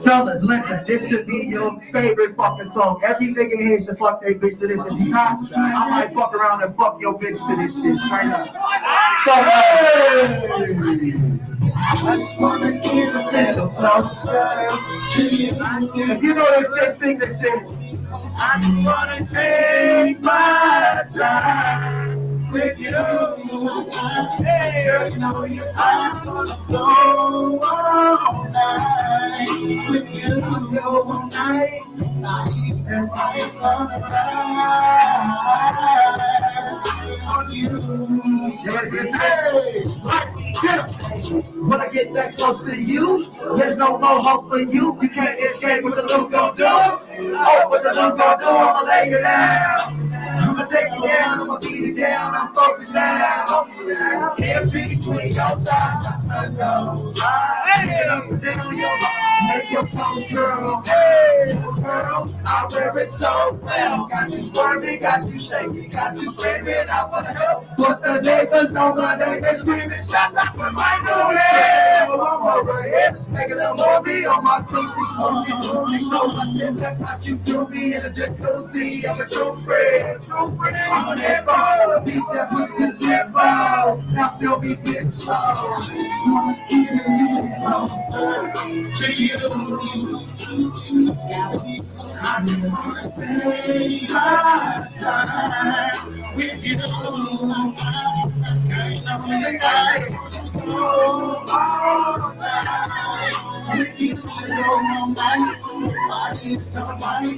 Fellas, listen, this should be your favorite fucking song. Every nigga here should fuck their bitch to this. If you not, I might fuck around and fuck your bitch to this shit. Straight up. Fuck hey. I just wanna get a little closer to you. If you know this shit, sing this shit. I just wanna take my time with you. Hey, girl, you know you're I'm gonna go all night with you. I'll go all night. And I'm gonna ride on you. You ready for this? When I get that close to you, there's no more hope for you. You can't escape what the look gon' do. Oh, what the look gon' do, I'ma lay you down. I'ma take you down, I'ma beat you down. I'm focused now. Hands between your thighs, my tongue goes. Hey, up and down your make your toes curl. Hey, girl, I wear it so well. Got you squirming, got you shaking, got you screaming out for the help. But the neighbors know my name and screaming shots. That's what I know. Yeah, I'm over here. Make a little movie on my creepy, smoky, movie. So I said, that's how you feel me in a jacuzzi. I'm a true friend, I'm an info. Beat that pussy to tempo. Now feel me get slow. I just wanna get a little closer to you. I just wanna take my time with you. All night with you. All night. Somebody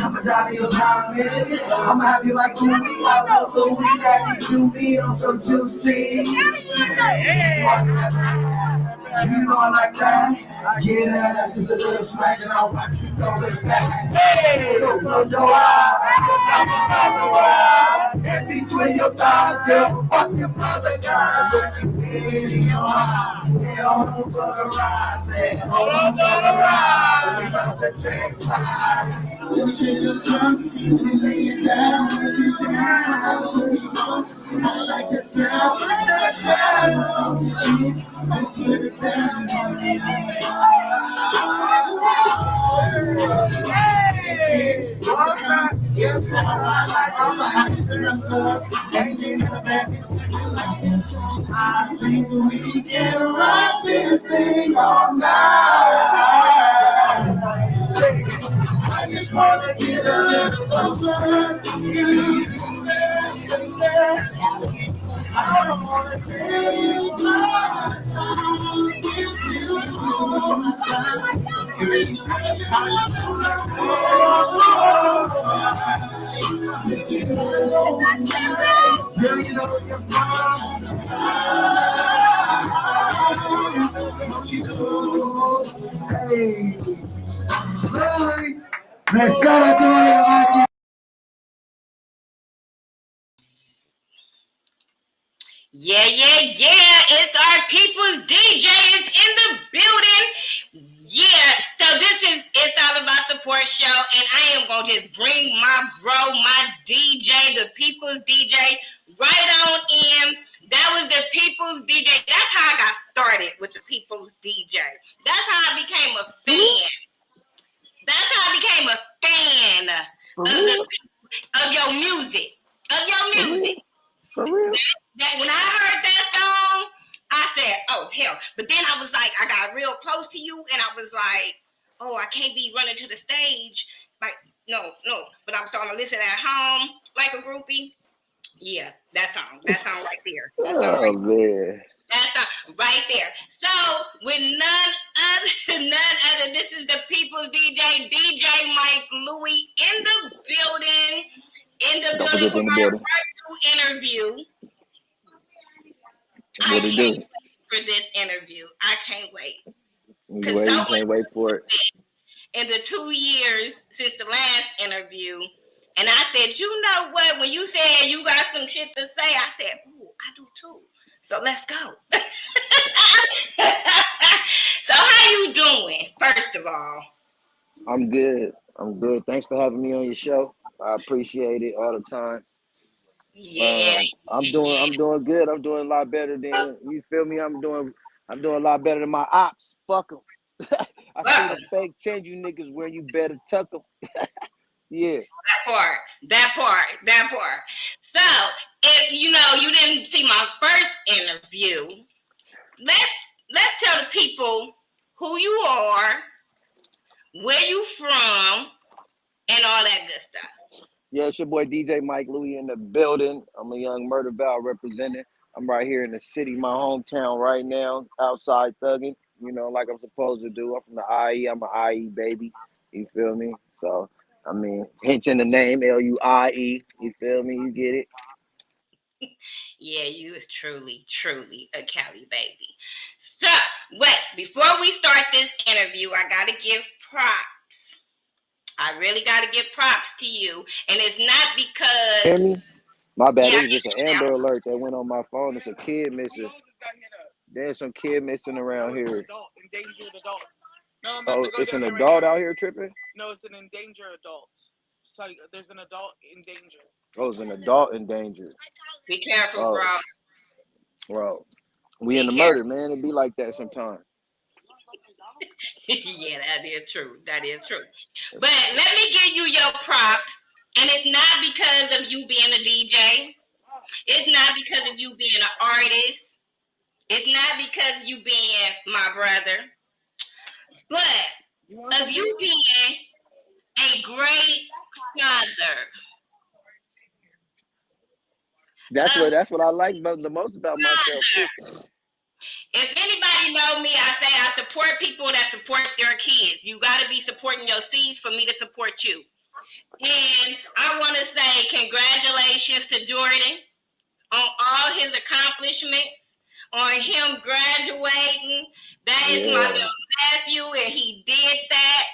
I'ma dive in your diamond. I'ma have you like Louie. I love Louie. Daddy do me. I'm so juicy. You know I like that. Get that. Just a little smack and I'll watch you throw it back. Hey, so close your eyes. I'm about to ride. And between your thighs, girl, fuck your mother, girl. In your eyes. Hold on for the ride. Say, hold on for the ride. We about to take flight. Let me shake your tongue. Let me lay it down. Lay it down. I like that sound. That sound. I put it down. Just I think we can rock this thing all night. I just wanna get a little closer to you. I don't wanna take my time with you. Girl, you know you're mine. Hey, really? Let's go to it. Yeah. It's our people's DJ is in the building. Yeah. So this is It's All About Support show, and I am gonna just bring my bro, my DJ, the people's DJ, right on in. That was the people's DJ. That's how I got started with the people's DJ. That's how I became a fan. That's how I became a fan of your music. For real? That when I heard that song, I said, oh, hell. But then I was like, I got real close to you, and I was like, oh, I can't be running to the stage. Like, no. But I'm starting to listen at home like a groupie. Yeah, that song right there. Man. That song right there. So, with none other, this is the people's DJ, DJ MikeLuie in the building. For our virtual interview. I can't wait for this interview. I can't wait. You can't wait for it. In the 2 years since the last interview, and I said, you know what? When you said you got some shit to say, I said, ooh, I do too. So let's go. So how you doing, first of all? I'm good. Thanks for having me on your show. I appreciate it all the time. Yeah. I'm doing good. I'm doing a lot better than you. Feel me? I'm doing a lot better than my ops. Fuck them. I see the fake change you niggas where you better tuck them. Yeah. That part. So, if you didn't see my first interview, let's tell the people who you are, where you from, and all that good stuff. Yeah, it's your boy DJ MikeLuie in the building. I'm a young murder val representing. I'm right here in the city, my hometown right now, outside thugging, like I'm supposed to do. I'm from the IE. I'm an IE baby. You feel me? So, I mean, hence in the name, LUIE. You feel me? You get it? Yeah, you is truly a Cali baby. So, wait, before we start this interview, I got to give props. I really got to give props to you. And it's not because... Hear me? My bad. It was just an Amber Alert that went on my phone. It's a kid missing. There's some kid missing around here. Endangered adults. No, it's an adult out here tripping? No, it's an endangered adult. So there's an adult in danger. Oh, it's an adult in danger. Be careful, Bro. We in the murder, man. It be like that sometimes. Yeah, that is true. But let me give you your props. And it's not because of you being a DJ. It's not because of you being an artist. It's not because of you being my brother. But of you being a great father. That's what I like the most about myself too. If anybody know me, I say I support people that support their kids. You got to be supporting your seeds for me to support you. And I want to say congratulations to Jordan on all his accomplishments, on him graduating. That is my little nephew, and he did that.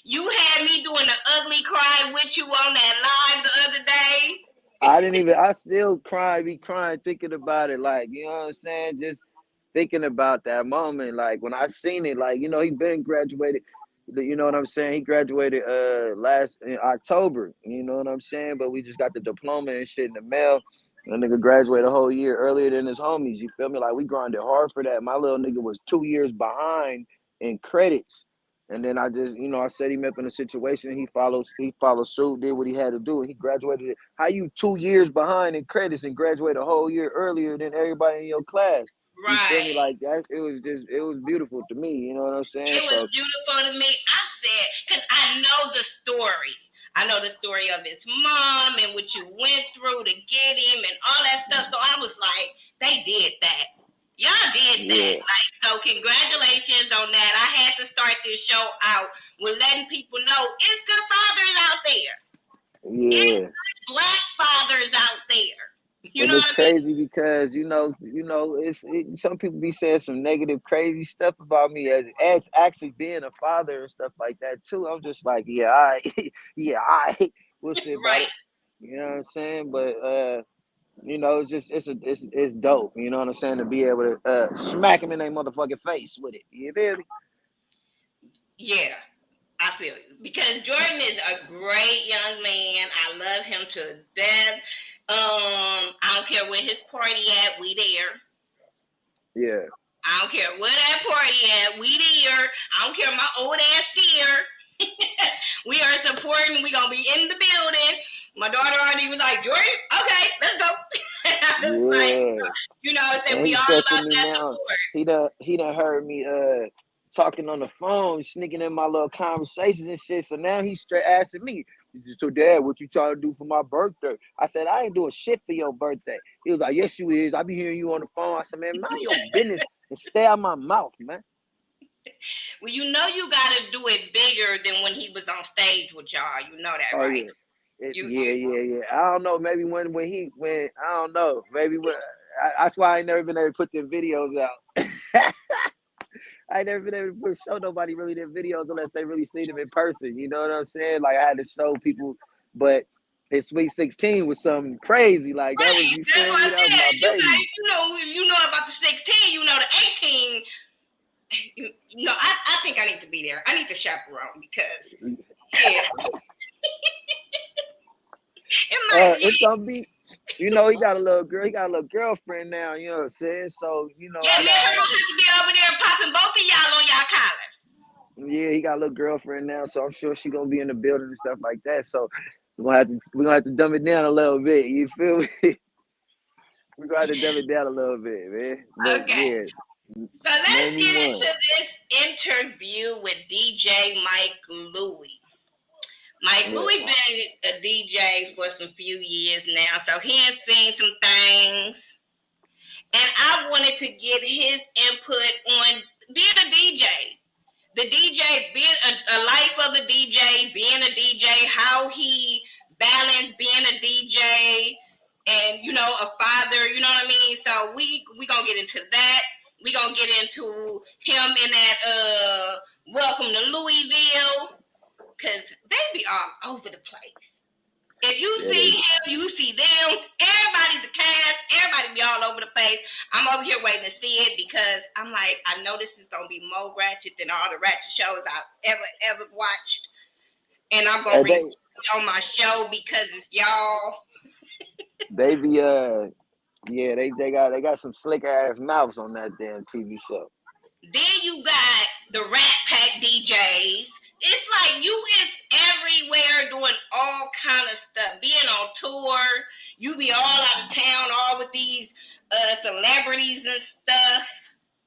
You had me doing an ugly cry with you on that live the other day. I still be crying thinking about it. Like, you know what I'm saying? Just thinking about that moment. Like, when I seen it, like, he been graduated. You know what I'm saying? He graduated last in October. You know what I'm saying? But we just got the diploma and shit in the mail. That nigga graduated a whole year earlier than his homies. You feel me? Like, we grinded hard for that. My little nigga was 2 years behind in credits. And then I just, I set him up in a situation. He followed suit, did what he had to do, and he graduated. How you 2 years behind in credits and graduate a whole year earlier than everybody in your class? Right. You feel me? Like that. It was beautiful to me. You know what I'm saying? It was beautiful to me. I said, because I know the story. I know the story of his mom and what you went through to get him and all that stuff. So I was like, they did that. Y'all did that. Like, so congratulations on that. I had to start this show out with letting people know it's good fathers out there. Yeah. It's good Black fathers out there. And it's crazy because some people be saying some negative, crazy stuff about me as actually being a father and stuff like that too. I'm just like, I we'll see about it. You know what I'm saying? But it's dope. You know what I'm saying? To be able to smack him in their motherfucking face with it. You feel me? Yeah. I feel you. Because Jordan is a great young man. I love him to death. I don't care where his party at, we there. Yeah. I don't care where that party at, we there. I don't care my old ass there. We are supporting, we gonna be in the building. My daughter already was like, Jordan, okay, let's go. We all about that support. He done heard me talking on the phone, sneaking in my little conversations and shit. So now he's straight asking me, so Dad, what you trying to do for my birthday? I said, I ain't doing shit for your birthday. He was like, yes, you is. I be hearing you on the phone. I said, man, mind your business and stay out my mouth, man. Well, you got to do it bigger than when he was on stage with y'all. You know that, right? Yeah. I don't know. Maybe when I don't know. Maybe that's why I ain't never been able to put their videos out. I ain't never been able to show nobody really their videos unless they really see them in person. You know what I'm saying? Like, I had to show people, but his Sweet 16 was something crazy. Like, that was, you feel me? That was my baby. You know about the 16, you know the 18. I think I need to be there. I need to chaperone because it's gonna be You know, he got a little girl. He got a little girlfriend now. You know what I'm saying? So you know, Yeah, I me and her got. gonna have to be over there popping both of y'all on y'all collar. Yeah, he got a little girlfriend now, so I'm sure she gonna be in the building and stuff like that. So we're gonna have to dumb it down a little bit. You feel me? We're gonna have to dumb it down a little bit, man. But Okay. yeah, So let's name me get one. into this interview with DJ MikeLuie. Mike Yeah. Louie been a DJ for some few years now, so he has seen some things. And I wanted to get his input on being a DJ. The DJ, being a life of a DJ, being a DJ, how he balanced being a DJ and, you know, a father, you know what I mean? So we gonna get into that. We gonna get into him in that Welcome to Louisville, because they be all over the place. If you Yeah, see him, you see them. Everybody's the cast. Everybody be all over the place. I'm over here waiting to see it because I'm like, I know this is gonna be more ratchet than all the ratchet shows I've ever watched, and I'm gonna bring it on my show because it's y'all. they be yeah, they got some slick ass mouths on that damn TV show. Then you got the Rat Pack DJs. It's like you is everywhere doing all kind of stuff. Being on tour, you be all out of town, all with these celebrities and stuff.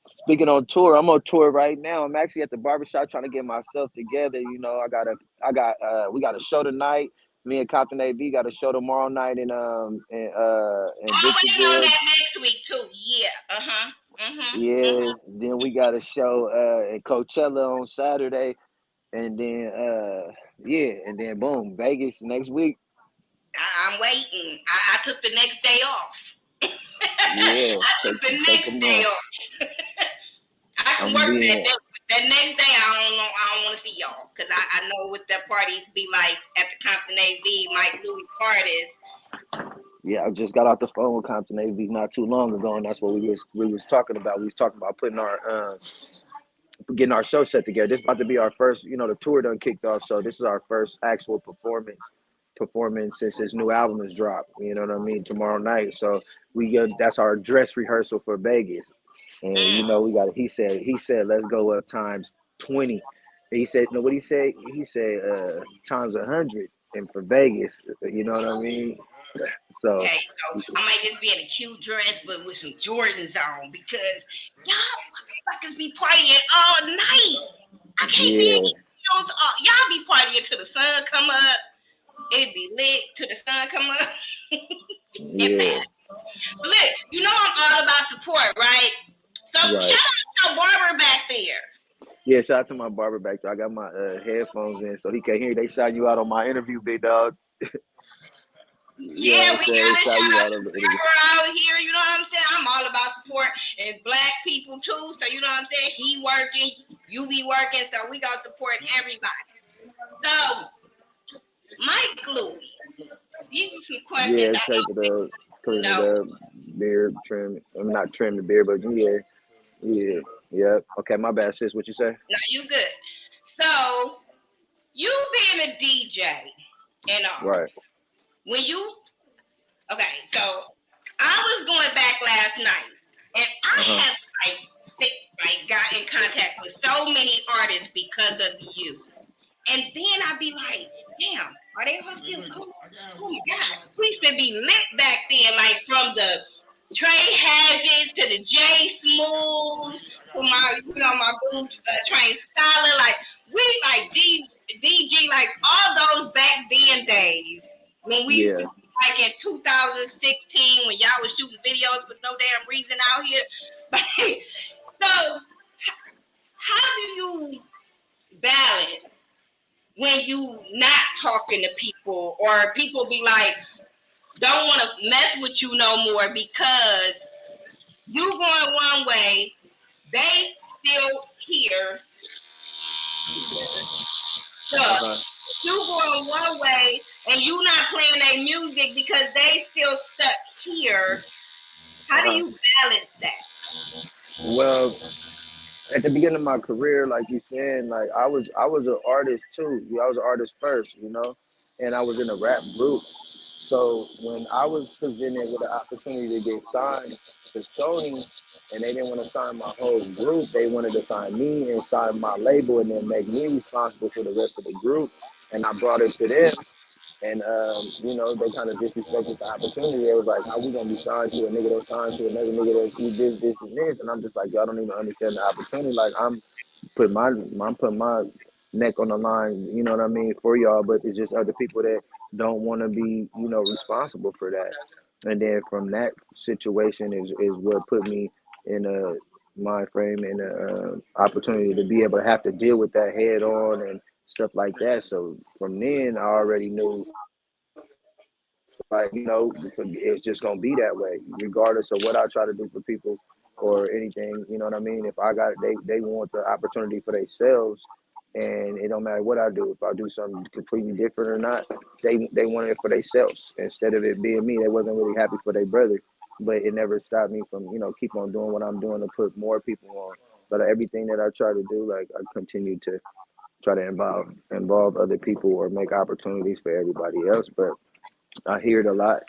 Speaking on tour, I'm on tour right now. I'm actually at the barbershop trying to get myself together. You know, we got a show tonight. Me and Compton AB got a show tomorrow night in Oh, waiting on Victorville. that next week too. Yeah. Yeah, then we got a show in Coachella on Saturday, and then and then boom, Vegas next week. I'm waiting. I took the next day off. Yeah, I took the take next them day off. off. I can I'm work that being day. That next day, I don't know. I don't want to see y'all because I know what the parties be like at the Compton AV, MikeLuie parties. Yeah, I just got off the phone with Compton AV not too long ago, and that's what we was talking about. We was talking about putting our getting our show set together. This is about to be our first, you know, the tour done kicked off, so this is our first actual performance since his new album is dropped. You know what I mean? Tomorrow night, so that's our dress rehearsal for Vegas, and you know we got. He said let's go up times 20. He said no. What he said? He said times 100, and for Vegas, you know what I mean? So Okay, so I might just be in a cute dress, but with some Jordans on because y'all motherfuckers be partying all night. I can't be in yeah, clothes. Y'all be partying till the sun come up. It be lit till the sun come up. And yeah, pass. But look, you know I'm all about support, right? So right. shout out to barber back there. Yeah, shout out to my barber back there. I got my headphones in so he can't hear. They shout you out on my interview, big dog. You know Yeah, what I'm we saying? They gotta shout shout you out out to on the interview. barber out here. You know what I'm saying? I'm all about support and black people too. So you know what I'm saying? He working, you be working, so we gotta support everybody. So MikeLuie, these are some questions Yeah, I shape it up, don't clean it know. up, beard trim. I'm not trim the beard, but yeah, yeah, yep. Okay, my bad, sis. What you say? No, you good. So you being a DJ and all, Right. when you okay, so I was going back last night and I have got in contact with so many artists because of you. And then I'd be like, damn, are they all still cool? Oh my God. We used to be lit back then, like from the Trey Hazards to the J Smooths to my boo Train Styler. Like, we like DG, like all those back then days when we used to Yeah. be like in 2016 when y'all was shooting videos for no damn reason out here. So, how do you balance when you not talking to people or people be like don't want to mess with you no more because you going one way, they still here stuck. You going one way and you not playing their music because they still stuck here. How do you balance that? Well, at the beginning of my career, like you saying, like I was an artist too. I was an artist first, you know, and I was in a rap group. So when I was presented with an opportunity to get signed to Sony, and they didn't want to sign my whole group, they wanted to sign me and sign my label, and then make me responsible for the rest of the group. And I brought it to them, and they kind of disrespected the opportunity. They was like, "How we gonna be signed to a nigga that's signed to another nigga that's do this, and this?" And I'm just like, "Y'all don't even understand the opportunity. Like I'm putting my neck on the line, you know what I mean, for y'all, but it's just other people that don't want to be, responsible for that." And then from that situation is what put me in a mind frame and a opportunity to be able to have to deal with that head on and stuff like that. So from then I already knew, like, it's just gonna be that way, regardless of what I try to do for people or anything. You know what I mean? If I got they want the opportunity for themselves, and it don't matter what I do. If I do something completely different or not, they wanted it for themselves instead of it being me. They wasn't really happy for their brother, but it never stopped me from keep on doing what I'm doing to put more people on. But everything that I try to do, like, I continue to try to involve other people or make opportunities for everybody else. But I hear it a lot.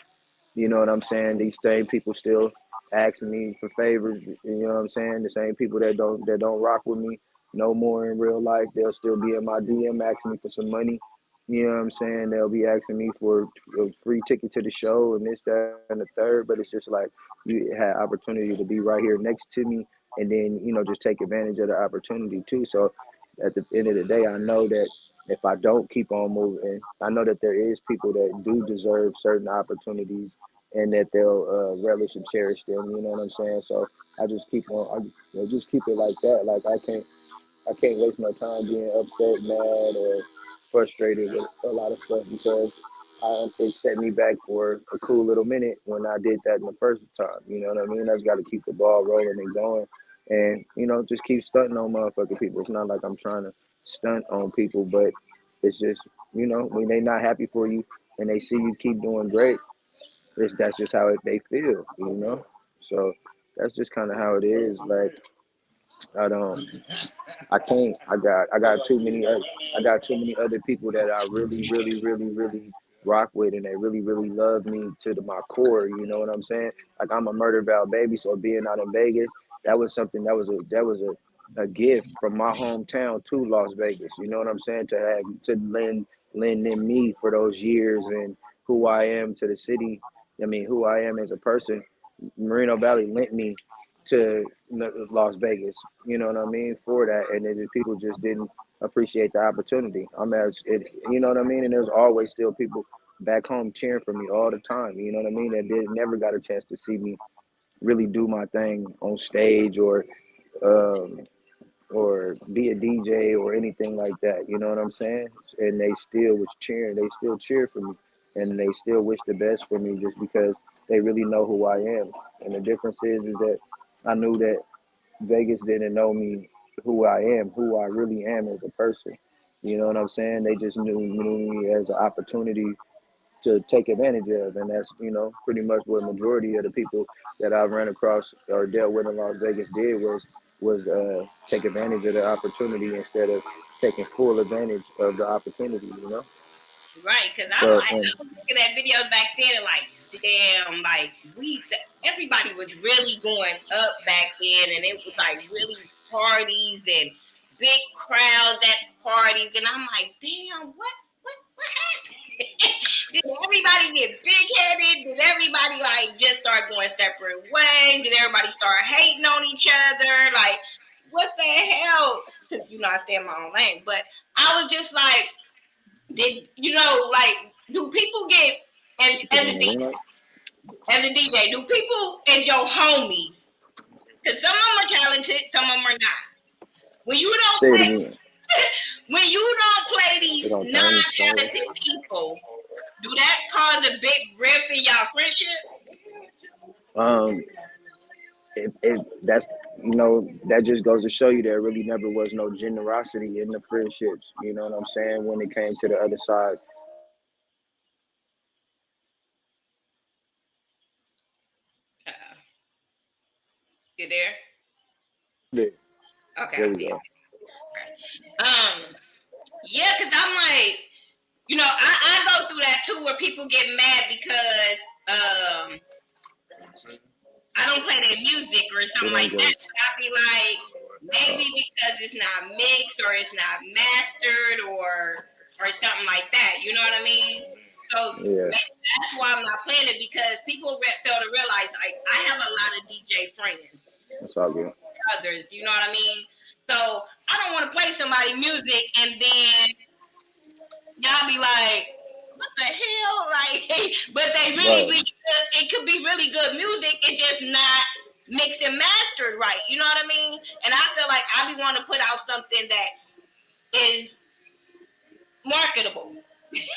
You know what I'm saying? These same people still asking me for favors. You know what I'm saying? The same people that don't rock with me no more in real life, they'll still be in my DM asking me for some money. You know what I'm saying? They'll be asking me for a free ticket to the show and this, that, and the third. But it's just like, you had opportunity to be right here next to me, and then just take advantage of the opportunity too. So at the end of the day, I know that if I don't keep on moving, I know that there is people that do deserve certain opportunities, and that they'll relish and cherish them. You know what I'm saying? So I just keep on, just keep it like that. Like, I can't waste my time being upset, mad, or frustrated with a lot of stuff, because it set me back for a cool little minute when I did that in the first time. You know what I mean? I just got to keep the ball rolling and going, and just keep stunting on motherfucking people. It's not like I'm trying to stunt on people, but it's just, when they not happy for you and they see you keep doing great, that's just how they feel. So that's just kind of how it is. Like, I don't. I can't. I got too many other people that I really, really, really, really rock with, and they really, really love me to my core. You know what I'm saying? Like, I'm a Murder Val baby, so being out in Vegas, that was something that was a gift from my hometown to Las Vegas. You know what I'm saying? To lend in me for those years, and who I am to the city. I mean, who I am as a person. Moreno Valley lent me to Las Vegas. You know what I mean, for that, and then people just didn't appreciate the opportunity. You know what I mean, and there's always still people back home cheering for me all the time. You know what I mean, that did never got a chance to see me really do my thing on stage, um, or be a DJ or anything like that. You know what I'm saying? And they still was cheering. They still cheer for me, and they still wish the best for me, just because they really know who I am. And the difference is that I knew that Vegas didn't know me, who I really am as a person. You know what I'm saying? They just knew me as an opportunity to take advantage of, and that's pretty much what majority of the people that I ran across or dealt with in Las Vegas did, was take advantage of the opportunity instead of taking full advantage of the opportunity. Right, because So, I was looking at videos back then and like, damn, like everybody was really going up back then, and it was like really parties and big crowds at parties, and I'm like, damn, what happened? Did everybody get big headed? Did everybody like just start going separate ways? Did everybody start hating on each other? Like, what the hell? Because I stay in my own lane, but I was just like, like, do people get and the DJ, do people and your homies? Because some of them are talented, some of them are not. When you say don't it play, again. when you don't play It these don't turn it. non-talented people, do that cause a big rift in y'all friendship? Um, that's that just goes to show you there really never was no generosity in the friendships. You know what I'm saying? When it came to the other side, Uh, you there? there Okay, I we see it. go. Okay. Yeah, because I'm like, I go through that too, where people get mad because I don't play their music or They something don't like go. that. But I be like, maybe because it's not mixed or it's not mastered or something like that. You know what I mean? So Yeah, maybe that's why I'm not playing it, because people fail to realize, like, I have a lot of DJ friends, that's all good. others. You know what I mean? So I don't want to play somebody music and then y'all be like, what the hell? Like, but they really Right. be good. It could be really good music. It's just not mixed and mastered right. You know what I mean? And I feel like I be wanting to put out something that is marketable.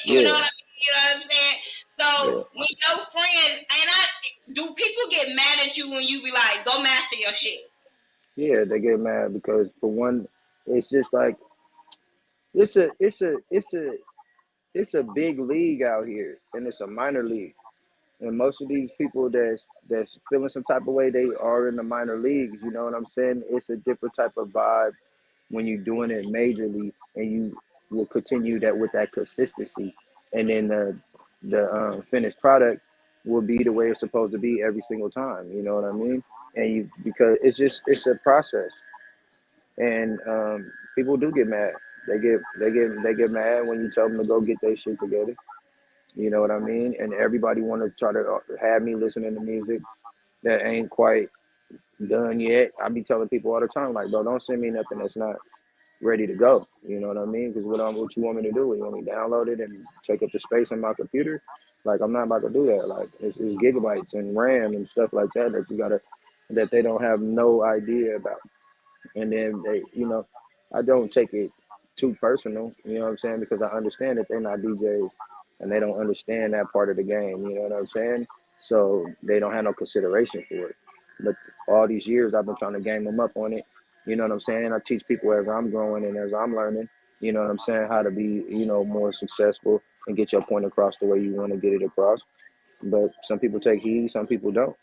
You know Yeah, what I mean? You know what I'm saying? So yeah, when your friends, and I do, people get mad at you when you be like, go master your shit. yeah. They get mad because for one, it's just like it's a big league out here, and it's a minor league. And most of these people that's feeling some type of way, they are in the minor leagues. You know what I'm saying? It's a different type of vibe when you're doing it majorly, and you will continue that with that consistency, and then the finished product will be the way it's supposed to be every single time. You know what I mean? And you because it's a process, and people do get mad. They get mad when you tell them to go get their shit together. You know what I mean? And everybody want to try to have me listening to music that ain't quite done yet. I be telling people all the time, like, bro, don't send me nothing that's not ready to go. You know what I mean? Because what you want me to do? You want me to download it and take up the space in my computer? Like, I'm not about to do that. Like, it's gigabytes and RAM and stuff like that that they don't have no idea about. And then I don't take it too personal, you know what I'm saying? Because I understand that they're not DJs and they don't understand that part of the game, you know what I'm saying? So they don't have no consideration for it. But all these years I've been trying to game them up on it, you know what I'm saying? I teach people as I'm growing and as I'm learning, you know what I'm saying, how to be, more successful and get your point across the way you want to get it across. But some people take heed, some people don't.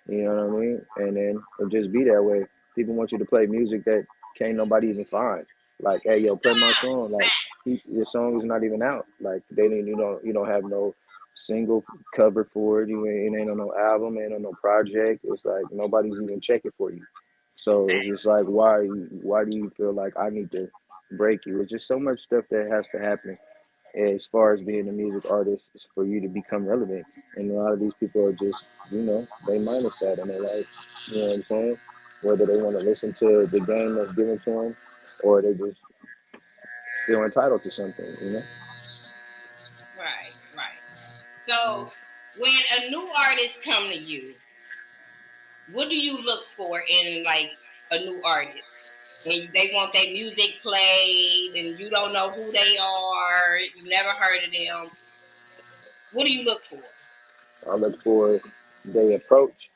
You know what I mean? And then it just be that way. People want you to play music that can't nobody even find. Like, hey, yo, play my song. Like, your song is not even out. Like, they didn't. You don't have no single cover for it. It ain't on no album. Ain't on no project. It's like nobody's even checking for you. So it's just like, why do you feel like I need to break you? It's just so much stuff that has to happen as far as being a music artist is for you to become relevant. And a lot of these people are just, they minus that in their life. You know what I'm saying? Whether they want to listen to the game that's given to them or they just feel entitled to something, you know? Right, right. So when a new artist come to you, what do you look for in, like, a new artist? And they want their music played and you don't know who they are, you never heard of them. What do you look for? I look for their approach.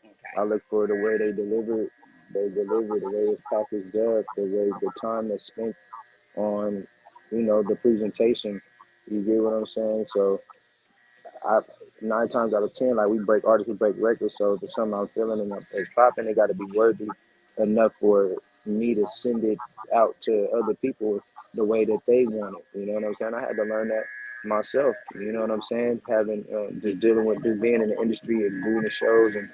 Okay. I look for the way they deliver it. They deliver the way it's packaged up, the time that's spent on, the presentation. You get what I'm saying? So I 9 times out of 10, like we break records. So if there's something I'm feeling and it's popping, it got to be worthy enough for me to send it out to other people the way that they want it. You know what I'm saying? I had to learn that myself. You know what I'm saying? Having just dealing with just being in the industry and doing the shows and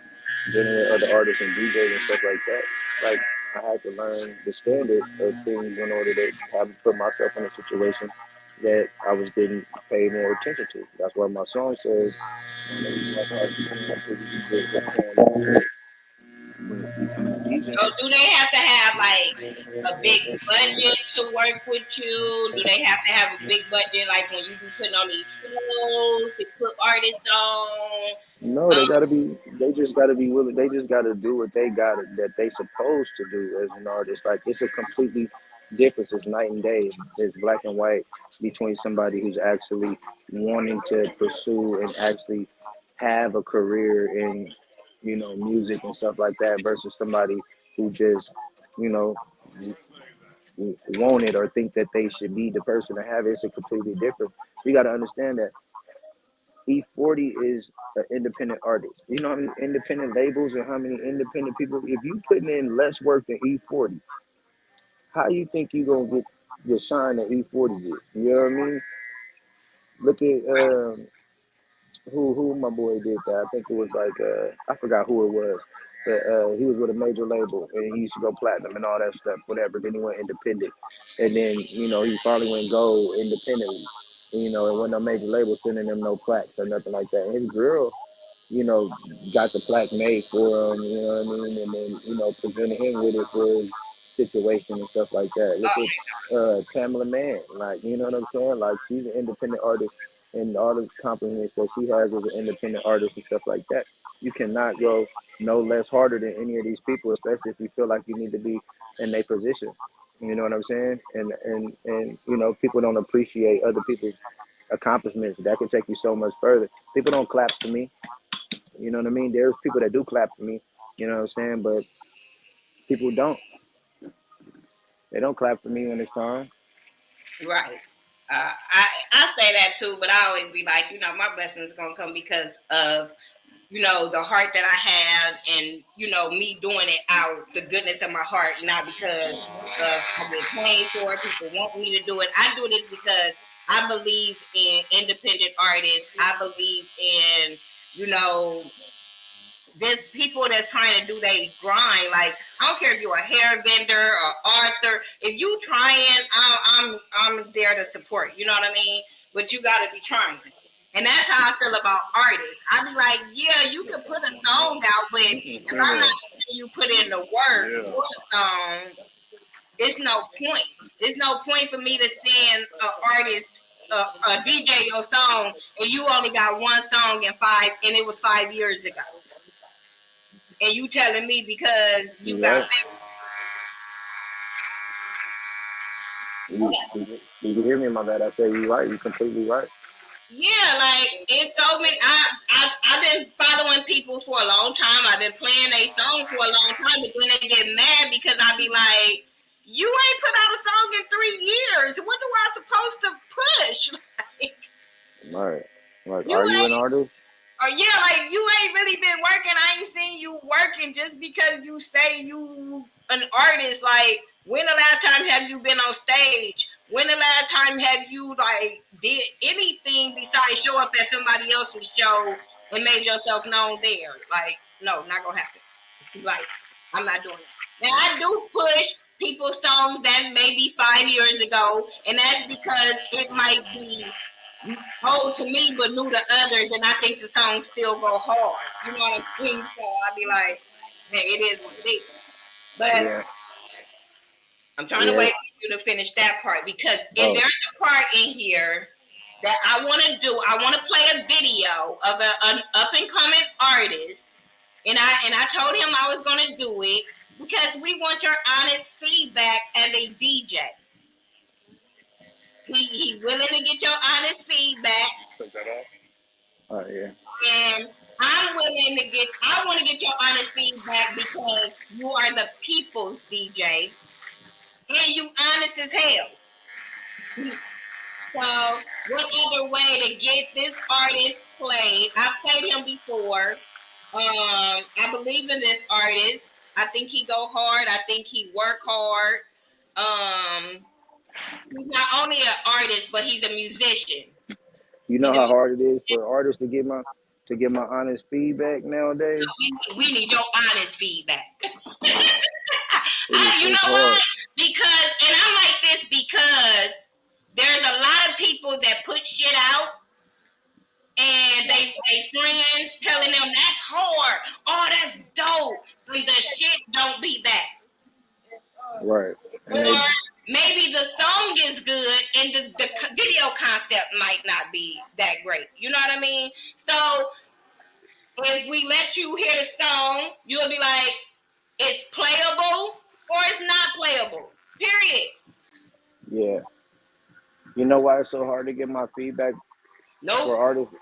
dealing with other artists and DJs and stuff like that. Like I had to learn the standard of things in order to have put myself in a situation that I was getting paid more attention to. That's why my song says, So do they have to have, like, a big budget to work with you? Do they have to have a big budget, like when you be putting on these shows to put artists on? no, Um, they just gotta be willing. They just gotta do what they got that they supposed to do as an artist. Like it's a completely difference. It's night and day. It's black and white between somebody who's actually wanting to pursue and actually have a career in, music and stuff like that versus somebody who just, you know, want it or think that they should be the person to have it. It's a completely different. You got to understand that E40 is an independent artist. You know how many independent labels and how many independent people? If you putting in less work than E40, how you think you gonna get? the shine that E40 did. You know what I mean? Look at who my boy did that. I think it was like I forgot who it was, but he was with a major label and he used to go platinum and all that stuff, whatever. Then he went independent, and then he finally went gold independently. And when no major label sending him no plaques or nothing like that. And his girl, got the plaque made for him, you know what I mean? And then, presented him with it for his situation and stuff like that. Look at Tamala Mann, like, you know what I'm saying? Like, she's an independent artist, and all the compliments that she has as an independent artist and stuff like that. You cannot go no less harder than any of these people, especially if you feel like you need to be in their position. You know what I'm saying? And people don't appreciate other people's accomplishments. That can take you so much further. People don't clap for me. You know what I mean? There's people that do clap for me. You know what I'm saying? But people don't. They don't clap for me when it's time. Right. I say that too, but I always be like, my blessings is gonna come because of the heart that I have, and me doing it out the goodness of my heart, not because I get paid for it. People want me to do it. I do this because I believe in independent artists. I believe in there's people that's trying to do their grind. Like, I don't care if you're a hair vendor or author. If you trying, I'm there to support. You know what I mean? But you got to be trying. And that's how I feel about artists. I be like, yeah, you can put a song out, but if I'm not seeing you put in the work for the song, it's no point. It's no point for me to send an artist, a DJ your song, and you only got one song and it was 5 years ago. And you telling me because you got You can hear me, my bad. I say you're right. You're completely right. Yeah, like it's so many. I've been following people for a long time. I've been playing their song for a long time, but then they get mad because I be like, "You ain't put out a song in 3 years. What do I supposed to push?" Right. Like, are you an artist? Or yeah, like you ain't really been working. I ain't seen you working just because you say you an artist. Like, when the last time have you been on stage? When the last time have you like did anything besides show up at somebody else's show and made yourself known there? Like, no, not gonna happen. Like, I'm not doing that. Now I do push people's songs that maybe 5 years ago, and that's because it might be old to me but new to others, and I think the songs still go hard. You know what I mean? So I'll be like, hey, it is what it is. But I'm trying to wait for you to finish that part, because if there's a part in here that I want to do, I want to play a video of an up and coming artist, and I told him I was going to do it because we want your honest feedback as a DJ. He willing to get your honest feedback. Oh yeah. And I want to get your honest feedback because you are the people's DJ and you honest as hell. So what other way to get this artist played? I've played him before. I believe in this artist. I think he go hard. I think he work hard. He's not only an artist, but he's a musician. You know how hard it is for artists to get my honest feedback nowadays. We need your honest feedback. You know why? Because, and I'm like this because there's a lot of people that put shit out and they friends telling them that's hard. Oh, that's dope. But the shit don't be that. Right. Or maybe the song is good and the video concept might not be that great. You know what I mean? So if we let you hear the song, you'll be like, it's playable or it's not playable. Period. Yeah. You know why it's so hard to get my feedback for artists?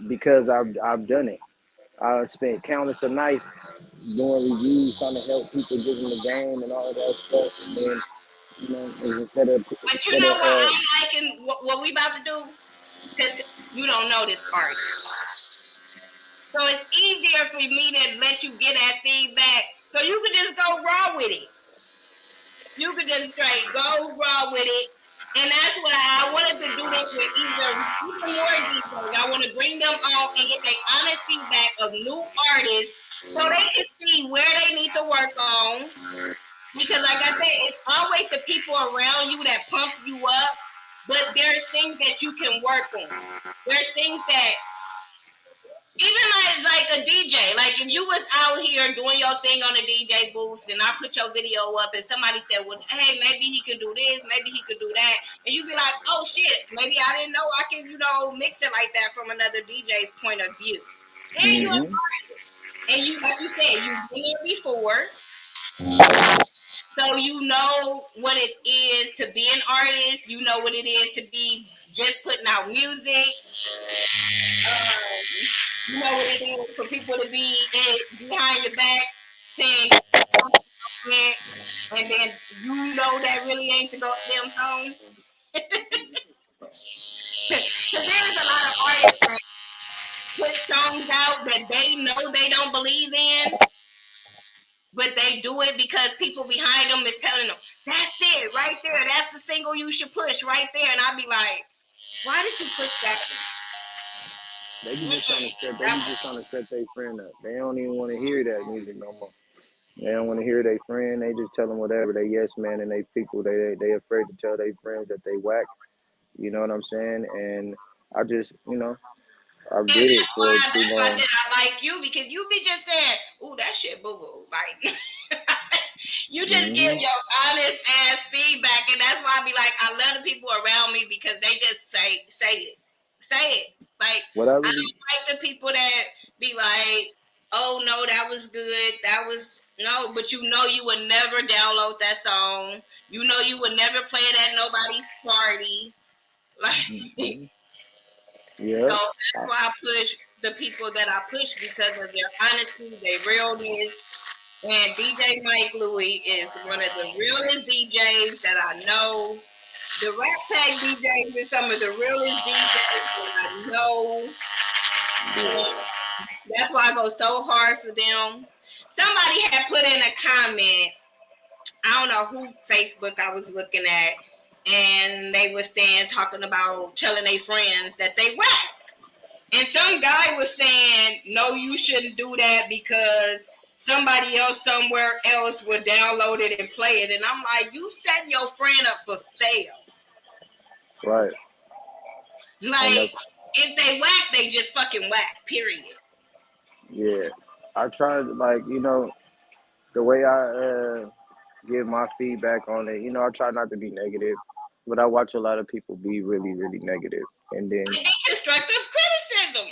Because I've done it. I spent countless of nights doing reviews, trying to help people get in the game and all of that stuff. And then, instead of but you know what I can what we about to do? Because you don't know this artist. So it's easier for me to let you get that feedback so you can just go raw with it. You could just straight go raw with it. And that's what I wanted to do that with even more DJs. I want to bring them on and get their honest feedback of new artists so they can see where they need to work on. Because like I said, it's always the people around you that pump you up, but there's things that you can work on. There's things that even like a DJ, like if you was out here doing your thing on the DJ booth and I put your video up and somebody said, well, hey, maybe he could do this, maybe he could do that. And you be like, oh shit, maybe I didn't know I can, mix it like that from another DJ's point of view. And you and you, like you said, you've been here before. So you know what it is to be an artist. You know what it is to be just putting out music. You know what it is for people to be behind your back saying, and then you know that really ain't the damn song. Because there's a lot of artists that put songs out that they know they don't believe in, but they do it because people behind them is telling them, that's it right there. That's the single you should push right there. And I'll be like, why did you push that? They be just trying to set their friend up. They don't even want to hear that music no more. They don't want to hear their friend. They just tell them whatever. They yes man and they people. They afraid to tell their friends that they whack. You know what I'm saying? And I just, I did it for too long. That's why I like you, because you be just saying, ooh, that shit boo boo. Like, you just give your honest ass feedback. And that's why I be like, I love the people around me because they just say it. Say it. Like, whatever. I don't like the people that be like, oh, no, that was good. That was, no, but you would never download that song. You would never play it at nobody's party. Like, yeah. So that's why I push the people that I push because of their honesty, their realness. And DJ MikeLuie is one of the realest DJs that I know. The Rap Tag DJs is some of the realest DJs that I know. That's why I go so hard for them. Somebody had put in a comment, I don't know who Facebook I was looking at, and they were talking about telling their friends that they whack. And some guy was saying, no, you shouldn't do that because somebody else somewhere else would download it and play it. And I'm like, you setting your friend up for fail. Right. Like, if they whack, they just fucking whack, period. Yeah. I tried, the way I give my feedback on it, I try not to be negative, but I watch a lot of people be really, really negative. And then constructive criticism.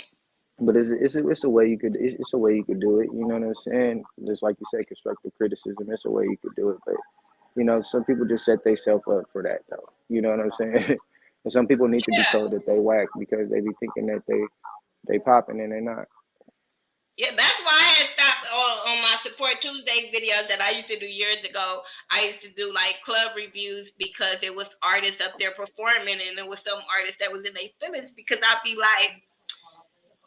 But it's a way you could it's a way you could do it. You know what I'm saying? Just like you said, constructive criticism. It's a way you could do it. But some people just set themselves up for that though. You know what I'm saying? And some people need to be told that they whack because they be thinking that they popping and they're not. Yeah, that's why I had stopped on my Support Tuesday videos that I used to do years ago. I used to do like club reviews because it was artists up there performing, and there was some artists that was in their feelings because I'd be like,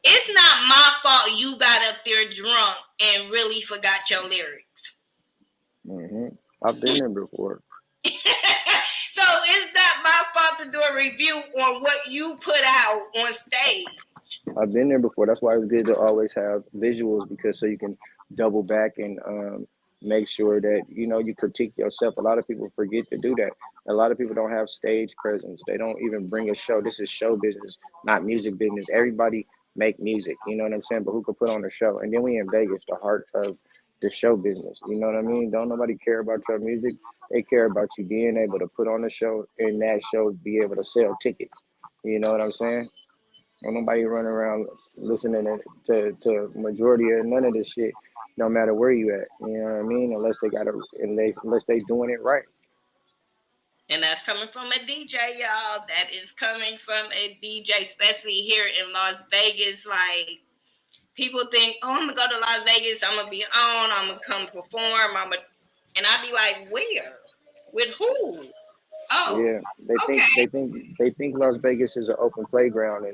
it's not my fault you got up there drunk and really forgot your lyrics. I've been there before. So it's not my fault to do a review on what you put out on stage. I've been there before. That's why it's good to always have visuals because so you can double back and make sure that you critique yourself. A lot of people forget to do that. A lot of people don't have stage presence. They don't even bring a show. This is show business, not music business. Everybody make music, you know what I'm saying? But who could put on a show? And then we in Vegas, the heart of the show business. You know what I mean? Don't nobody care about your music. They care about you being able to put on a show and that show be able to sell tickets. You know what I'm saying? Don't nobody run around listening to majority of none of this shit, no matter where you at. You know what I mean? Unless they doing it right. And that's coming from a DJ, y'all. That is coming from a DJ, especially here in Las Vegas. Like, people think, oh, I'm going to go to Las Vegas. I'm going to be on. I'm going to come perform. And I'd be like, where? With who? Oh, yeah. They think Las Vegas is an open playground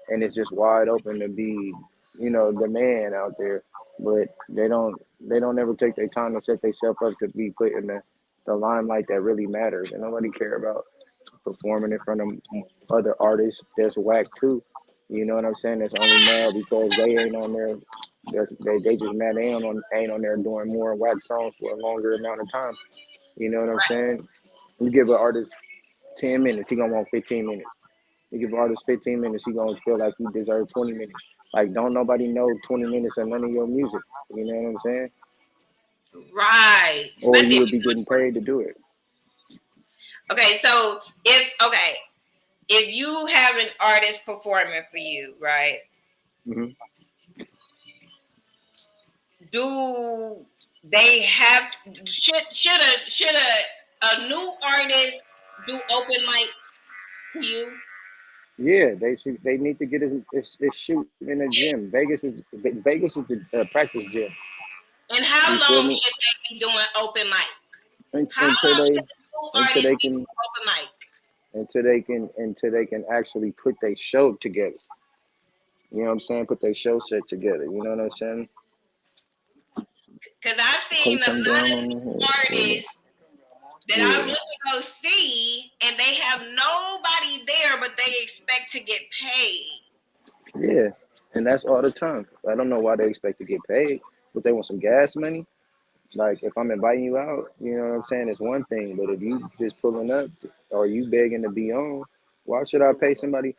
and it's just wide open to be, the man out there. But they don't ever take their time to set themselves up to be put in the limelight that really matters, and nobody care about performing in front of other artists that's whack too. You know what I'm saying? That's only mad because they ain't on there. They just mad they ain't on there doing more whack songs for a longer amount of time. You know what I'm saying? You give an artist 10 minutes, he gonna want 15 minutes. You give an artist 15 minutes, he gonna feel like he deserves 20 minutes. Like don't nobody know 20 minutes of none of your music. You know what I'm saying? Right. Or Especially you if would be getting paid to do it. okay, so if you have an artist performing for you, right? Hmm. Do they have should a new artist do open mic to you? Yeah, they need to get his shoot in a gym. Vegas is the practice gym. And You how feel long me? should they be doing open mic? How Until long they should a new until artist they be can doing open mic? until they can actually put their show together. You know what I'm saying? Put their show set together. You know what I'm saying? Because I've Play seen a lot come down on of the new head. artists that I Yeah, went to go see, and they have nobody there, but they expect to get paid. yeah, and that's all the time. I don't know why they expect to get paid, but they want some gas money. Like if I'm inviting you out, you know what I'm saying? It's one thing, but if you just pulling up or you begging to be on, why should I pay somebody?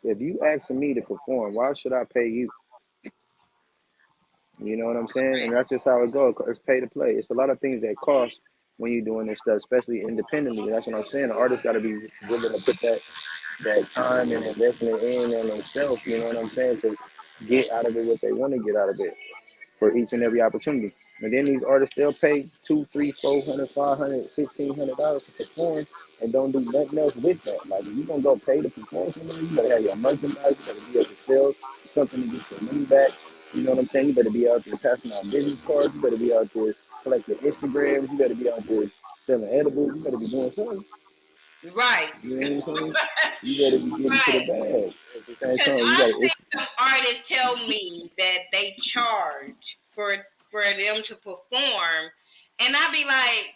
If you asking me to perform, why should I pay you? You know what I'm saying? And that's just how it goes. It's pay to play. It's a lot of things that cost when you're doing this stuff, especially independently. That's what I'm saying. The artist got to be willing to put that time and investment in on themselves. You know what I'm saying? To get out of it what they want to get out of it for each and every opportunity. And then these artists they'll pay $200, $300, $400, $500, $1,500 to perform and don't do nothing else with that. Like if you gonna go pay to perform somewhere, you better have your merchandise, you better be able to sell something to get your money back. You know what I'm saying? You better be out there passing out business cards, you better be out there collecting Instagrams, you better be out there selling edibles, you better be doing something. Right. You know what I'm saying? You better be getting to the Right. bag. At the same Because time, you I've gotta seen some artists tell me that they charge for them to perform, and I be like,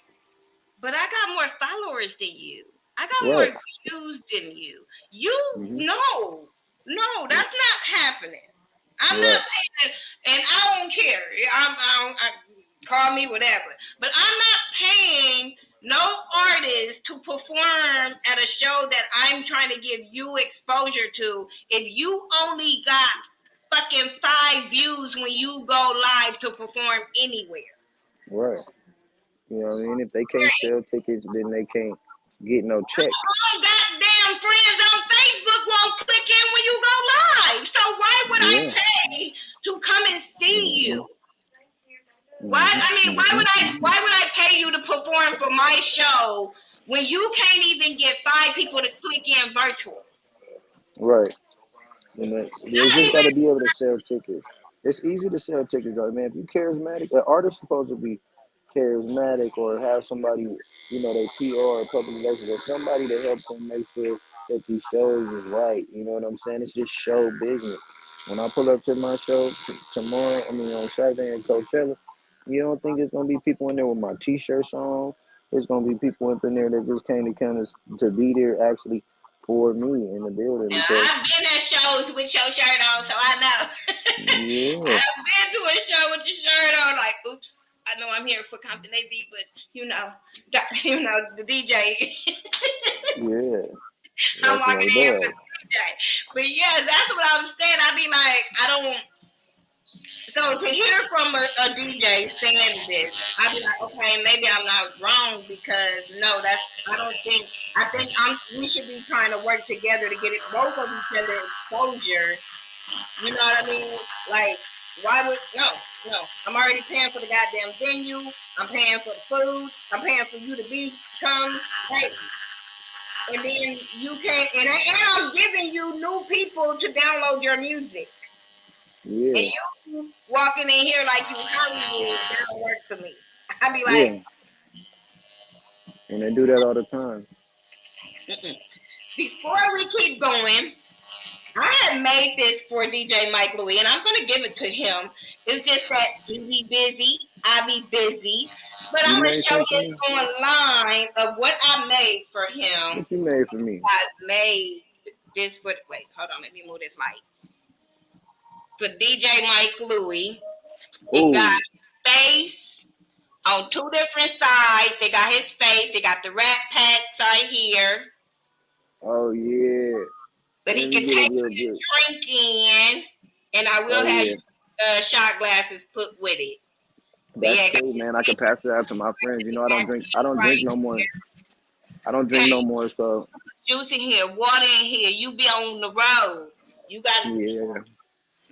but I got more followers than you. I got right. more views than you. You Hmm. no, that's not happening. I'm not Right. paying, and I don't care. Call me whatever, but I'm not paying no artist to perform at a show that I'm trying to give you exposure to. If you only got fucking 5 views when you go live to perform anywhere. Right. You know what I mean? If they can't sell tickets, then they can't get no check. All goddamn friends on Facebook won't click in when you go live. So why would I Yeah. pay to come and see Hmm. you? Why? Hmm. I mean, why would I pay you to perform for my show when you can't even get 5 people to click in virtual? Right. And they Not just got even to be able to sell tickets. It's easy to sell tickets, though, man. If you charismatic, an artist supposed to be charismatic or have somebody, they PR or public relations or somebody to help them make sure that these shows is right. You know what I'm saying? It's just show business. When I pull up to my show tomorrow, on Saturday in Coachella, you don't think it's gonna be people in there with my T-shirts on? It's gonna be people up in there that just came to to be there actually for me in the building because I've been at shows with your shirt on, so I know. yeah, I've been to a show with your shirt on, like, oops, I know I'm here for Compton AV, but the DJ, yeah, I'm that's my walking in for dog. the DJ. But yeah, that's what I'm saying. I be like, I don't. So to hear from a DJ saying this, I'd be like, okay, maybe I'm not wrong because no, I don't think we should be trying to work together to get it both of each other exposure. You know what I mean? Like, why would no? I'm already paying for the goddamn venue. I'm paying for the food. I'm paying for you to come. Like, and then you can't. And I'm giving you new people to download your music. And Yeah, you walking in here like you Hollywood, that don't work for me. I be like, yeah, and they do that all the time. mm-mm. Before we keep going, I had made this for DJ MikeLuie, and I'm gonna give it to him. It's just that he be busy. I be busy. But You I'm gonna made show something for this me? online of what I made for him. What you made for me? I made this for wait, hold on, let me move this light. For DJ MikeLuie. It got Oh, face on two different sides. They got his face. They got the Rat Pack right here. oh yeah. But he Let me can get a take little his bit. drink in, and I will Oh have yeah. shot glasses put with it. But That's yeah, got cool, man. I can pass that out to my friends. You know, I don't drink. I don't drink right no more. I don't drink no here. more. So Juice in here, water in here. You be on the road. You got yeah,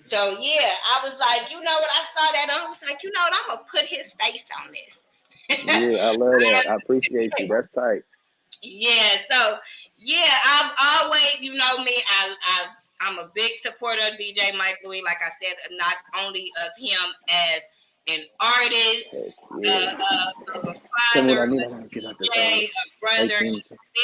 so yeah. I was like, you know what? I saw that. I was like, you know what? I'm gonna put his face on this. yeah. I love that. I appreciate you. That's tight. Yeah, so yeah, I've always, you know me, I'm a big supporter of DJ MikeLuie. Like I said, not only of him as an artist, Heck, yeah. of a Tell me what father, I a need. I gotta get out that DJ, a brother. 18. He's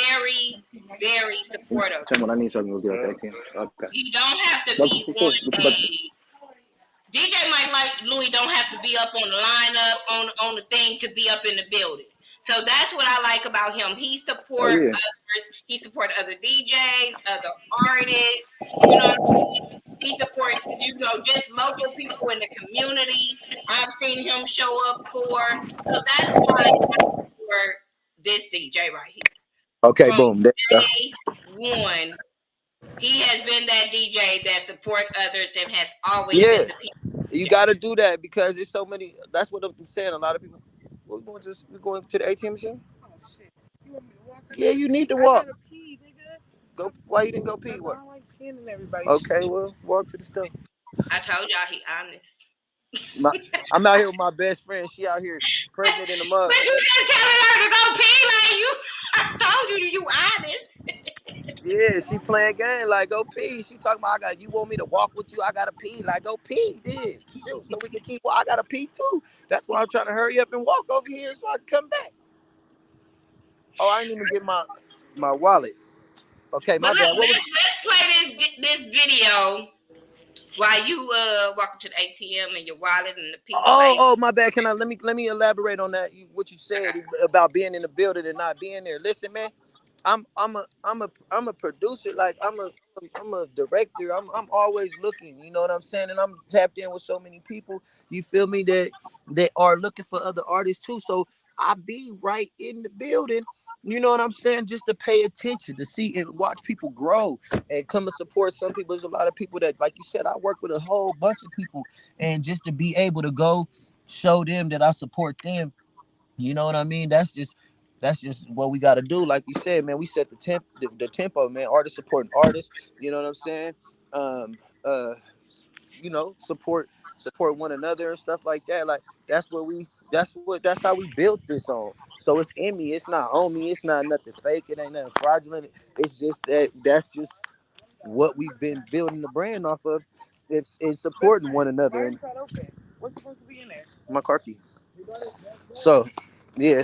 very, very supportive. Tell me what I need so I can go get out that 18. Okay. He don't have to Go be get your on food. Get your bucket. a DJ Mike like Louis don't have to be up on the lineup on the thing to be up in the building. So that's what I like about him. He Oh support yeah. others. He support other DJs, other artists. You know, he support just local people in the community. I've seen him show up for. So that's why I support this DJ right here. Okay. From Boom. There you go. day one, he has been that DJ that support others and has always Yeah. been the people. You got to do that because there's so many. That's what I'm saying. A lot of people. We going to the ATM machine. Oh shit! You want me to walk? Yeah, you need to walk. I gotta pee, nigga. Go. Why you didn't go pee? What? I don't like peeing in everybody. Okay, well, walk to the store. I told y'all he honest. My, I'm out here with my best friend. She out here pregnant in the mud. But you just telling her to go pee like you. I told you honest. Yeah, she playing game like go pee. She talking about I got you want me to walk with you. I gotta pee. Like go pee, then shoot, so we can keep. Well, I gotta pee too. That's why I'm trying to hurry up and walk over here so I can come back. Oh, I didn't even get my wallet. Okay, But my look, bad. What was? let's play this video while you walking to the ATM and your wallet and the pee Oh, place. oh, my bad. Can I let me elaborate on that? What you said Okay. about being in the building and not being there. Listen, man, I'm a producer. Like I'm a director. I'm always looking. You know what I'm saying? And I'm tapped in with so many people. You feel me? That they are looking for other artists too. So I be right in the building. You know what I'm saying? Just to pay attention, to see and watch people grow and come and support some people. There's a lot of people that, like you said, I work with a whole bunch of people, and just to be able to go show them that I support them, you know what I mean? That's just what we got to do. Like you said, man, we set the tempo, man. Artists supporting artists. You know what I'm saying? Um, uh, support one another and stuff like that. Like that's how we built this on. So it's in me. It's not on me. It's not nothing fake. It ain't nothing fraudulent. It's just that's just what we've been building the brand off of. It's supporting one another. And what's supposed to be in there? My car key. So, yeah.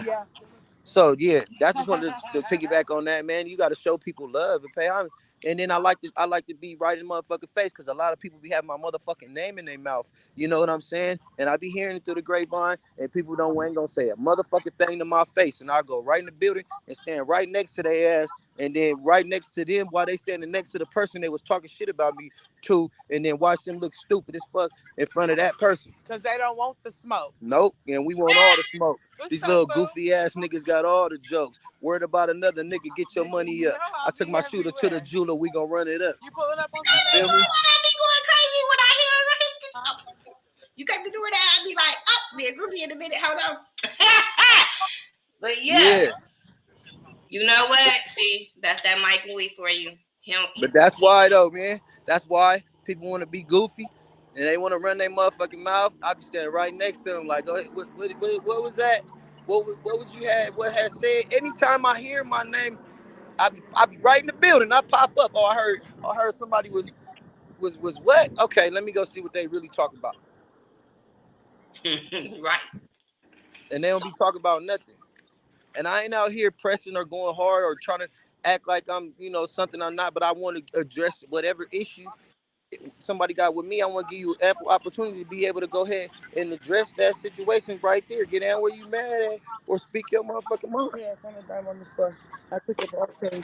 So yeah, that's just wanted to piggyback on that, man. You got to show people love and pay homage. And then I like to be right in the motherfucking face because a lot of people be having my motherfucking name in their mouth. You know what I'm saying? And I be hearing it through the grapevine, and people ain't gonna say a motherfucking thing to my face, and I go right in the building and stand right next to their ass, and then right next to them while they standing next to the person they was talking shit about me to, and then watch them look stupid as fuck in front of that person. Because they don't want the smoke. Nope, and we want all the smoke. These little goofy ass niggas got all the jokes. Worried about another nigga, get your money up. I took my shooter to the jeweler, we gonna run it up. You pulling up on I feel me? be going crazy when I hear it. You got to do that. I be like, oh, there's Ruby in a minute. Hold on. But yeah, Yeah. you know what? See, that's that Mike Louie for you. But that's why though, man. That's why people want to be goofy and they want to run their motherfucking mouth. I be standing right next to them, like, go ahead, what was that? What was you had? What had said? Anytime I hear my name, I be right in the building. I pop up. Oh, I heard somebody was what? Okay, let me go see what they really talk about. Right. And they don't be talking about nothing. And I ain't out here pressing or going hard or trying to act like I'm, something I'm not. But I want to address whatever issue somebody got with me, I want to give you ample opportunity to be able to go ahead and address that situation right there. Get down where you mad at, or speak your motherfucking mind. Yeah, it's on the dime on the store. I took it off page.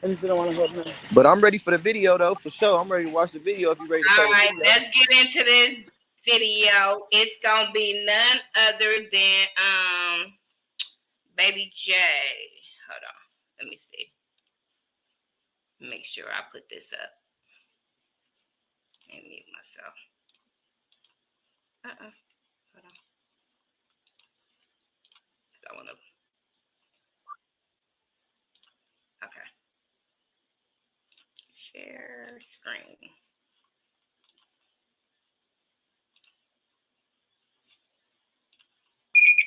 I just didn't want to hold no. But I'm ready for the video though, for sure. I'm ready to watch the video if you ready to play All the right, video. let's get into this video. It's gonna be none other than Baby J. Hold on, let me see. Make sure I put this up and mute myself. Hold on. I wanna. Okay. Share screen.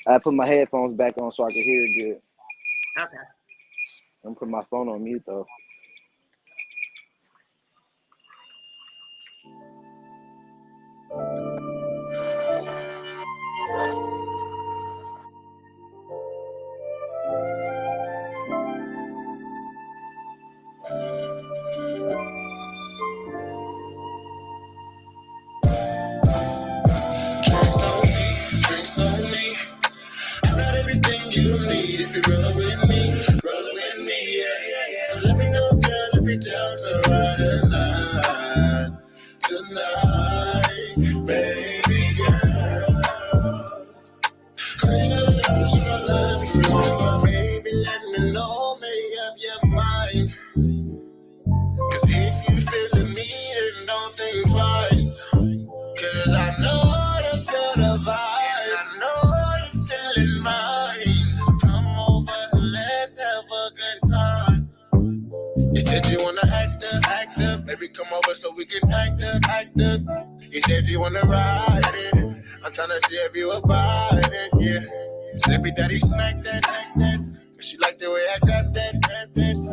I put my headphones back on so I can hear it good. Okay. I'm putting my phone on mute though. Drinks on me. I got everything you need if you're rolling with me. Rolling with me, yeah. So let me know, girl, if you're down to ride a night. Tonight, baby girl. Cause you got love you forever. Baby, let me know, make up your mind. Cause if you feeling me, then don't think twice. Cause I know you feel the vibe. I know you feeling mine. So come over and let's have a good time. You said you wanna act up. Baby, come over so we can act up. You said you wanna ride it. I'm tryna see if you abide it, yeah. Said me daddy smack that. Cause she like the way I got that.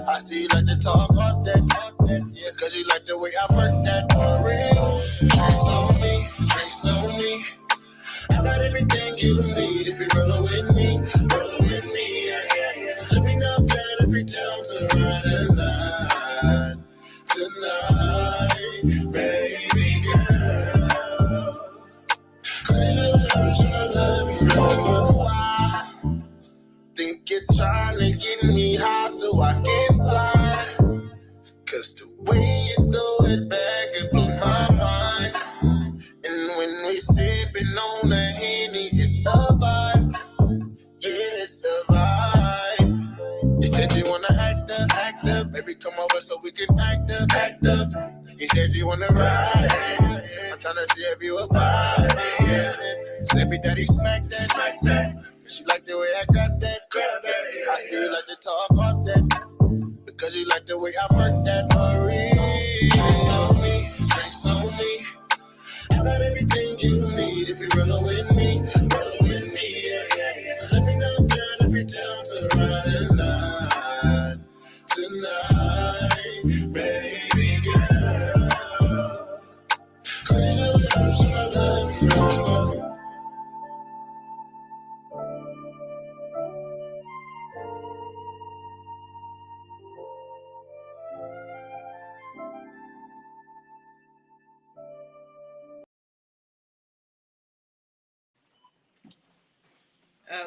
I see you like to talk all that, yeah. Cause you like the way I work that for real. Drinks on me. I got everything you need if you're rolling with me. Yeah. So let me know, girl, if you're down to ride a night. Tonight, baby girl. Cause you love me forever. I think you're trying to get me high so I can slide. Cause the way you throw it back, it blew my mind. And when we sippin' on the Henny, it's a vibe. Yeah, it's a vibe. You said you wanna act up. Baby, come over so we can act up. You said you wanna ride it. I'm tryna see if you a vibe. Yeah. Said me daddy smack that. Cause she like the way I got that. I see you like to talk all that. Because you like the way I work that for real. Drinks on me. I got everything you need if you're rolling with me. Yeah. So let me know, girl, if you're down to ride a night. Tonight, baby girl. Cause you love me forever.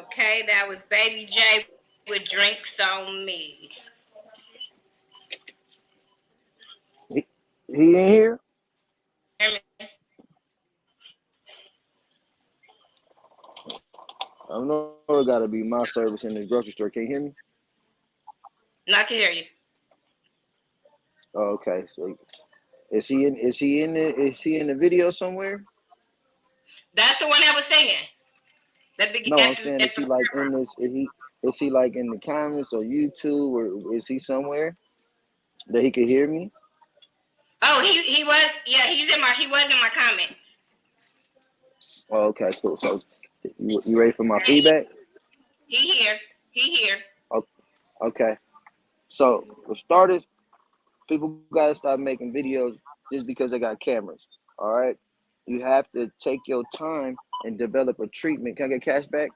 Okay, that was Baby J with Drinks on Me. He in here? Hear me? I know it gotta be my service in this grocery store. Can you hear me? No, I can hear you. Oh, okay. So is he in the video somewhere? That's the one that was singing. No, I'm saying is he like in this is he like in the comments or YouTube, or is he somewhere that he could hear me? Oh, he was, yeah, he was in my comments. Oh, okay, cool. So you ready for my feedback? He here. Okay. So for starters, people gotta stop making videos just because they got cameras. All right. You have to take your time and develop a treatment. Can I get cash back?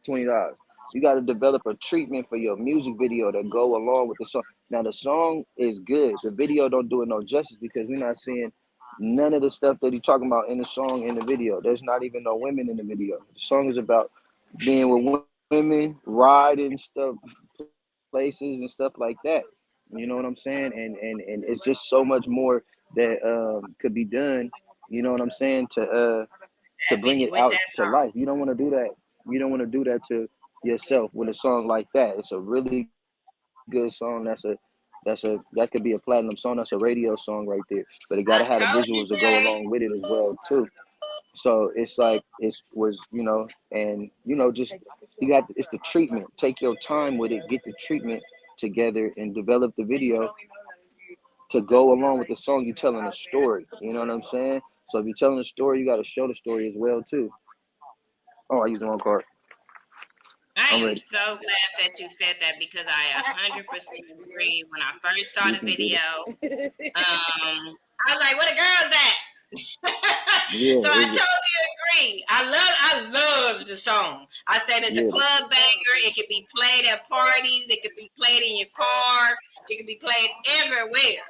$20. You got to develop a treatment for your music video to go along with the song. Now the song is good. The video don't do it no justice because we're not seeing none of the stuff that he talking about in the song in the video. There's not even no women in the video. The song is about being with women, riding stuff, places and stuff like that. You know what I'm saying? And it's just so much more that could be done. You know what I'm saying? To That bring video it with out that to song. life. You don't want to do that. You don't want to do that to yourself with a song like that. It's a really good song. That could be a platinum song. That's a radio song right there. But it gotta have the I visuals to go told you, along with it as Jay. well too. So it's like and just it's the treatment. Take your time with it. Get the treatment together and develop the video to go along with the song. You're telling a story. You know what I'm saying? So if you're telling a story, you got to show the story as well too. Oh, I used the wrong card. I I'm am ready. so glad that you said that because I 100% agree. When I first saw You the can get video, it. I was like, "Where the girls at?" Yeah, So I totally agree. I love the song. I said it's a yeah, club banger. It could be played at parties. It could be played in your car. It could be played everywhere.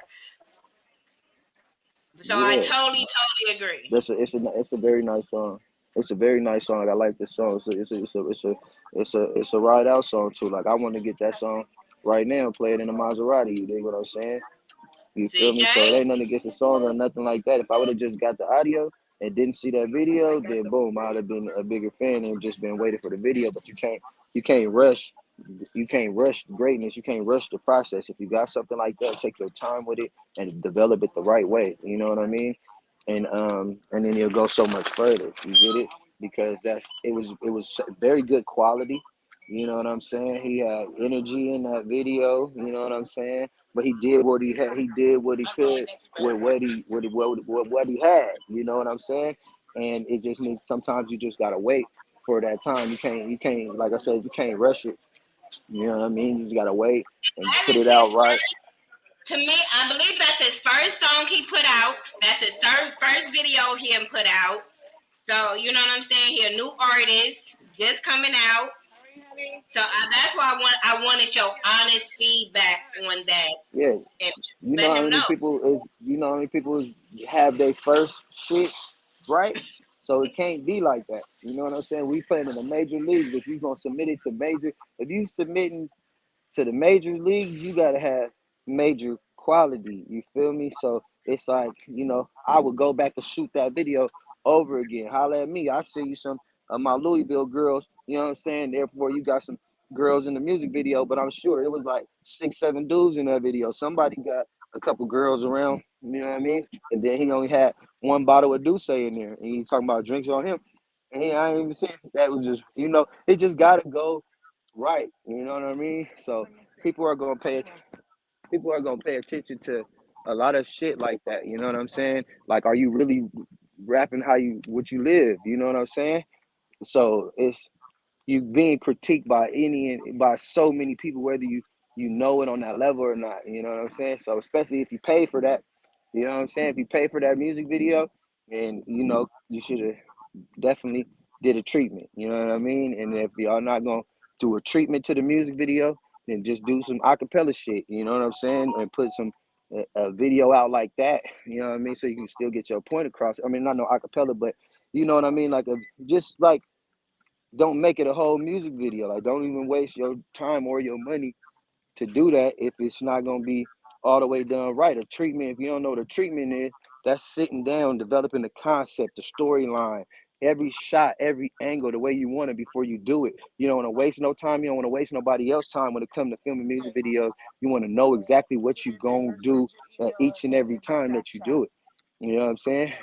So I yeah. totally agree. It's a very nice song. It's a very nice song. I like this song. It's a ride out song too. Like I want to get that song right now, play it in a Maserati. You dig what I'm saying? You feel me? So it CJ, ain't nothing against the song or nothing like that. If I would have just got the audio and didn't see that video, then boom, I'd have been a bigger fan and just been waiting for the video. But you can't rush greatness. You can't rush the process. If you got something like that, take your time with it and develop it the right way. You know what I mean? And then you'll go so much further. You get it? Because it was very good quality. You know what I'm saying? He had energy in that video. You know what I'm saying? But he did what he had. He did what he could with what he had. You know what I'm saying? And it just means sometimes you just gotta wait for that time. You can't like I said, you can't rush it. You know what I mean? You just gotta wait and that put is it his out right. first. To me, I believe that's his first song he put out. That's his first video he put out. So you know what I'm saying? He a new artist, just coming out. So that's why I wanted your honest feedback on that, Yeah. and You know letting how them many know. people is you know how many people have their first shit right? So it can't be like that. You know what I'm saying? We playing in the major leagues. If you gonna submit it to major, if you submitting to the major leagues, you gotta have major quality. You feel me? So it's like, I would go back and shoot that video over again. Holla at me. I see you some of my Louisville girls, you know what I'm saying? Therefore you got some girls in the music video, but I'm sure it was like 6, 7 dudes in that video. Somebody got a couple girls around, you know what I mean? And then he only had one bottle of Douce in there and he talking about drinks on him. And I ain't even saying that was just, it just gotta go right. You know what I mean? So people are gonna pay people are gonna pay attention to a lot of shit like that. You know what I'm saying? Like, are you really rapping what you live? You know what I'm saying? So it's you being critiqued by so many people, whether you know it on that level or not. You know what I'm saying? So especially if you pay for that, you know what I'm saying? If you pay for that music video, and you should have definitely did a treatment. You know what I mean? And if y'all not gonna do a treatment to the music video, then just do some acapella shit. You know what I'm saying? And put a video out like that. You know what I mean? So you can still get your point across. I mean, not no acapella, but you know what I mean? Like just like don't make it a whole music video. Like don't even waste your time or your money to do that if it's not going to be all the way done right. A treatment, if you don't know what a treatment is, that's sitting down, developing the concept, the storyline, every shot, every angle, the way you want it before you do it. You don't want to waste no time. You don't want to waste nobody else's time when it comes to filming music videos. You want to know exactly what you're going to do each and every time that you do it. You know what I'm saying?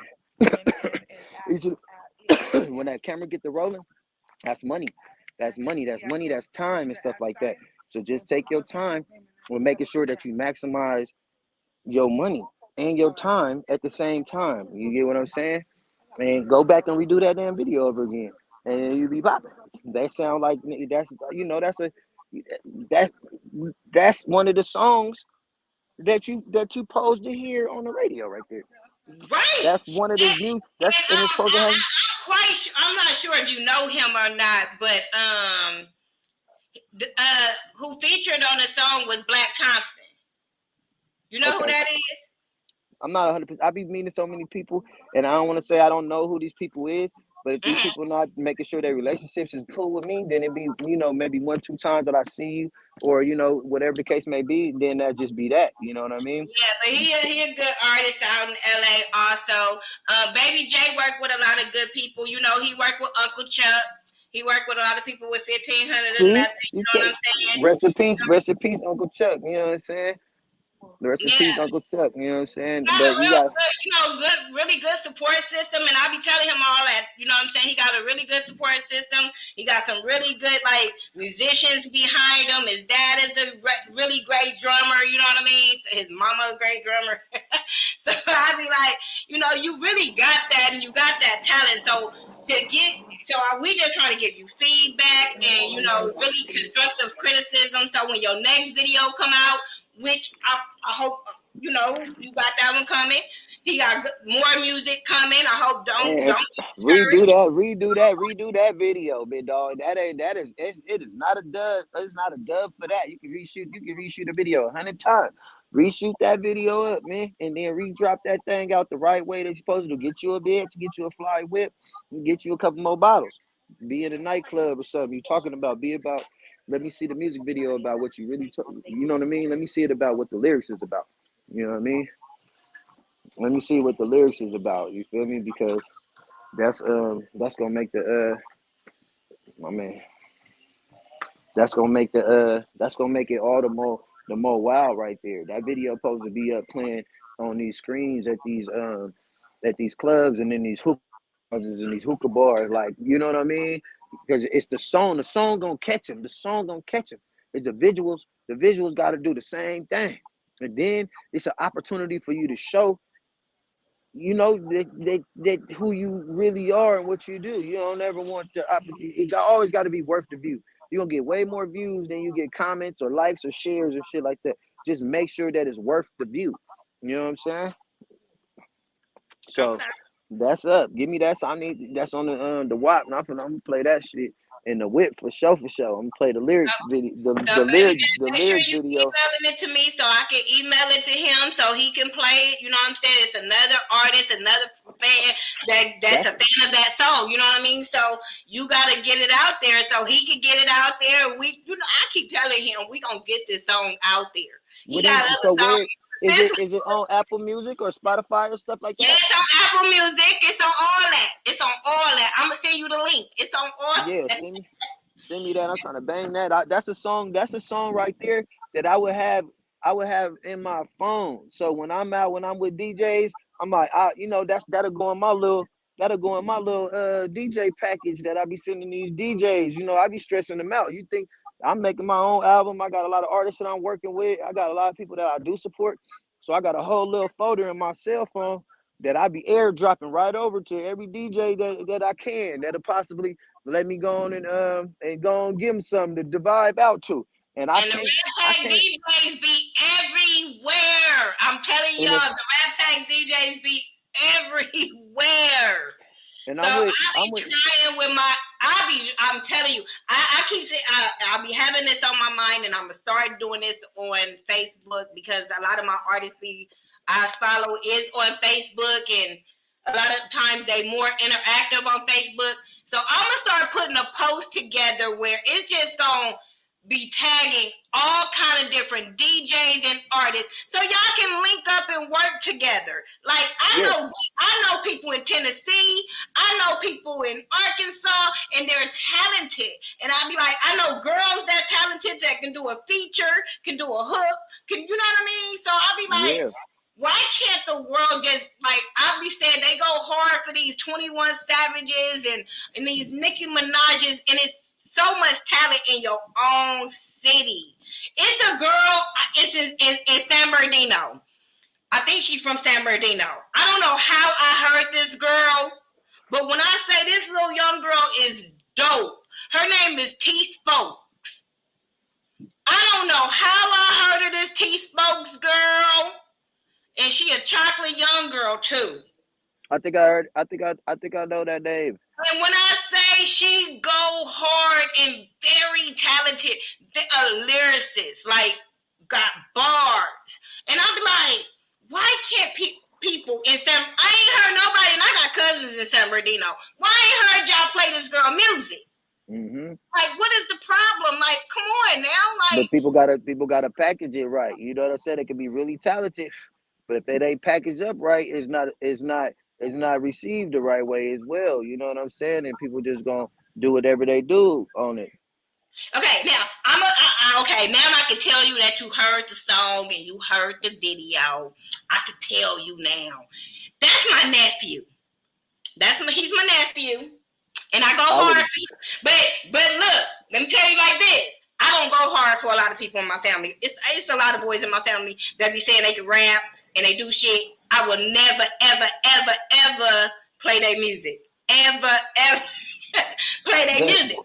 When that camera get the rolling, that's money. That's money. That's money. That's time and stuff like that. So just take your time with making sure that you maximize your money and your time at the same time. You get what I'm saying? And go back and redo that damn video over again, and then you be popping. That sound like that that's one of the songs that you supposed to hear on the radio right there. Right. That's one of the views. That's and it's supposed to have. I'm quite sure. I'm not sure if you know him or not, but who featured on the song was Black Thompson. You know who Okay. that is? I'm not 100%. I be meeting so many people, and I don't want to say I don't know who these people is. But if these Mm-hmm. people not making sure their relationships is cool with me, then it be, maybe 1-2 times that I see you, or whatever the case may be. Then that just be that. You know what I mean? Yeah, but he a good artist out in LA also. Baby J worked with a lot of good people. You know, he worked with Uncle Chuck. He worked with a lot of people with 1,500 or See, nothing. You you know what can't. I'm saying? Rest in peace, Uncle Chuck. You know what I'm saying? Rest in peace, Yeah. Uncle Chuck. You know what I'm saying? Got a But you real got. good, really good support system, and I be telling him all that. You know what I'm saying? He got a really good support system. He got some really good musicians behind him. His dad is a really great drummer. You know what I mean? So his mama a great drummer. So I be like, you really got that, and you got that talent. So we just trying to give you feedback and really constructive criticism. So when your next video come out, which I hope you got that one coming. He got more music coming. I hope don't And discourage. redo that video, big dog. It is not a dub. It's not a dub for that. You can reshoot a video 100 times. Reshoot that video up, man, and then redrop that thing out the right way that you're supposed to. Get you a bitch, get you a fly whip, and get you a couple more bottles. Be in a nightclub or something. You talking about? Be about. Let me see the music video about what you really. You know what I mean? Let me see it about what the lyrics is about. You know what I mean? Let me see what the lyrics is about. You feel me? Because that's gonna make my man. That's gonna make it all the more wild right there. That video supposed to be up playing on these screens at these clubs and in these hookah houses and these hookah bars. Like, you know what I mean? Because it's the song. The song gonna catch him. The song gonna catch him. It's the visuals. The visuals got to do the same thing. And then it's an opportunity for you to show that who you really are and what you do. You don't ever want it always got to be worth the view. You're gonna get way more views than you get comments or likes or shares or shit like that. Just make sure that it's worth the view. You know what I'm saying? So Okay. that's up. Give me that. So I need that's on the WAP. And I'm gonna play that shit in the whip for sure. I'm gonna play the lyric video, So baby, just the make sure lyric you video. emailing it to me so I can email it to him so he can play it. You know what I'm saying? It's another artist, another fan that's a fan of that song. You know what I mean? So you gotta get it out there so he can get it out there. I keep telling him we gonna get this song out there. He got other songs. Where is it on Apple Music or Spotify or stuff like that? Yeah, it's on Apple Music. It's on all that. It's on all that. I'm gonna send you the link. It's on all. Yeah, send me that. I'm trying to bang that. That's a song. That's a song right there that I would have. I would have in my phone. So when I'm with DJs, I'm like, that'll go in my little DJ package that I be sending these DJs. I be stressing them out. You think I'm making my own album? I got a lot of artists that I'm working with. I got a lot of people that I do support. So I got a whole little folder in my cell phone that I be airdropping right over to every DJ that I can that'll possibly let me go on and go and give them something to vibe out to. And the Rat Pack DJs be everywhere. I'm telling y'all, the Rat Pack DJs be everywhere. And so I'm trying with I'm telling you, I keep saying I'll be having this on my mind, and I'm gonna start doing this on Facebook because a lot of my artists I follow is on Facebook, and a lot of times they more interactive on Facebook. So I'm gonna start putting a post together where it's just gonna be tagging all kind of different DJs and artists, so y'all can link up and work together. Like I know people in Tennessee, I know people in Arkansas, and they're talented. And I'll be like, I know girls that are talented that can do a feature, can do a hook, you know what I mean? So I'll be like, why can't the world just I'll be saying they go hard for these 21 Savages and these Nicki Minaj's, and it's so much talent in your own city. It's a girl. It's in San Bernardino. I think she's from San Bernardino. I don't know how I heard this girl, but when I say this little young girl is dope, her name is T Spokes. I don't know how I heard of this T Spokes girl, and she a chocolate young girl too. I think I know that name. And when I say she go hard and very talented, a lyricist, got bars. And I'm like, why can't people, cousins in San Bernardino. Why ain't heard y'all play this girl music? Mm-hmm. Like, what is the problem? Like, come on now. Like, But people gotta package it right. You know what I'm saying? They can be really talented, but if they ain't packaged up right, it's not received the right way as well. You know what I'm saying? And people just gonna do whatever they do on it. okay, now okay. Now I can tell you that you heard the song and you heard the video. I could tell you now. That's my nephew. He's my nephew. And I go hard. But look, let me tell you like this. I don't go hard for a lot of people in my family. It's a lot of boys in my family that be saying they can rap and they do shit. I will never, ever, ever, ever play their music. Ever, ever play their music.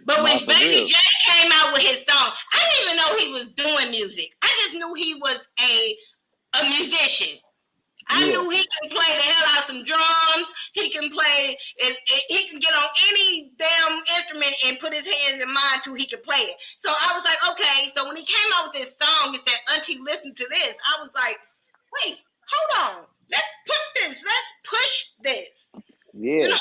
But when Baby J came out with his song, I didn't even know he was doing music. I just knew he was a musician. I knew he can play the hell out some drums. He can play, he can get on any damn instrument and put his hands in mine till he can play it. So I was like, okay. So when he came out with this song, he said, "Auntie, listen to this." I was like, wait, hold on. Let's put this. Let's push this. Yeah. You know?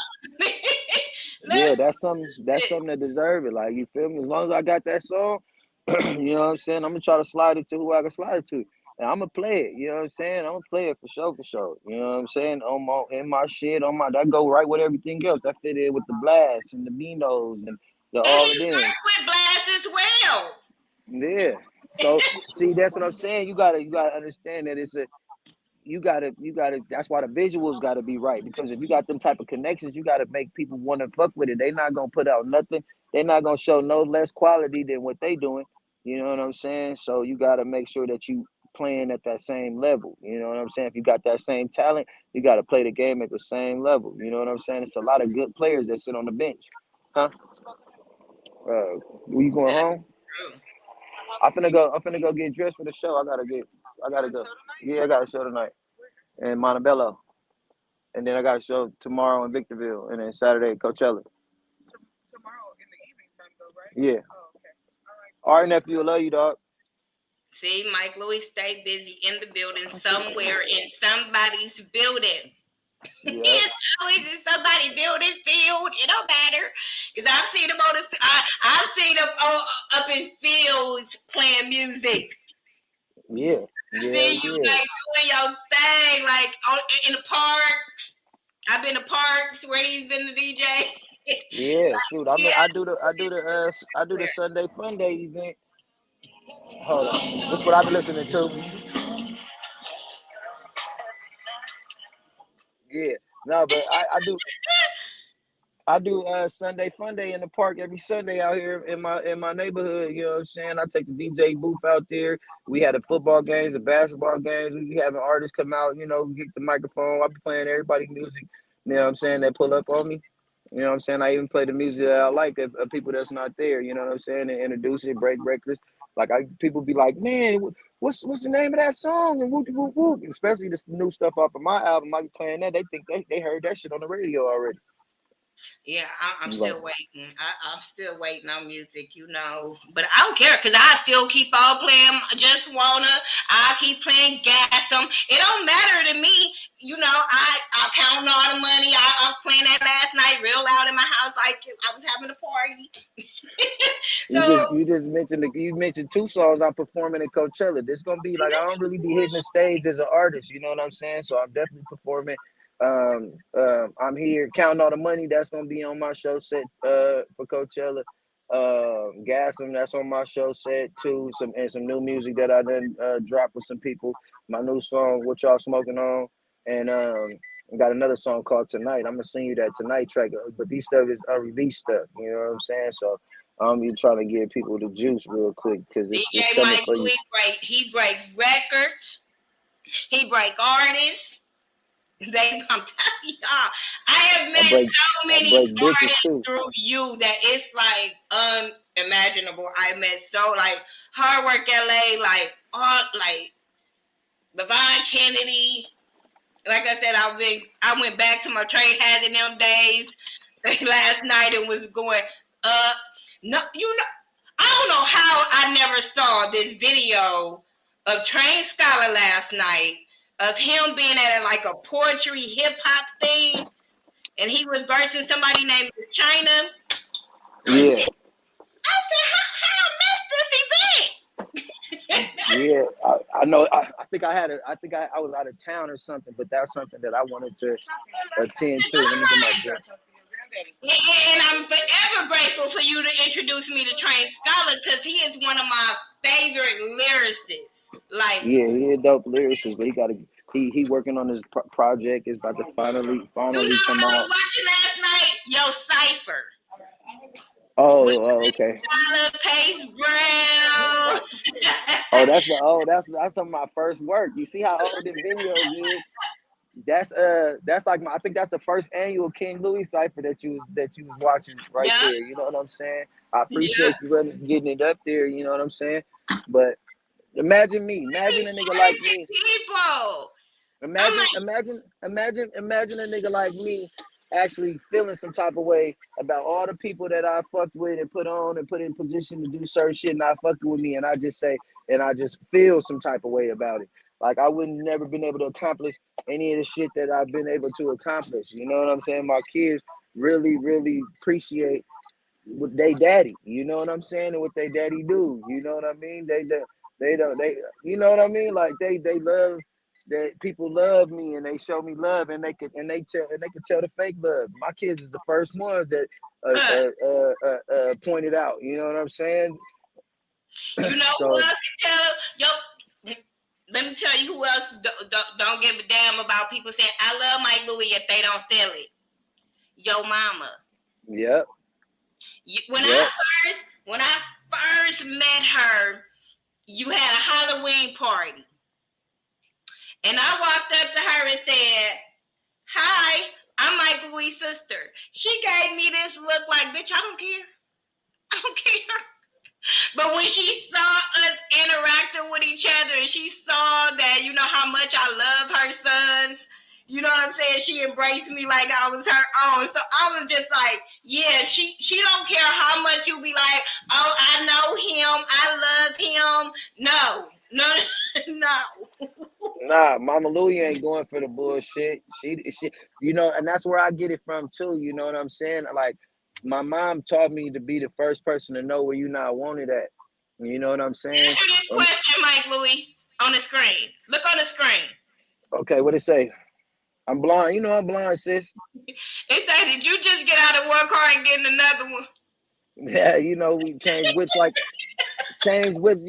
Yeah, that's something that deserve it. Like, you feel me? As long as I got that song, you know what I'm saying? I'm gonna try to slide it to who I can slide it to. And I'm gonna play it, you know what I'm saying? I'm gonna play it for sure. You know what I'm saying? In my shit, that go right with everything else. That fit in with the blast and the Beanos and all of them. With blast as well. Yeah. So see, that's what I'm saying. You gotta understand that you gotta that's why the visuals gotta be right, because if you got them type of connections, you gotta make people want to fuck with it. They not gonna put out nothing. They're not gonna show no less quality than what they doing. You know what I'm saying? So you gotta make sure that you playing at that same level. You know what I'm saying? If you got that same talent, you gotta play the game at the same level. You know what I'm saying? It's a lot of good players that sit on the bench. Huh? Were you going home? I'm finna go get dressed for the show. I gotta go. Yeah, I got a show tonight in Montebello. And then I got a show tomorrow in Victorville, and then Saturday at Coachella. Tomorrow in the evening time, though, right? Yeah. Oh, okay. All right, nephew. I love you, dog. See, MikeLuie stay busy in the building somewhere in somebody's building. Yeah. It's always in somebody's building field. It don't matter, because I've seen him I've seen him up in fields playing music. Yeah. I've seen you like doing your thing, like in the parks. I've been to parks where he's been the DJ. Yeah, shoot. I do the Sunday Fun Day event. Hold on. That's what I've been listening to. Yeah. No, but I do Sunday Fun Day in the park every Sunday out here in my neighborhood. You know what I'm saying? I take the DJ booth out there. We had a football games, a basketball games. We be having artists come out, get the microphone. I be playing everybody's music. You know what I'm saying? They pull up on me. You know what I'm saying? I even play the music that I like of people that's not there. You know what I'm saying? And introduce it, break records. Like people be like, man, what's the name of that song? And whoop whoop whoop. Especially this new stuff off of my album. I be playing that. They think they heard that shit on the radio already. Yeah, I'm still waiting. I'm still waiting on music, but I don't care, because I still keep on playing Just Wanna. I keep playing Gas 'Em. It don't matter to me. I count all the money. I was playing that last night real loud in my house, like I was having a party. So, you mentioned two songs I'm performing at Coachella. This gonna be like, I don't really be hitting the stage as an artist, you know what I'm saying? So I'm definitely performing. I'm here counting all the money. That's gonna be on my show set for Coachella. Gas 'Em, that's on my show set too. Some new music that I done dropped with some people. My new song, What Y'all Smoking On, and I got another song called Tonight. I'm gonna sing you that Tonight track, but these stuff is unreleased stuff. You know what I'm saying? So I'm trying to give people the juice real quick, because it's coming for you. He breaks records. He break artists. I'm telling y'all, I have met so many artists through you that it's like unimaginable. I met Hard Work LA, like Levon Kennedy. Like I said, I went back to my trade hat in them days last night and was going up. No, I don't know how I never saw this video of Train Scholar last night, of him being at like a poetry hip hop thing, and he was versing somebody named China. Yeah. I said, how I missed this event? Yeah, I know. I think I was out of town or something, but that's something that I wanted to attend to. Let me get my drink. And I'm forever grateful for you to introduce me to Train Scholar because he is one of my favorite lyricists. Like, Yeah, he a dope lyricist, but he working on his project. It's about to finally you know what come I out. was watching last night? Yo, Cypher. Oh, okay. Pace Brown. That's some of my first work. You see how old this video is? That's like I think that's the first annual King Louie cipher that you was watching right Yeah. there. You know what I'm saying? I appreciate you really getting it up there. You know what I'm saying? But imagine a nigga like me. People. Imagine a nigga like me actually feeling some type of way about all the people that I fucked with and put on and put in position to do certain shit not fucking with me, and I just feel some type of way about it. Like I wouldn't never been able to accomplish any of the shit that I've been able to accomplish. You know what I'm saying? My kids really, really appreciate what they daddy. You know what I'm saying? And what they daddy do. You know what I mean? They you know what I mean? Like they love that people love me and they show me love and they can tell the fake love. My kids is the first ones that pointed out. You know what I'm saying? You know So, who else can tell? Yo, let me tell you who else don't give a damn about people saying I love MikeLuie if they don't feel it. Yo, mama. Yep. When I first met her, you had a Halloween party, and I walked up to her and said, "Hi, I'm MikeLuie's sister." She gave me this look like, "Bitch, I don't care. I don't care." But when she saw us interacting with each other and she saw that, you know, how much I love her sons, you know what I'm saying? She embraced me like I was her own. So I was just like, yeah, she don't care how much you be like, oh, I know him, I love him. No. Nah, Mama Louie ain't going for the bullshit. She, you know, and that's where I get it from too. You know what I'm saying? Like, my mom taught me to be the first person to know where you not wanted at. You know what I'm saying? Answer this question, MikeLuie, on the screen. Look on the screen. Okay, what it say? I'm blind. You know I'm blind, sis. It said, did you just get out of one car and get in another one? Yeah, you know, we change whips.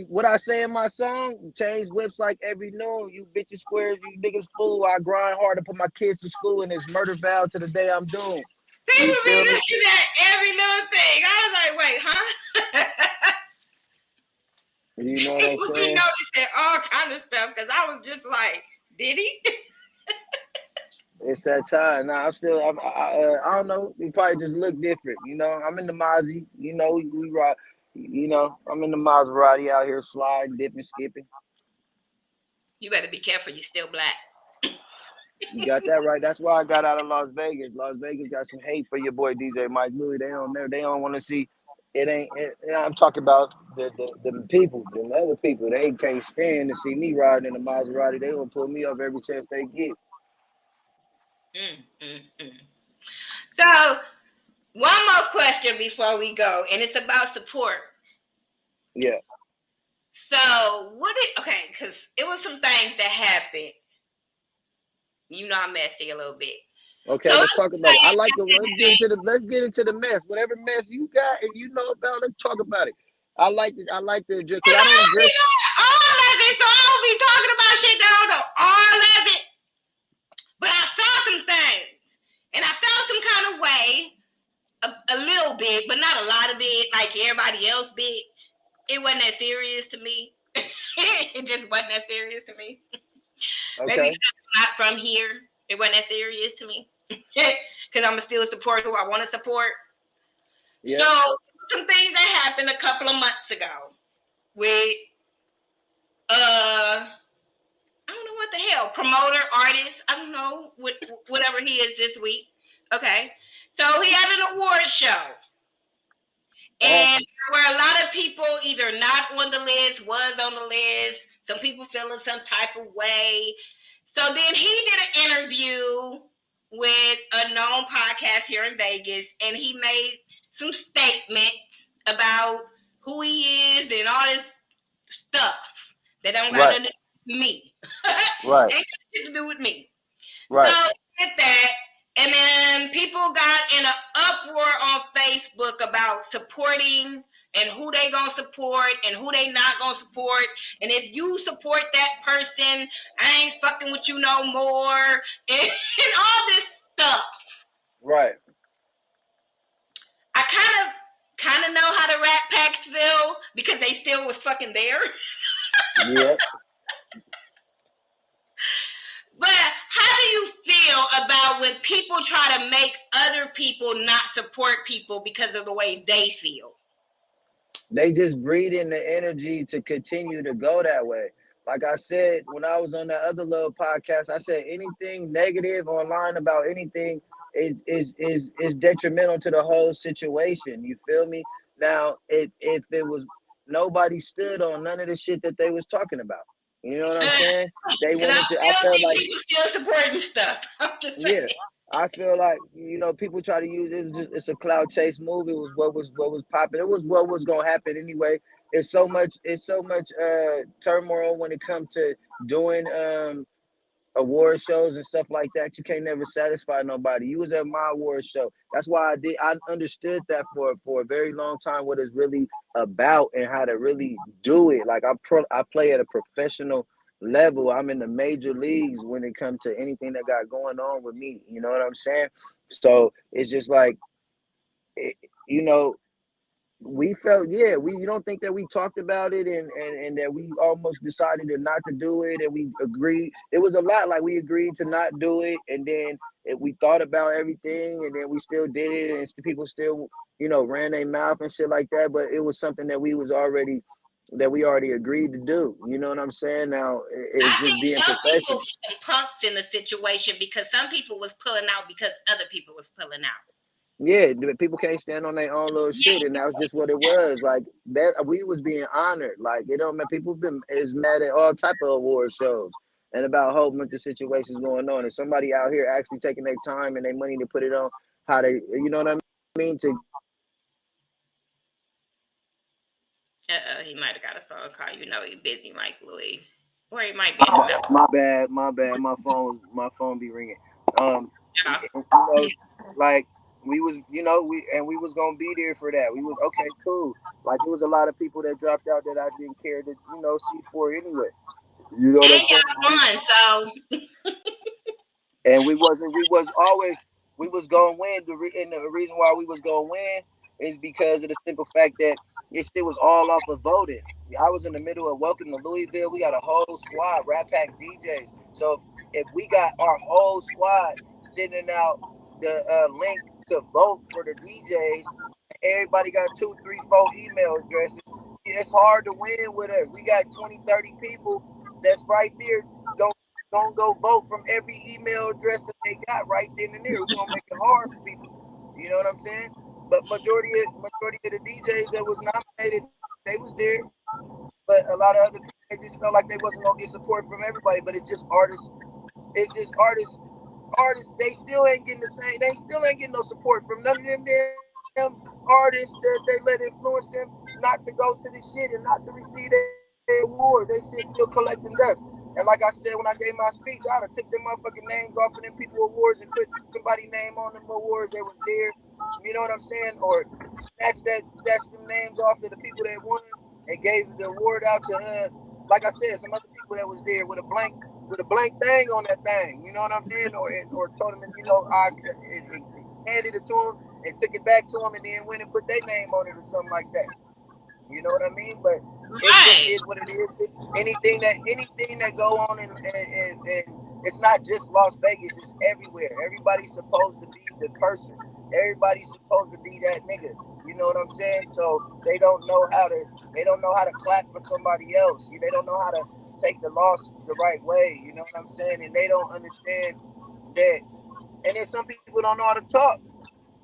What I say in my song, change whips like every noon. You bitches squares, you niggas fool. I grind hard to put my kids to school and it's murder vow to the day I'm doomed. People be looking at every little thing. I was like, wait, huh? You know what I'm saying? People be noticing all kind of stuff because I was just like, did he? It's that time. Nah, I don't know. We probably just look different. You know, I'm in the Mozzie. You know, we rock. You know, I'm in the Maserati out here sliding, dipping, skipping. You better be careful. You're still black. You got that right. That's why I got out of Las Vegas. Las Vegas got some hate for your boy DJ MikeLuie. They don't want to see. I'm talking about the people, the other people. They can't stand to see me riding in a Maserati. They gonna pull me up every chance they get. So, one more question before we go, and it's about support. Yeah. So, because it was some things that happened. You know, I'm messy a little bit. Okay, so let's talk about it. I like the let's get into the mess. Whatever mess you got and you know about, let's talk about it. I like the because I don't dress all of it, so I don't be talking about shit that I don't know all of it. But I saw some things, and I felt some kind of way, a little bit, but not a lot of it, like everybody else did. It wasn't that serious to me. It just wasn't that serious to me. Okay. Maybe not from here. It wasn't that serious to me. Because I'm still support who I want to support. Yeah. So some things that happened a couple of months ago with I don't know what the hell, promoter, artist, I don't know, whatever he is this week. Okay. So he had an award show. And there were a lot of people either not on the list, was on the list, some people feeling some type of way. So then he did an interview with a known podcast here in Vegas, and he made some statements about who he is and all this stuff that don't got Right, nothing to do with me. right, Ain't got shit to do with me. So right, did that, and then people got in an uproar on Facebook about supporting and who they gonna support and who they not gonna support. And if you support that person, I ain't fucking with you no more, and all this stuff. right. I kind of know how the Rat Packs feel because they still was fucking there. Yeah. But how do you feel about when people try to make other people not support people because of the way they feel? They just breeding the energy to continue to go that way. Like I said, when I was on that other little podcast, I said anything negative online about anything is detrimental to the whole situation. You feel me? Now, if it was nobody stood on none of the shit that they was talking about. You know what I'm saying? They Because I wanted to. I still felt see like people still supporting stuff. I'm just saying. yeah, I feel like people try to use it. It's a cloud chase move. It was what was popping. It was what was gonna happen anyway. It's so much turmoil when it comes to doing award shows and stuff like that. You can't never satisfy nobody. You was at my award show. That's why I understood that for a very long time what it's really about and how to really do it. Like I play at a professional level. I'm in the major leagues when it comes to anything that got going on with me. You know what I'm saying? So it's just like it, you know we felt we you don't think that we talked about it and that we almost decided to not to do it and we agreed it was a lot like we agreed to not do it and then we thought about everything and then we still did it and people still ran their mouth and shit like that, but it was something that we already agreed to do. You know what I'm saying? Now I it's just think being some people professional. some punks in the situation because some people was pulling out because other people was pulling out. Yeah, people can't stand on their own little Yeah. shit, and that was just what it was. Like that, we was being honored. Like it don't matter. People been is mad at all type of award shows and about a whole bunch of situations going on. And somebody out here actually taking their time and their money to put it on how they, you know what I mean, to He might have got a phone call. You know he's busy, MikeLuie. Or he might be in the middle. my bad. My phone be ringing. Yeah. Like we was, we was gonna be there for that. We was okay, cool. Like there was a lot of people that dropped out that I didn't care to, see for anyway. You know what I'm And saying? y'all won, so And we was gonna win. And the reason why we was gonna win is because of the simple fact that it shit was all off of voting. I was in the middle of Welcome to Louisville. We got a whole squad, Rat Pack DJs. So if we got our whole squad sending out the link to vote for the DJs, everybody got 2, 3, 4 email addresses. It's hard to win with us. We got 20, 30 people that's right there. Gonna go vote from every email address that they got right then and there. We're gonna make it hard for people. You know what I'm saying? But majority of the DJs that was nominated, they was there. But a lot of other people, they just felt like they wasn't gonna get support from everybody. But it's just artists. It's just artists. Artists, they still ain't getting the same. They still ain't getting no support from none of them damn artists that they let influence them not to go to the shit and not to receive their award. They still collecting dust. And like I said when I gave my speech, I'd have took them motherfucking names off of them people awards and put somebody's name on them awards that was there. You know what I'm saying? Or snatch them names off of the people that won and gave the award out to like I said, some other people that was there with a blank thing on that thing. You know what I'm saying? Or told them, I handed it to them and took it back to them and then went and put their name on it or something like that. You know what I mean? But it just right. is what it is. Anything that go on and it's not just Las Vegas, it's everywhere. Everybody's supposed to be the person. Everybody's supposed to be that nigga. You know what I'm saying? So they don't know how to clap for somebody else. They don't know how to take the loss the right way. You know what I'm saying? And they don't understand that. And then some people don't know how to talk.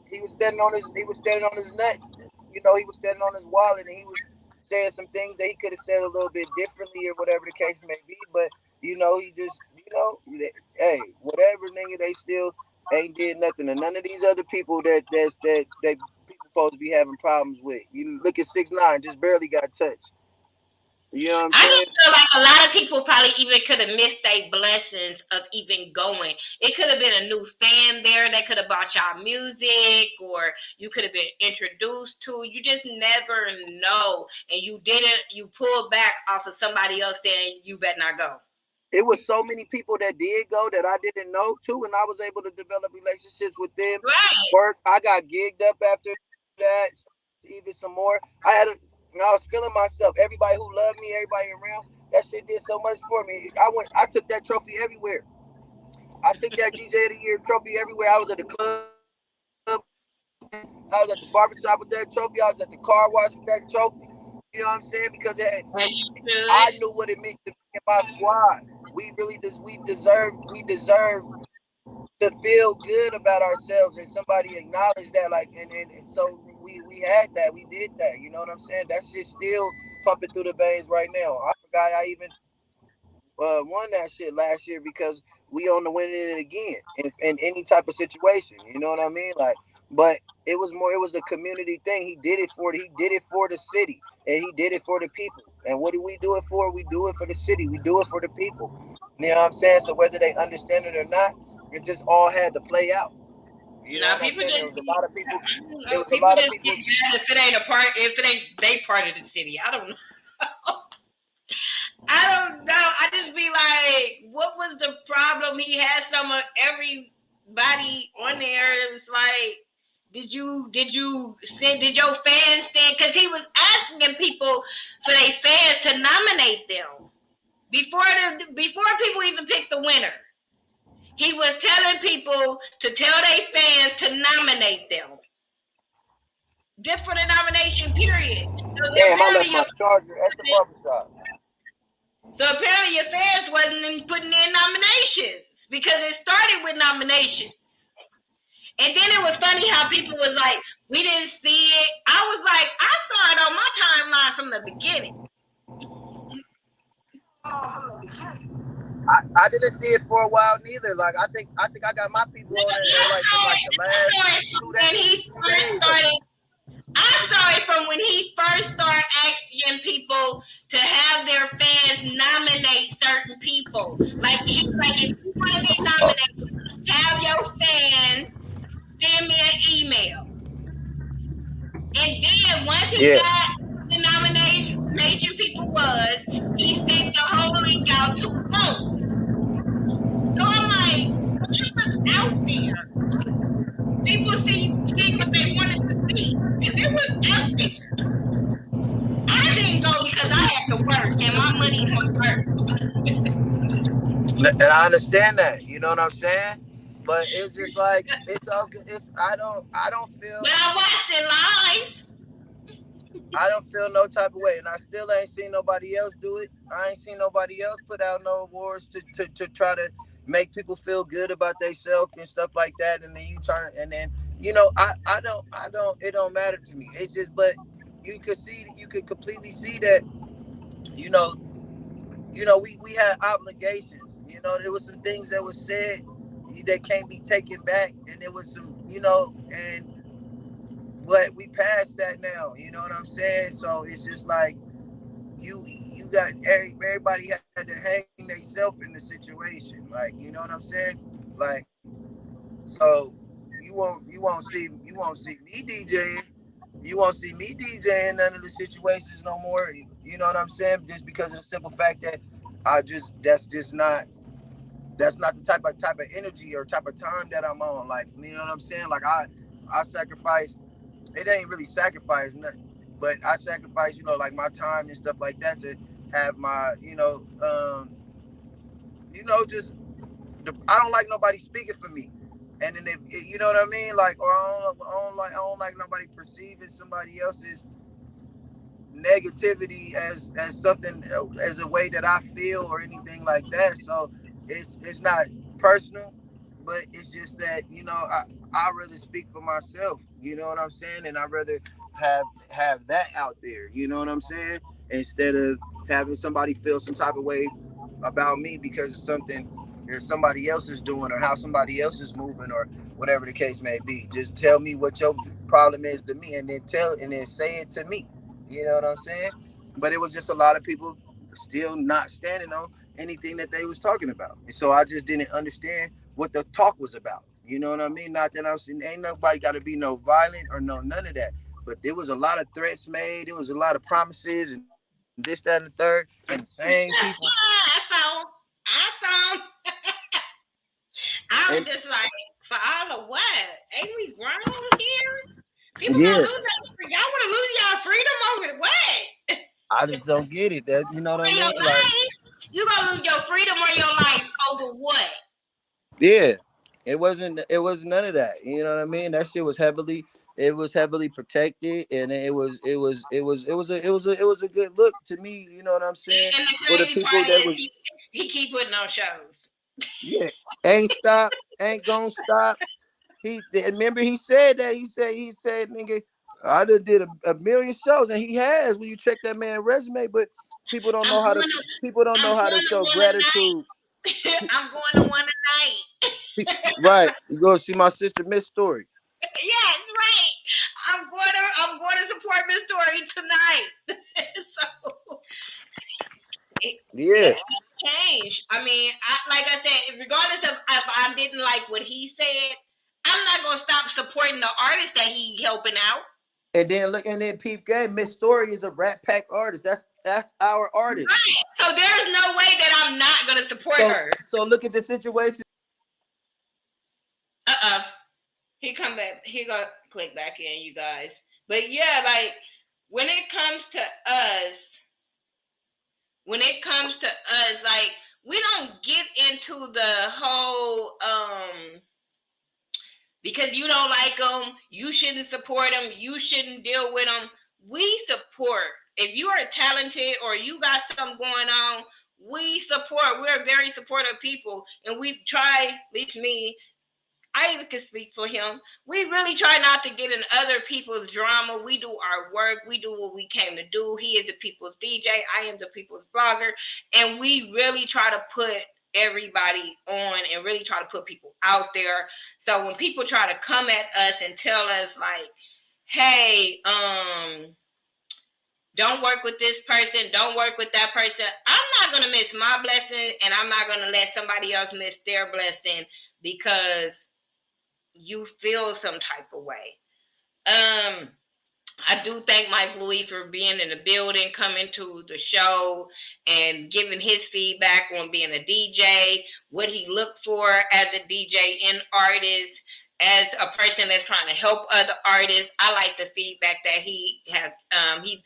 He was standing on his nuts. He was standing on his wallet and he was saying some things that he could have said a little bit differently or whatever the case may be. But he just hey, whatever, nigga. They still ain't did nothing, and none of these other people that people supposed to be having problems with. You look at 6ix9ine, just barely got touched. You know what I'm I saying? just feel like a lot of people probably even could have missed their blessings of even going. It could have been a new fan there that could have bought y'all music, or you could have been introduced to. You just never know, and you didn't. You pulled back off of somebody else saying you better not go. It was so many people that did go that I didn't know too, and I was able to develop relationships with them. Right. Work. I got gigged up after that, even some more. I was feeling myself. Everybody who loved me, everybody around, that shit did so much for me. I took that trophy everywhere. I took that DJ of the Year trophy everywhere. I was at the club with that trophy. I was at the barbershop with that trophy. I was at the car wash with that trophy. You know what I'm saying? Because And you I knew should. what it meant to be in my squad. We deserve to feel good about ourselves, and somebody acknowledged that. Like, and so we had that. We did that. You know what I'm saying? That shit still pumping through the veins right now. I forgot I even won that shit last year because we on the winning it again in any type of situation. You know what I mean? Like, but it was more. It was a community thing. He did it for the city, and he did it for the people. And what do we do it for? We do it for the city. We do it for the people. You know what I'm saying? So whether they understand it or not, it just all had to play out. You know Now what I'm people saying? just There was a lot of people. I don't It know. was a People lot of just get people. mad if it ain't a part. If it ain't they part of the city. I don't know. I don't know. I just be like, what was the problem? He had some of everybody on there. It was like, did your fans send? Because he was asking people for their fans to nominate them before people even picked the winner. He was telling people to tell their fans to nominate them. Just for the nomination period. So Damn, I left apparently my charger at the barbershop. your fans wasn't putting in nominations because it started with nominations. And then it was funny how people was like, we didn't see it. I was like, I saw it on my timeline from the beginning. I didn't see it for a while neither. Like I think I got my people on it like in like the last I saw it 2 days, when he 3 days. first started. I saw it from when he first started asking people to have their fans nominate certain people. Like he was like, if you want to be nominated, have your fans send me an email. And then once he Yeah. got the nomination people was, he sent the whole link out to vote. So I'm like, it was out there. People see what they wanted to see. Because it was out there. I didn't go because I had to work and my money come first. And I understand that. You know what I'm saying? But it's just like it's all good. But I watched it live. I don't feel no type of way, and I still ain't seen nobody else do it. I ain't seen nobody else put out no awards to try to make people feel good about themselves and stuff like that. And then I don't it don't matter to me. It's just but you could completely see that you know we had obligations. There was some things that was said that can't be taken back, and there was some and but we passed that now. You know what I'm saying? So it's just like you got everybody had to hang themselves in the situation. Like, you know what I'm saying? Like, so you won't see me DJing. You won't see me DJing none of the situations no more. You know what I'm saying? Just because of the simple fact that that's not the type of energy or type of time that I'm on. Like, you know what I'm saying? Like I sacrifice. It ain't really sacrifice nothing, but I sacrifice, like my time and stuff like that to have my, just I don't like nobody speaking for me, and then if you know what I mean, like, or I don't like nobody perceiving somebody else's negativity as something as a way that I feel or anything like that. So it's not personal, but it's just that I rather speak for myself. You know what I'm saying? And I rather have that out there. You know what I'm saying? Instead of having somebody feel some type of way about me because of something somebody else is doing or how somebody else is moving or whatever the case may be. Just tell me what your problem is to me, and then say it to me. You know what I'm saying? But it was just a lot of people still not standing on anything that they was talking about, and so I just didn't understand what the talk was about. You know what I mean? Not that I'm saying ain't nobody got to be no violent or no none of that, but there was a lot of threats made. There was a lot of promises and this, that, and the third, and the same people. I saw. I And was just like, for all of what? Ain't we grown here? People gonna yeah, lose their, y'all want to lose y'all freedom over what? I just don't get it. That you know what I Or your mean? Like, life? You gonna lose your freedom or your life over what? yeah, it wasn't none of that. You know what I mean? That shit was heavily protected, and it was a good look to me. You know what I'm saying? And the For the crazy people part that is was, he keep putting on shows. yeah, ain't gonna stop. He remember he said that he said nigga, I done did a million shows, and he has when you check that man's resume, but people don't I'm know how going to to people don't I'm know how to going to show one tonight. gratitude. I'm going to one tonight. Right, you go see my sister Miss Story. Yes, right. I'm going to support Miss Story tonight. So Yeah, it changed. I mean, like I said, regardless of if I didn't like what he said, I'm not gonna stop supporting the artist that he helping out. and then look, and then Peep Game, Miss Story is a Rat Pack artist. That's our artist. Right. So there's no way that I'm not gonna support So her. so look at the situation. Uh-uh. He come back. He gonna click back in, you guys. But yeah, like when it comes to us, like we don't get into the whole because you don't like them, you shouldn't support them, you shouldn't deal with them. We support. If you are talented or you got something going on, we support. We're very supportive people, and we try. At least me, I even can speak for him. We really try not to get in other people's drama. We do our work. We do what we came to do. He is the people's DJ. I am the people's blogger. And we really try to put everybody on and really try to put people out there. So when people try to come at us and tell us like, hey, don't work with this person, don't work with that person, I'm not going to miss my blessing, and I'm not going to let somebody else miss their blessing because you feel some type of way. I do thank MikeLuie for being in the building, coming to the show, and giving his feedback on being a DJ, what he looked for as a DJ and artist, as a person that's trying to help other artists. I like the feedback that he's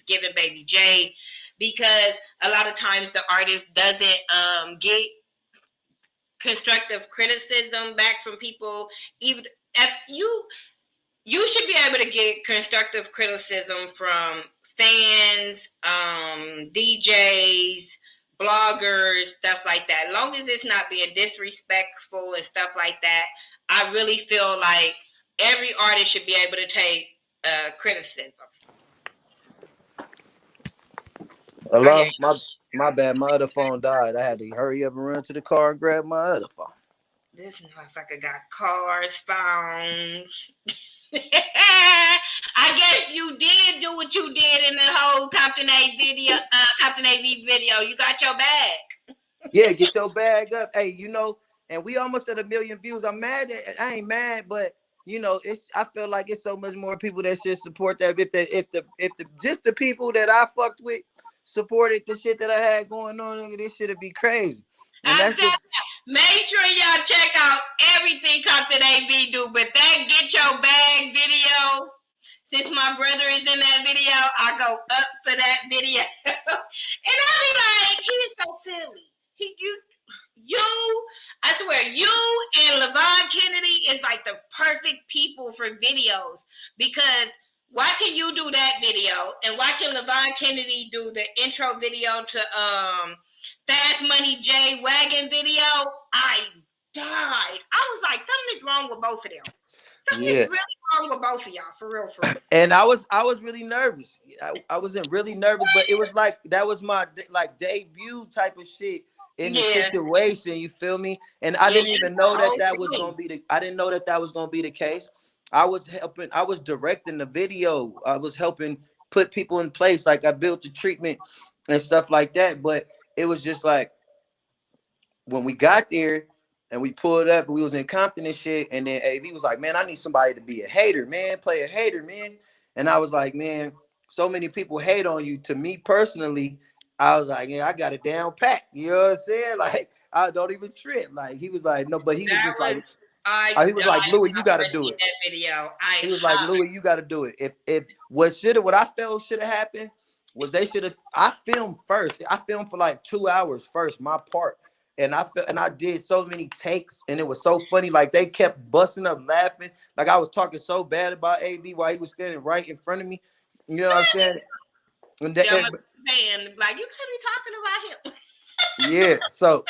given Baby J, because a lot of times the artist doesn't get constructive criticism back from people. Even if you should be able to get constructive criticism from fans, DJs, bloggers, stuff like that. As long as it's not being disrespectful and stuff like that, I really feel like every artist should be able to take criticism. Hello, my bad. My other phone died. I had to hurry up and run to the car and grab my other phone. This motherfucker got cars, phones. I guess you did do what you did in the whole Compton AV video. You got your bag. Yeah, get your bag up. Hey, and we almost at 1 million views. I'm mad I ain't mad, but I feel like it's so much more people that should support that. If the just the people that I fucked with supported the shit that I had going on, this shit'd be crazy. And that's just make sure y'all check out everything Compton AV do, but that get your bag video. Since my brother is in that video, I go up for that video. And I be like, he's so silly. I swear, you and LaVon Kennedy is like the perfect people for videos, because watching you do that video and watching LaVon Kennedy do the intro video to Fast Money J Wagon video, I died. I was like, something is wrong with both of them. Something is really wrong with both of y'all, for real. And I was really nervous. I wasn't really nervous, but it was like that was my debut type of shit. in the Yeah. situation. You feel me? And I Yeah, didn't that's even the know that whole that was thing. gonna be the. I didn't know that that was gonna be the case. I was helping. I was directing the video. I was helping put people in place. Like I built the treatment and stuff like that. But it was just like when we got there and we pulled up, we was in Compton and shit, and then AV was like, "Man, I need somebody to be a hater, man, play a hater, man." And I was like, "Man, so many people hate on you." To me personally, I was like, "Yeah, I got it down pat." You know what I'm saying? Like, I don't even trip. Like, he was like, "No," but he was That just like, was I he was like, died "Louis, you got to when I do seen it." that video. I He was like, hollered. "Louis, you got to do it." If what I felt should have happened was they should have. I filmed first. I filmed for like 2 hours first, my part, and I felt and I did so many takes, and it was so funny. Like they kept busting up laughing, like I was talking so bad about AB while he was standing right in front of me. You know what I'm saying? And Them saying like you could be talking about him. yeah, so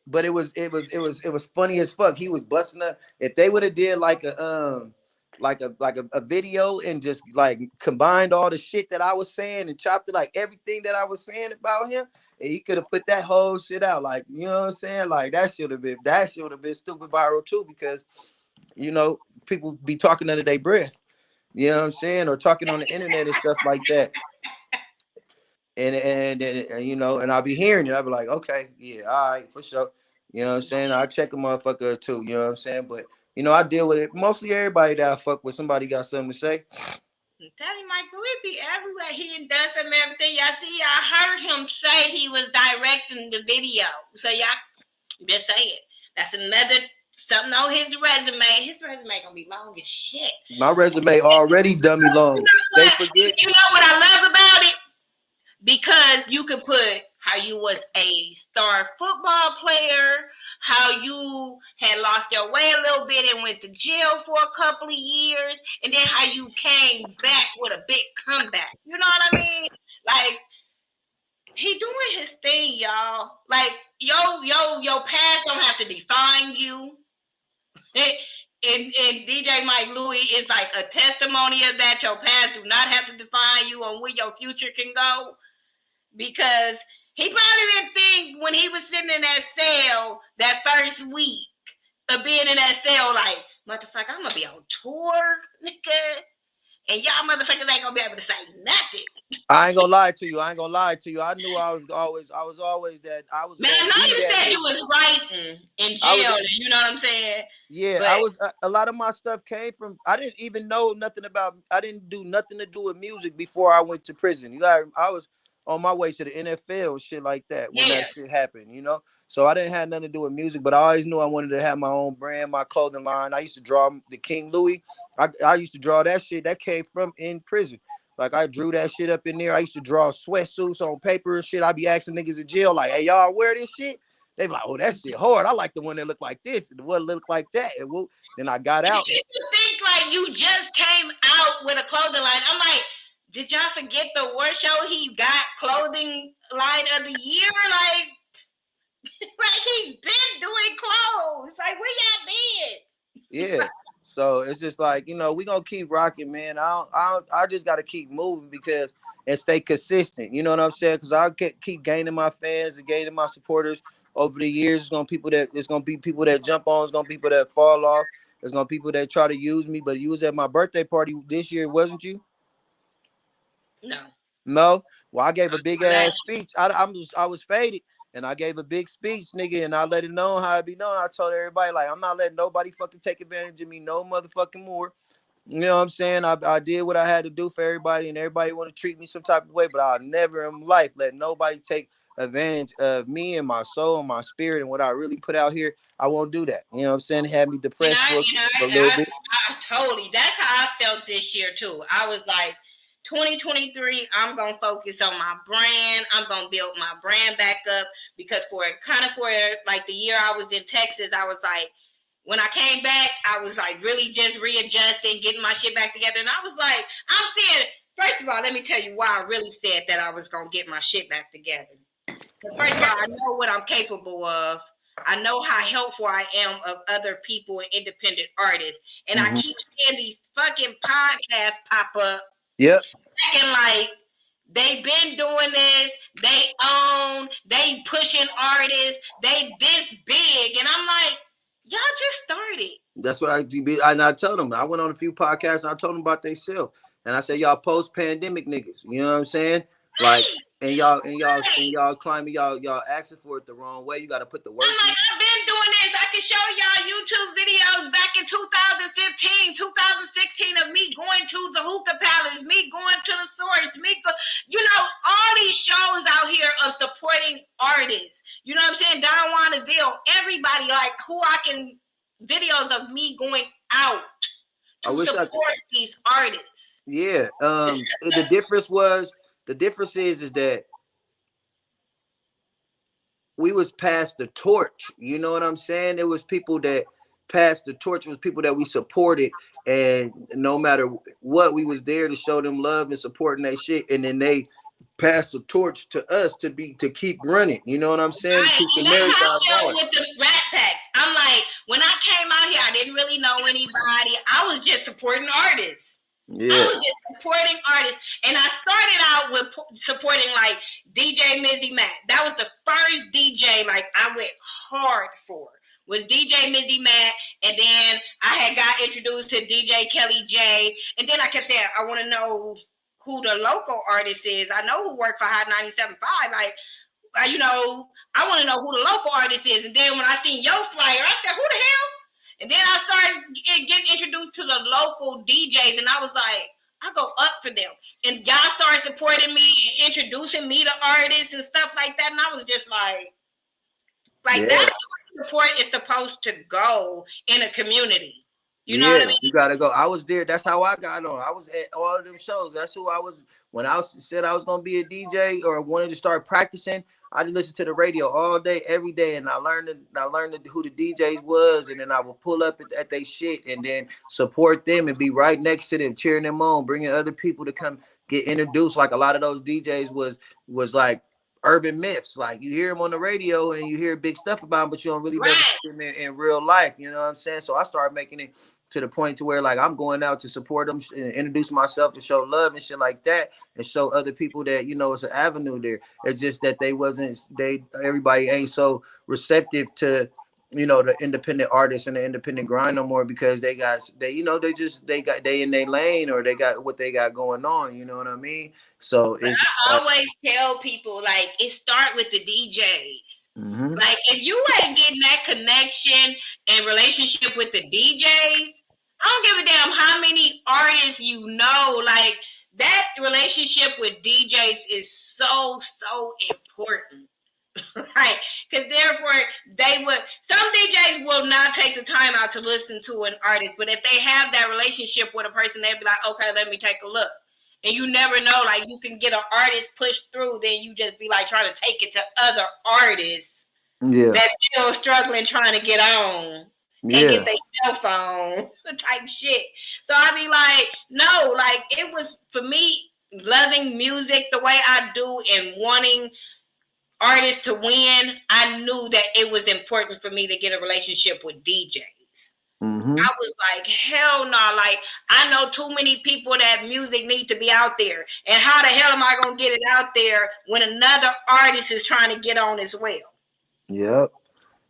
but it was funny as fuck. He was busting up. If they would have did like a video and just like combined all the shit that I was saying and chopped it like everything that I was saying about him, and he could have put that whole shit out. Like, you know what I'm saying? Like that should have been stupid viral too, because people be talking under their breath. You know what I'm saying? Or talking on the internet and stuff like that. And I'll be hearing it. I'll be like, okay, yeah, all right, for sure. You know what I'm saying? I check a motherfucker too. You know what I'm saying? But I deal with it. Mostly everybody that I fuck with, somebody got something to say. I'm telling you, MikeLuie be everywhere. He does some everything. Y'all see, I heard him say he was directing the video. So y'all just say it. That's another something on his resume. His resume gonna be long as shit. My resume already dummy You long. know They what? forget. You know what I love about it? Because you could put how you was a star football player, how you had lost your way a little bit and went to jail for a couple of years, and then how you came back with a big comeback. You know what I mean? Like he doing his thing, y'all. Like your past don't have to define you. And DJ MikeLuie is like a testimony of that. Your past do not have to define you on where your future can go. Because he probably didn't think when he was sitting in that cell that first week of being in that cell, like, motherfucker, I'm gonna be on tour, nigga, and y'all motherfuckers ain't gonna be able to say nothing. I ain't gonna lie to you. I ain't gonna lie to you. I knew I was always that I was Man, I gonna know be you that said you nigga. was writing in I was jail, you know what I'm saying? Yeah, But I was. A lot of my stuff came from. I didn't even know nothing about. I didn't do nothing to do with music before I went to prison. I was on my way to the NFL, shit like that, when yeah, that shit happened. So I didn't have nothing to do with music, but I always knew I wanted to have my own brand, my clothing line. I used to draw the King Louis. I used to draw that shit. That came from in prison. Like I drew that shit up in there. I used to draw sweatsuits on paper and shit. I'd be asking niggas in jail, like, "Hey, y'all wear this shit?" They be like, "Oh, that shit hard. I like the one that look like this and the one that look like that." Then I got you out. think like you just came out with a clothing line. I'm like, did y'all forget the award show he got clothing line of the year? Like he's been doing clothes. Like where y'all been? Yeah. So it's just like, we gonna keep rocking, man. I just gotta keep moving because and stay consistent. You know what I'm saying? Because I keep gaining my fans and gaining my supporters over the years. It's gonna be people that jump on. It's gonna be people that fall off. It's gonna be people that try to use me. But you was at my birthday party this year, wasn't you? No. No. Well, I gave a big ass speech. I was faded, and I gave a big speech, nigga, and I let it know how it be known. I told everybody like I'm not letting nobody fucking take advantage of me, no motherfucking more. You know what I'm saying? I did what I had to do for everybody, and everybody want to treat me some type of way, but I'll never in life let nobody take advantage of me and my soul and my spirit and what I really put out here. I won't do that. You know what I'm saying? It had me And depressed I, for, you know, for a little bit. I totally. That's how I felt this year too. I was like, 2023, I'm gonna focus on my brand. I'm gonna build my brand back up because for like the year I was in Texas, I was like, when I came back, I was like really just readjusting, getting my shit back together, and I was like, I'm saying. First of all, let me tell you why I really said that I was gonna get my shit back together. First of all, I know what I'm capable of. I know how helpful I am of other people and independent artists. And I Mm-hmm. keep seeing these fucking podcasts pop up Yep. acting like They been doing this. They pushing artists. They this big. And I'm like, y'all just started. That's what I told them. I went on a few podcasts and I told them about themselves. And I said, y'all post-pandemic niggas. You know what I'm saying? Like, Right. and y'all Right. climbing, y'all asking for it the wrong way. You got to put the work I'm in. like, I've been doing this. I can show y'all YouTube videos back in 2015, 2016 of me going to the hookah palace, me going to the source, all these shows out here of supporting artists. You know what I'm saying? Don LouieVille, everybody, like, who I can, videos of me going out to support these artists. Yeah. The difference is that we was past the torch. You know what I'm saying? It was people that passed the torch. It was people that we supported, and no matter what, we was there to show them love and supporting that shit. And then they passed the torch to us to keep running. You know what I'm saying? Right. Keep the And that's how marathon I felt going. with the Rat Packs. I'm like, when I came out here, I didn't really know anybody. I was just supporting artists. Yeah. I was just supporting artists. And I started out with supporting like DJ Mizzy Matt. That was the first DJ like I went hard for. Was DJ Mizzy Matt, and then I had got introduced to DJ Kelly J, and then I kept saying, I want to know who the local artist is. I know who worked for Hot 97.5. Like, I want to know who the local artist is. And then when I seen your flyer, I said, who the hell? And then I started getting introduced to the local DJs, and I was like, I go up for them. And y'all started supporting me and introducing me to artists and stuff like that. And I was just like yeah. That's where support is supposed to go in a community. You know what I mean? You gotta go. I was there. That's how I got on. I was at all of them shows. That's who I was. When I said I was gonna be a DJ or wanted to start practicing, I just listened to the radio all day, every day, and I learned who the DJs was, and then I would pull up at they shit and then support them and be right next to them, cheering them on, bringing other people to come get introduced. Like a lot of those DJs was like urban myths. Like you hear them on the radio and you hear big stuff about them, but you don't really never see them in real life. You know what I'm saying? So I started making it to the point to where like I'm going out to support them and introduce myself and show love and shit like that, and show other people that it's an avenue there. It's just that everybody ain't so receptive to the independent artists and the independent grind no more, because they in their lane, or they got what they got going on. You know what I mean? So I always tell people, like, it start with the DJs. Mm-hmm. Like, if you ain't getting that connection and relationship with the DJs, I don't give a damn how many artists you know. Like, that relationship with DJs is so important. Right? Because therefore, some DJs will not take the time out to listen to an artist, but if they have that relationship with a person, they'll be like, okay, let me take a look. And you never know, like, you can get an artist pushed through, then you just be like trying to take it to other artists that's still struggling trying to get on. Can't get their cell phone type shit. So I be like, no, like, it was, for me, loving music the way I do and wanting artists to win, I knew that it was important for me to get a relationship with DJs. Mm-hmm. I was like, hell no, like, I know too many people that music need to be out there. And how the hell am I going to get it out there when another artist is trying to get on as well? Yep.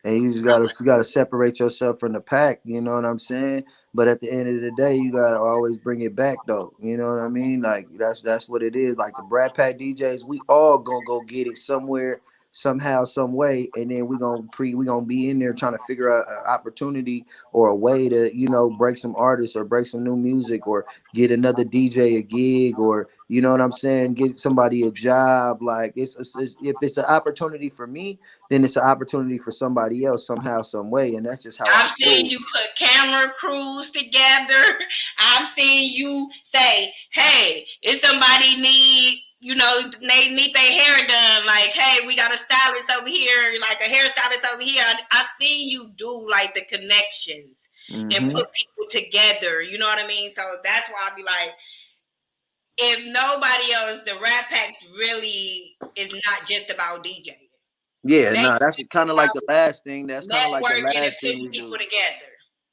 And you gotta separate yourself from the pack, you know what I'm saying? But at the end of the day, you gotta always bring it back though. You know what I mean? Like that's what it is. Like the Brat Pack DJs, we all gonna go get it somewhere, somehow, some way, and then we gonna be in there trying to figure out an opportunity or a way to, break some artists or break some new music or get another DJ a gig, or you know what I'm saying, get somebody a job. Like if it's an opportunity for me, then it's an opportunity for somebody else somehow, some way. And that's just how I've seen you put camera crews together. I've seen you say, hey, if somebody they need their hair done, like, hey, we got a stylist over here, like a hairstylist over here. I've seen you do like the connections and put people together. You know what I mean? So that's why I be like, if nobody else, the Rat Packs really is not just about DJing. Yeah, that's kind of like the last thing. That's kind of like the last thing we do. Together.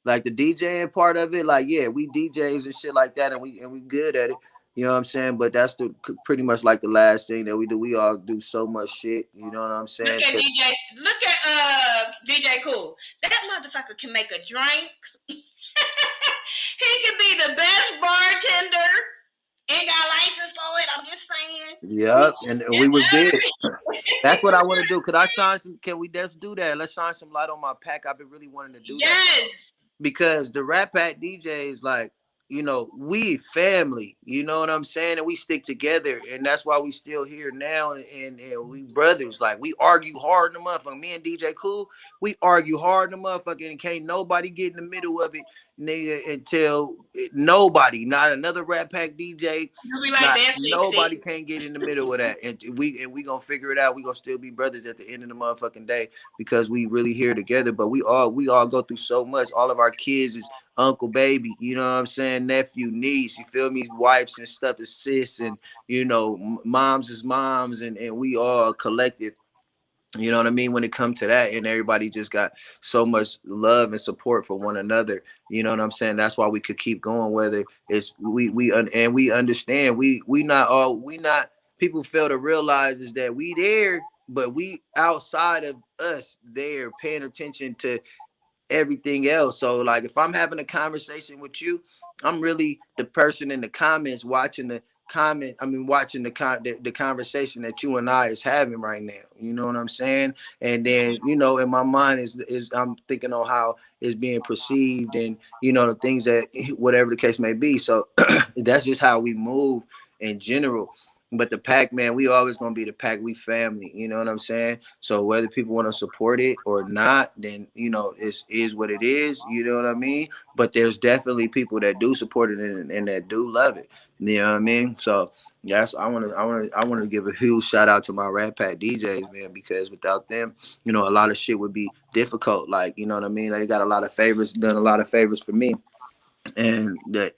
Like the DJing part of it, like, yeah, we DJs and shit like that, and we good at it. You know what I'm saying? But that's pretty much like the last thing that we do. We all do so much shit. You know what I'm saying? Look at DJ. Look at DJ Cool. That motherfucker can make a drink. He could be the best bartender. Ain't got a license for it. I'm just saying. Yep, and we was there. That's what I want to do. Could I shine some? Can we just do that? Let's shine some light on my pack. I've been really wanting to do that. Yes. Because the Rat Pack DJs, like, you know, we family, you know what I'm saying? And we stick together. And that's why we still here now. And we brothers. Like, we argue hard in the motherfucker. Me and DJ Cool, we argue hard in the motherfucker. And can't nobody get in the middle of it, nigga, until nobody, not another Rat Pack DJ, not nobody can't get in the middle of that. And we gonna figure it out. We gonna still be brothers at the end of the motherfucking day because we really here together. But we all go through so much. All of our kids is uncle, baby, you know what I'm saying, nephew, niece, you feel me, wives and stuff is sis, and you know, moms is moms, and we all collective. You know what I mean? When it comes to that, and everybody just got so much love and support for one another. You know what I'm saying? That's why we could keep going. Whether it's and we understand we not people fail to realize is that we there, but we outside of us there paying attention to everything else. So like if I'm having a conversation with you, I'm really the person in the comments watching the watching the conversation that you and I is having right now. You know what I'm saying? And then, you know, in my mind is I'm thinking on how it's being perceived and, you know, the things that whatever the case may be. So that's just how we move in general. But the pack, man, we always gonna be the pack. We family, you know what I'm saying? So whether people want to support it or not, then you know it is what it is. You know what I mean? But there's definitely people that do support it and that do love it. You know what I mean? So yes, I want to give a huge shout out to my Rat Pack DJs, man, because without them, you know, a lot of shit would be difficult. Like, you know what I mean? They got a lot of favors, done a lot of favors for me, and that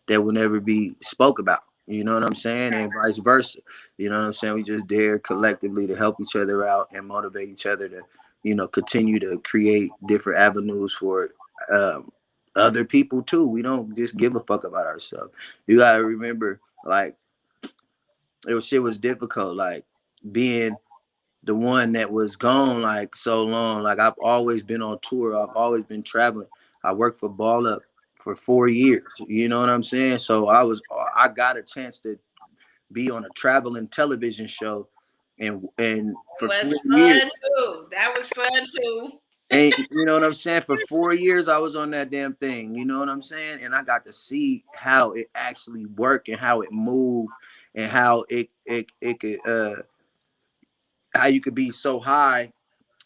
will never be spoke about. You know what I'm saying? And vice versa. You know what I'm saying? We just dare collectively to help each other out and motivate each other to, you know, continue to create different avenues for other people too. We don't just give a fuck about ourselves. You gotta remember, like, shit was difficult, like being the one that was gone like so long. Like I've always been on tour. I've always been traveling. I worked for Ball Up for 4 years. You know what I'm saying? So I got a chance to be on a traveling television show, and for 4 years. Too. That was fun too. And you know what I'm saying? For 4 years, I was on that damn thing. You know what I'm saying? And I got to see how it actually worked and how it moved and how it could how you could be so high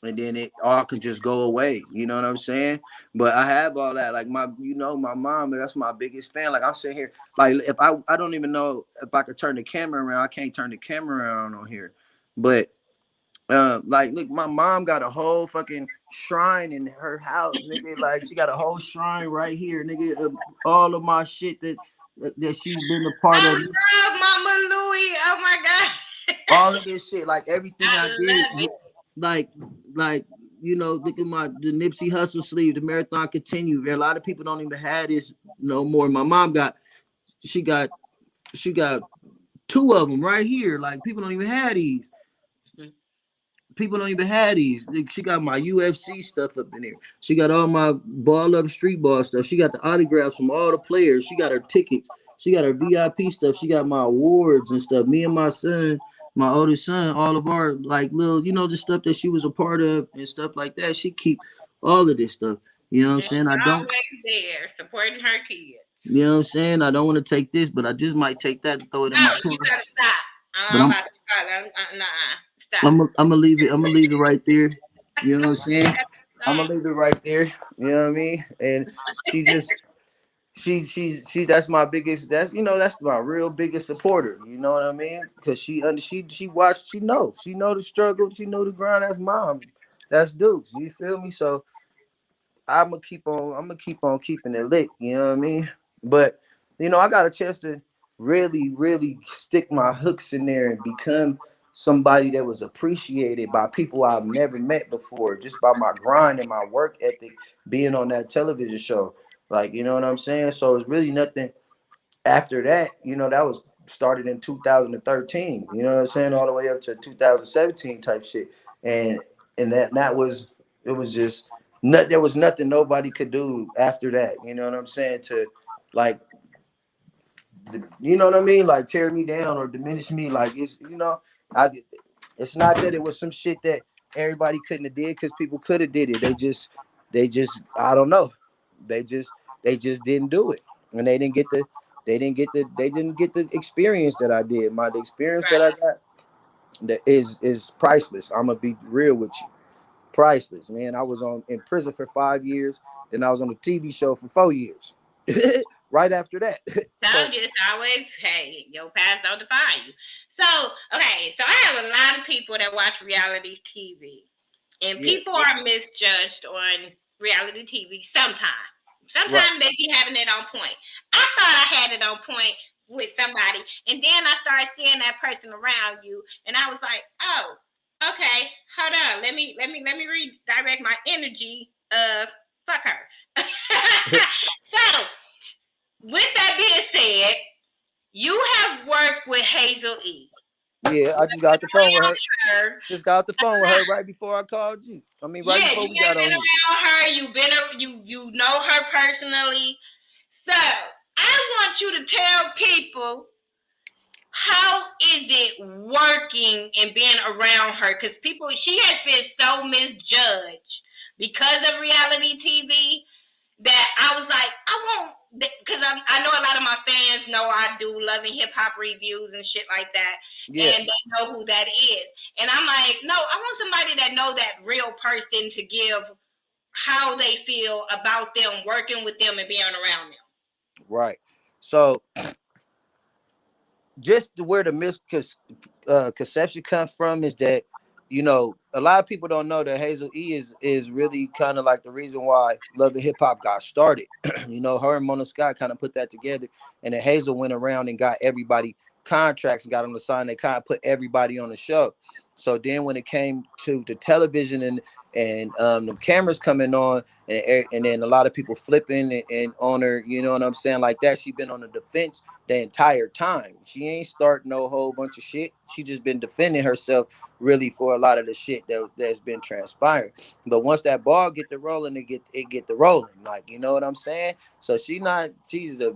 and then it all can just go away. You know what I'm saying? But I have all that. Like my mom, that's my biggest fan. Like I'm sitting here, like if I don't even know if I could turn the camera around. I can't turn the camera around on here. But like look, my mom got a whole fucking shrine in her house, nigga. Like she got a whole shrine right here, nigga. All of my shit that she's been a part of. Mama Louie, oh my God. All of this shit, like everything I did, like you know, look at the Nipsey Hussle sleeve, the Marathon Continue. A lot of people don't even have this no more. My mom she got 2 of them right here. Like people don't even have these. People don't even have these. She got my UFC stuff up in there. She got all my Ball Up street ball stuff. She got the autographs from all the players. She got her tickets. She got her VIP stuff. She got my awards and stuff. Me and my son, my oldest son, all of our like little, you know, the stuff that she was a part of and stuff like that. She keep all of this stuff. You know what I'm saying? I don't always there supporting her kids. You know what I'm saying? I don't want to take this, but I just might take that and throw it in my car. You gotta stop. I'm about to stop. Stop. I'm gonna leave it. I'm gonna leave it right there. You know what I'm saying? I'm gonna leave it right there. You know what I mean? And she just, she. That's my biggest. That's my real biggest supporter. You know what I mean? Because she watched. She know the struggle. She know the grind. That's mom. That's Dukes. You feel me? So I'm gonna keep on keeping it lit. You know what I mean? But you know, I got a chance to really, really stick my hooks in there and become somebody that was appreciated by people I've never met before, just by my grind and my work ethic being on that television show. Like, you know what I'm saying? So it's really nothing after that, that was started in 2013. You know what I'm saying? All the way up to 2017 type shit, and that was it was just not there was nothing nobody could do after that. You know what I'm saying? To like, you know what I mean? Like tear me down or diminish me. Like I it's not that it was some shit that everybody couldn't have did because people could have did it. They just I don't know. They just they just didn't do it. And they didn't get the experience that I did. The experience that I Right. got that is priceless. I'm gonna be real with you. Priceless, man. I was in prison for 5 years, then I was on a TV show for 4 years. Right after that. So Told you it's always, hey, your past don't define you. So, okay, so I have a lot of people that watch reality TV. And yeah, people are misjudged on reality TV sometimes. right. Sometimes they be having it on point. I thought I had it on point with somebody, and then I started seeing that person around you, and I was like, oh, okay, hold on, let me redirect my energy. Fuck her. So, with that being said, you have worked with Hazel E. Yeah, You I just got off the phone with her. have been around her. Just got off the phone with her right before I called you. I mean, right Yeah, before you we have got on been here. around her. You know her personally. So I want you to tell people, how is it working and being around her? Because she has been so misjudged because of reality TV that I was like, I won't, because I know a lot of my fans know I do Love and Hip Hop reviews and shit like that, Yeah, and they know who that is. And I'm like, no, I want somebody that know that real person to give how they feel about them, working with them and being around them. right. So just where the misconception comes from is that a lot of people don't know that Hazel E is really kind of like the reason why Love and Hip Hop got started. Her and Mona Scott kind of put that together, and then Hazel went around and got everybody contracts and got them to sign. They kind of put everybody on the show. So then when it came to the television and the cameras coming on, and then a lot of people flipping and on her, you know what I'm saying, like that, she been on the defense the entire time. She ain't starting no whole bunch of shit. She just been defending herself really for a lot of the shit that's been transpiring. But once that ball get the rolling, it get the rolling. Like, you know what I'm saying? So she's a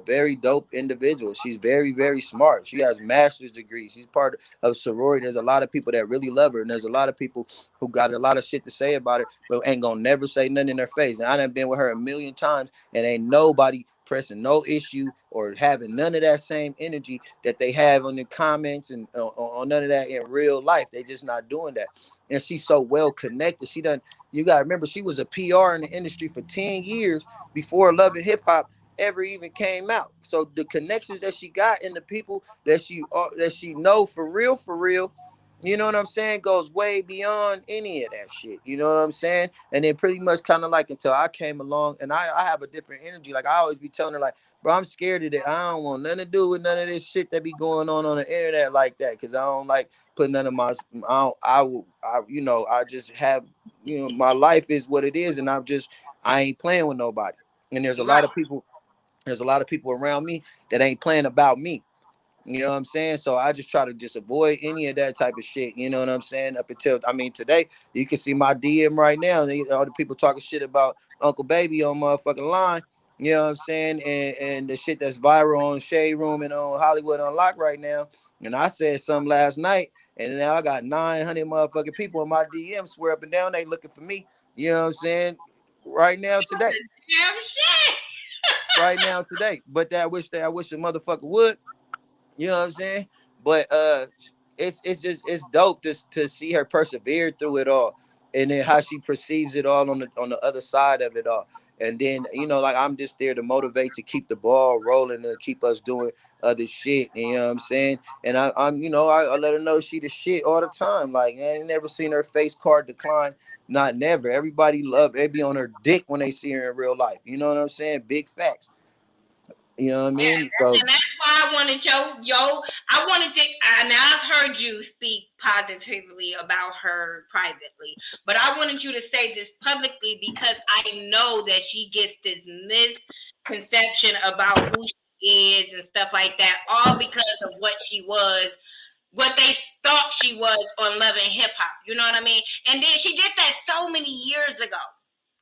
very dope individual. She's very, very smart. She has master's degrees. She's part of sorority. There's a lot of people that really love her, and there's a lot of people who got a lot of shit to say about her, but ain't gonna never say nothing in her face. And I done been with her a million times, and ain't nobody pressing no issue or having none of that same energy that they have on the comments and on none of that in real life. They just not doing that. And she's so well connected. You gotta remember, she was a PR in the industry for 10 years before Love and Hip Hop ever even came out. So the connections that she got and the people that she know for real, you know what I'm saying, goes way beyond any of that shit. You know what I'm saying? And then pretty much kind of like until I came along, and I have a different energy. Like I always be telling her, like, bro, I'm scared of that. I don't want nothing to do with none of this shit that be going on the internet like that, because I don't like putting none of my. I just have, my life is what it is, and I ain't playing with nobody. And there's a lot Right. of people. There's a lot of people around me that ain't playing about me. You know what I'm saying? So I just try to just avoid any of that type of shit. You know what I'm saying? Up until, I mean, today you can see my DM right now. All the people talking shit about Uncle Baby on motherfucking line. You know what I'm saying? And the shit that's viral on Shade Room and on Hollywood Unlocked right now. And I said something last night, and now I got 900 motherfucking people in my DM swear up and down they looking for me. You know what I'm saying? Right now today. Damn shit. Right now today. But I wish a motherfucker would. You know what I'm saying? But it's dope to see her persevere through it all, and then how she perceives it all on the other side of it all. And then, like, I'm just there to motivate, to keep the ball rolling and keep us doing other shit. You know what I'm saying? And I let her know she the shit all the time. Like, I ain't never seen her face card decline. Not never. Everybody they be on her dick when they see her in real life. You know what I'm saying? Big facts. You know what I Yeah, mean? So and that's why I wanted I wanted to. Now I've heard you speak positively about her privately, but I wanted you to say this publicly because I know that she gets this conception about who she is and stuff like that, all because of what she was, what they thought she was on Love and Hip Hop. You know what I mean? And then she did that so many years ago.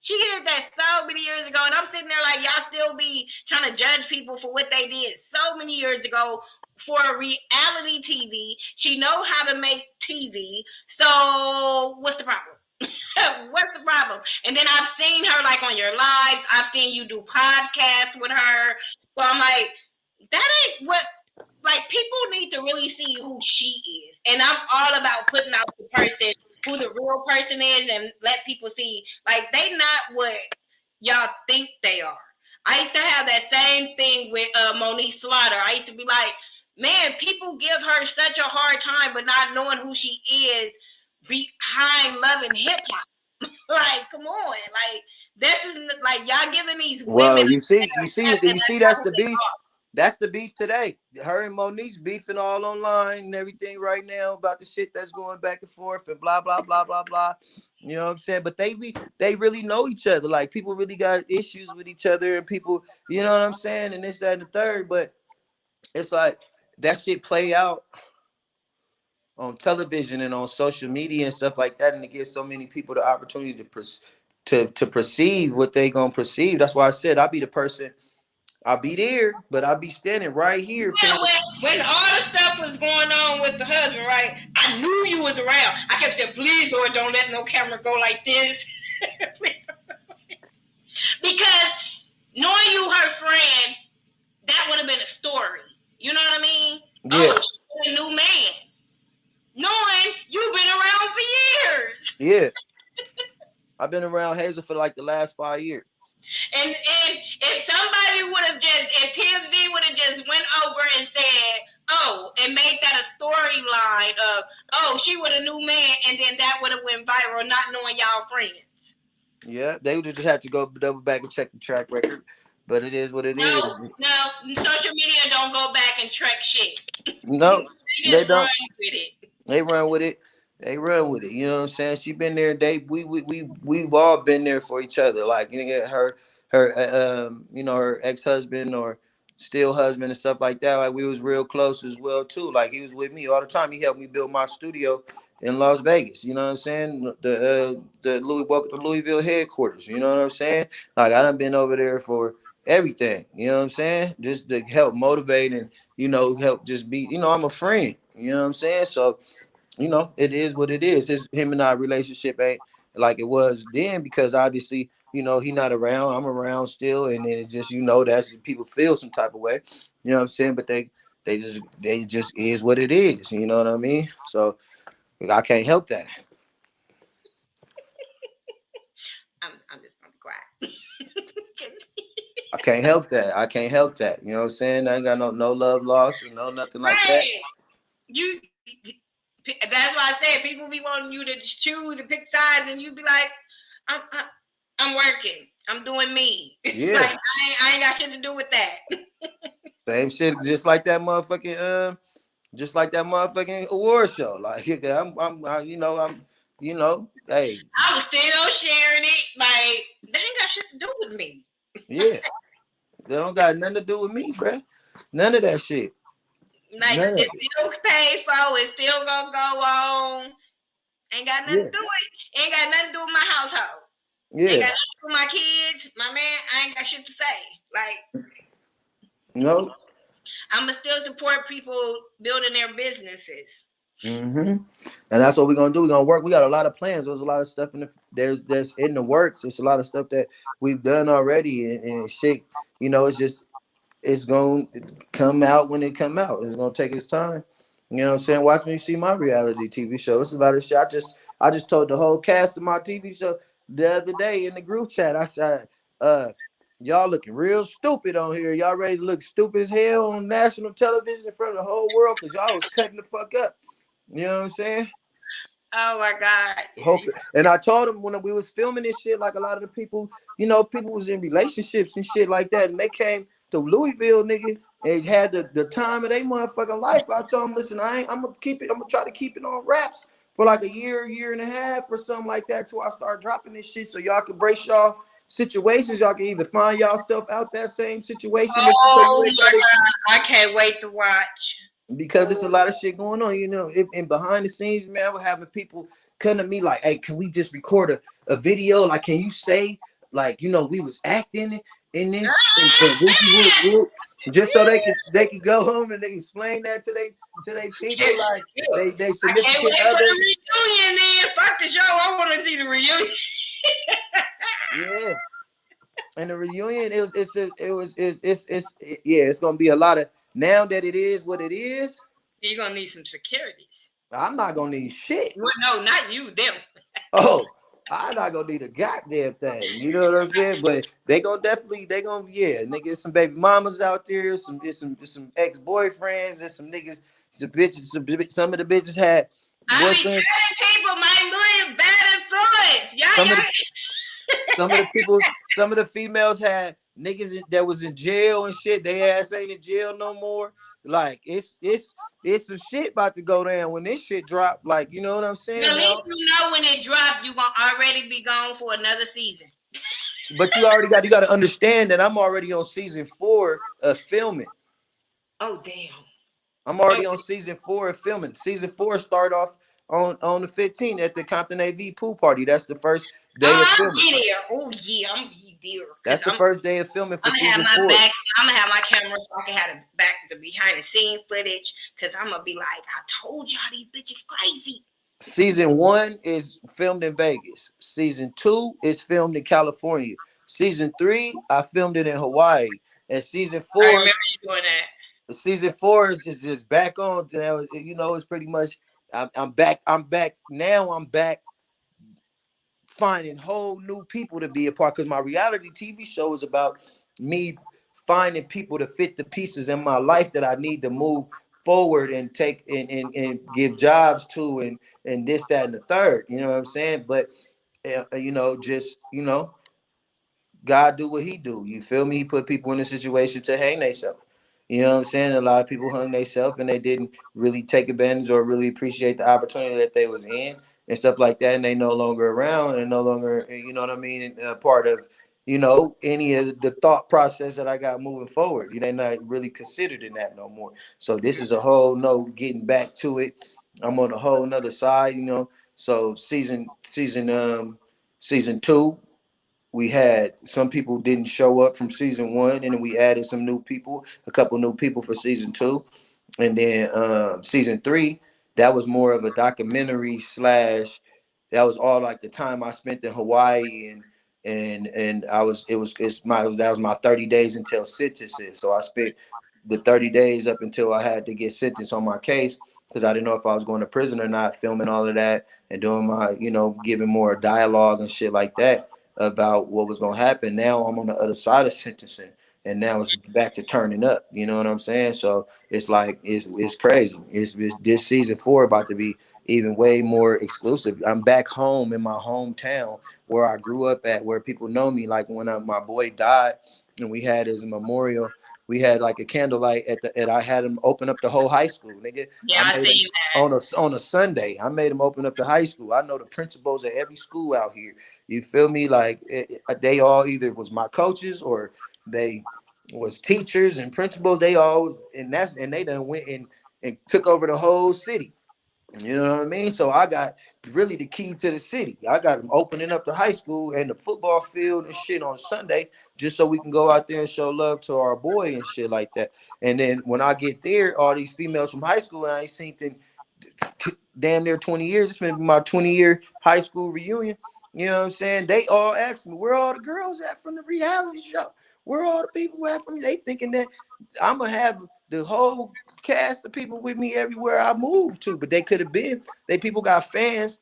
She did that so many years ago, and I'm sitting there like, y'all still be trying to judge people for what they did so many years ago for reality TV. She know how to make TV. So what's the problem? What's the problem? And then I've seen her like on your lives. I've seen you do podcasts with her. So I'm like, that ain't what. Like, people need to really see who she is, and I'm all about putting out the person who the real person is, and let people see like they not what y'all think they are. I used to have that same thing with Monique Slaughter. I used to be like, man, people give her such a hard time, but not knowing who she is behind Love and Hip Hop. Like, come on, like this is like y'all giving these women. Well, you see, that's the beef. That's the beef today. Her and Monique's beefing all online and everything right now about the shit that's going back and forth and blah blah blah blah blah. You know what I'm saying? But they really know each other. Like, people really got issues with each other, and people, you know what I'm saying, and this, that, and the third. But it's like that shit play out on television and on social media and stuff like that, and it gives so many people the opportunity to perceive what they gonna perceive. That's why I said I'll be the person. I'll be there, but I'll be standing right here. Yeah, when all the stuff was going on with the husband, right? I knew you was around. I kept saying, please, Lord, don't let no camera go like this. Because knowing you her friend, that would have been a story. You know what I mean? Yeah. Oh, she's a new man. Knowing you've been around for years. Yeah. I've been around Hazel for like the last 5 years. And if somebody would have if TMZ would have just went over and said, oh, and made that a storyline of, oh, she with a new man, and then that would have went viral, not knowing y'all friends. Yeah, they would have just had to go double back and check the track record. But it is what it is. No, social media don't go back and track shit. No, they don't. Run with it. They run with it. They run with it. You know what I'm saying? She been there. We've all been there for each other. Like, you know, her her ex-husband or still husband and stuff like that. Like, we was real close as well too. Like, he was with me all the time. He helped me build my studio in Las Vegas. You know what I'm saying? The LouieVille headquarters. You know what I'm saying? Like, I done been over there for everything. You know what I'm saying? Just to help motivate and, you know, help just be, you know, I'm a friend. You know what I'm saying? So, you know, it is what it is. It's him and our relationship ain't like it was then, because obviously, you know, he not around. I'm around still, and then it's just, you know, that's people feel some type of way. You know what I'm saying? But they just is what it is. You know what I mean? So I can't help that. I'm just gonna be quiet. I can't help that. I can't help that. You know what I'm saying? I ain't got no love lost or no nothing like that. That's why I said people be wanting you to choose and pick sides, and you be like, I'm working. I'm doing me. Yeah. Like, I ain't got shit to do with that. Same shit, just like that motherfucking award show. Like, hey. I was still sharing it. Like, they ain't got shit to do with me. Yeah. They don't got nothing to do with me, bruh. None of that shit. Like, it's still paid for. It's still gonna go on. Ain't got nothing to do with it. Ain't got nothing to do with my household. Yeah. Ain't got nothing to do with my kids. My man, I ain't got shit to say. Like, no. I'ma still support people building their businesses. Mm-hmm. And that's what we're gonna do. We're gonna work. We got a lot of plans. There's a lot of stuff there's in the works. There's a lot of stuff that we've done already, and shit. You know, it's gonna come out when it come out. It's gonna take its time. You know what I'm saying? Watch me see my reality TV show. It's a lot of shit. I just told the whole cast of my TV show the other day in the group chat. I said, y'all looking real stupid on here. Y'all ready to look stupid as hell on national television in front of the whole world, because y'all was cutting the fuck up. You know what I'm saying? Oh my God. Hope it. And I told them when we was filming this shit, like, a lot of the people, you know, people was in relationships and shit like that, and they came to Louisville, nigga, and had the time of their motherfucking life. I told them, listen, I'm gonna try to keep it on wraps for like a year and a half or something like that till I start dropping this shit, so y'all can brace y'all situations, y'all can either find yourself out that same situation so you Oh ain't my gotta, God, I can't wait to watch. because it's a lot of shit going on, you know. And behind the scenes, man, we're having people come to me like, hey, can we just record a video? Like, can you say, like, you know, we was acting in this and whoopie whoop whoop, just so they could go home and they explain that to they people, like they I can't significant wait for other. the reunion then. Fuck the show. I want to see the reunion. Yeah. And the reunion yeah, it's gonna be a lot of, now that it is what it is. You're gonna need some securities. I'm not gonna need shit. Well, no, not you, them. Oh, I'm not gonna need a goddamn thing. You know what I'm saying? But they gonna yeah, niggas, some baby mamas out there, some ex boyfriends, and some niggas, some bitches, some of the bitches had I be boyfriends. telling people MikeLuie is bad influence. Some of Y'all. the some of the people, some of the females had niggas that was in jail and shit. They ass ain't in jail no more. Like it's some shit about to go down when this shit drop. Like, you know what I'm At saying least now? you know when it dropped, you gonna already be gone for another season. But you got to understand that I'm already on season 4 of filming. Oh damn. I'm Oh, already on season 4 of filming. Season 4 start off on the 15th at the Compton AV pool party. That's the first day of I'm filming. be there. Oh yeah, I'm be there. That's Cause the first day of filming for I'm gonna have season my 4. back. I'm gonna have my camera so I can have the behind the scene footage. Cause I'm gonna be like, I told y'all these bitches crazy. Season 1 is filmed in Vegas. Season 2 is filmed in California. Season 3, I filmed it in Hawaii. And season I 4, remember you doing that. is just back on. You know, it's pretty much I'm back. I'm back now. I'm back finding whole new people to be a part, because my reality TV show is about me finding people to fit the pieces in my life that I need to move forward and take and give jobs to and this, that, and the third. You know what I'm saying? But you know, just, you know, God do what he do. You feel me? He put people in a situation to hang themselves. You know what I'm saying? A lot of people hung themselves and they didn't really take advantage or really appreciate the opportunity that they was in and stuff like that. And they no longer around and no longer, you know what I mean, part of, you know, any of the thought process that I got moving forward. They're not really considered in that no more. So this is a whole no getting back to it. I'm on a whole nother side, you know. So season 2, we had some people didn't show up from season 1, and then we added some new people, a couple new people for season 2. And then season 3, that was more of a documentary slash, that was all like the time I spent in Hawaii, and I was that was my 30 days until sentencing. So I spent the 30 days up until I had to get sentenced on my case, because I didn't know if I was going to prison or not, filming all of that and doing my, you know, giving more dialogue and shit like that about what was going to happen. Now I'm on the other side of sentencing, and now it's back to turning up. You know what I'm saying? So it's like it's crazy. It's this season 4 about to be even way more exclusive. I'm back home in my hometown where I grew up at, where people know me. Like when my boy died and we had his memorial, we had like a candlelight and I had him open up the whole high school, nigga. Yeah, I I made him seen that. on a Sunday. I made him open up the high school. I know the principals at every school out here. You feel me? Like they all either was my coaches or they was teachers and principals. They all, and they done went and took over the whole city. You know what I mean? So I got really the key to the city. I got them opening up the high school and the football field and shit on Sunday, just so we can go out there and show love to our boy and shit like that. And then when I get there, all these females from high school, and I ain't seen them damn near 20 years. It's been my 20-year high school reunion. You know what I'm saying? They all ask me, where all the girls at from the reality show? Where all the people at from? They thinking that I'm gonna have the whole cast of people with me everywhere I move to, but they could have been. They people got fans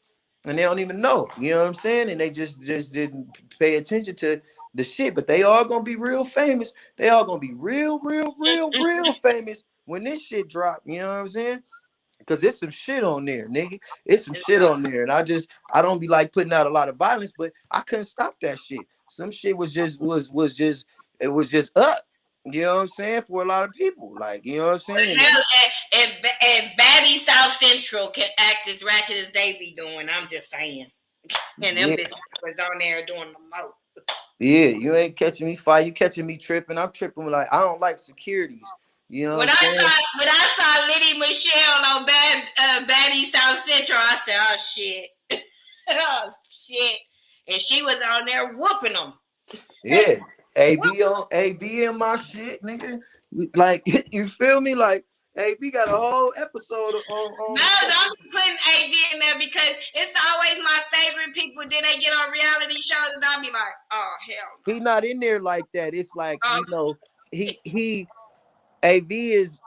and they don't even know. You know what I'm saying? And they just didn't pay attention to the shit. But they all gonna be real famous. They all gonna be real famous when this shit drop. You know what I'm saying? Because it's some shit on there, nigga. It's some shit on there. And I don't be like putting out a lot of violence, but I couldn't stop that shit. Some shit it was just up. You know what I'm saying? For a lot of people. Like, you know what I'm saying? Hell, and Baddie South Central can act as ratchet as they be doing. I'm just saying. And them Yeah. bitches was on there doing the most. Yeah, you ain't catching me fight. You catching me tripping. I'm tripping like I don't like securities. You know what I'm saying? When I saw Liddy Michelle on Baddie South Central, I said, "Oh shit, oh shit," and she was on there whooping them. Yeah, AB in my shit, nigga. Like you feel me? Like AB got a whole episode on. No, don't be putting AB in there because it's always my favorite people. Then they get on reality shows and I'll be like, oh hell no. He not in there like that. It's like Oh, he AB is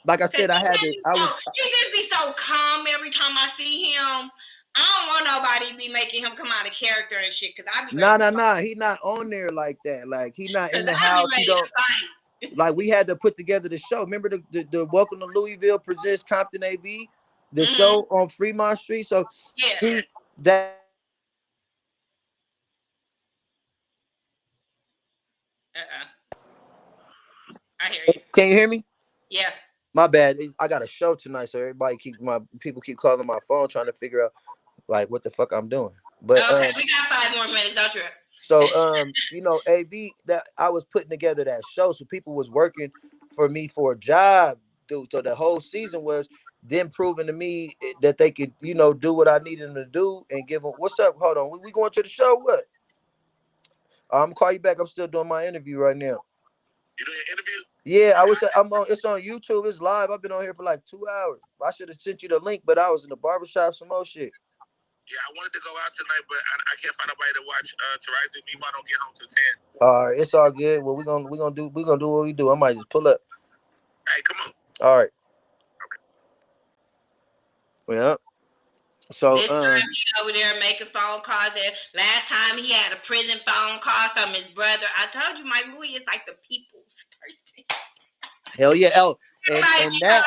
like I said. He just be so calm every time I see him. I don't want nobody to be making him come out of character and shit because I be Nah. He not on there like that. Like he not in the house. He don't. Like we had to put together the show. Remember the Welcome to Louisville presents Compton AB, the show on Fremont Street. So yeah, that. I hear you. Can you hear me? Yeah. My bad. I got a show tonight, so people keep calling my phone trying to figure out like what the fuck I'm doing. But okay, we got 5 more minutes. Don't trip. So AB that I was putting together that show, so people was working for me for a job, dude. So the whole season was them proving to me that they could, do what I needed them to do and give them. What's up? Hold on, we going to the show? What? I'm gonna call you back. I'm still doing my interview right now. You doing your interview? Yeah, I was. It's on YouTube. It's live. I've been on here for like 2 hours. I should have sent you the link, but I was in the barbershop, some more shit. Yeah, I wanted to go out tonight, but I can't find nobody to watch Terrizing. Me, I don't get home till 10. All right, it's all good. Well, we're gonna do what we do. I might just pull up. Hey, come on. All right. Okay. Yeah. So this time he's over there making phone calls. And last time he had a prison phone call from his brother. I told you, MikeLuie is like the people's person. Hell yeah, and that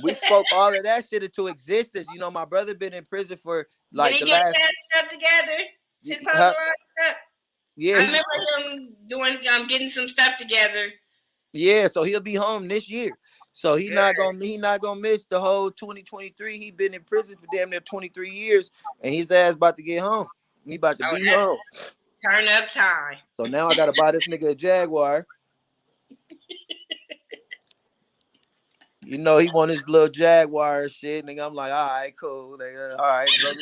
we spoke all of that shit into existence. My brother been in prison for like Did he the get last that stuff together. Yeah, I remember him doing getting some stuff together. Yeah, so he'll be home this year. So he not gonna miss the whole 2023. He been in prison for damn near 23 years, and his ass about to get home. He about to be home. Turn up time. So now I gotta buy this nigga a Jaguar. He want his little Jaguar shit, nigga. I'm like, all right, cool. Nigga, all right. You've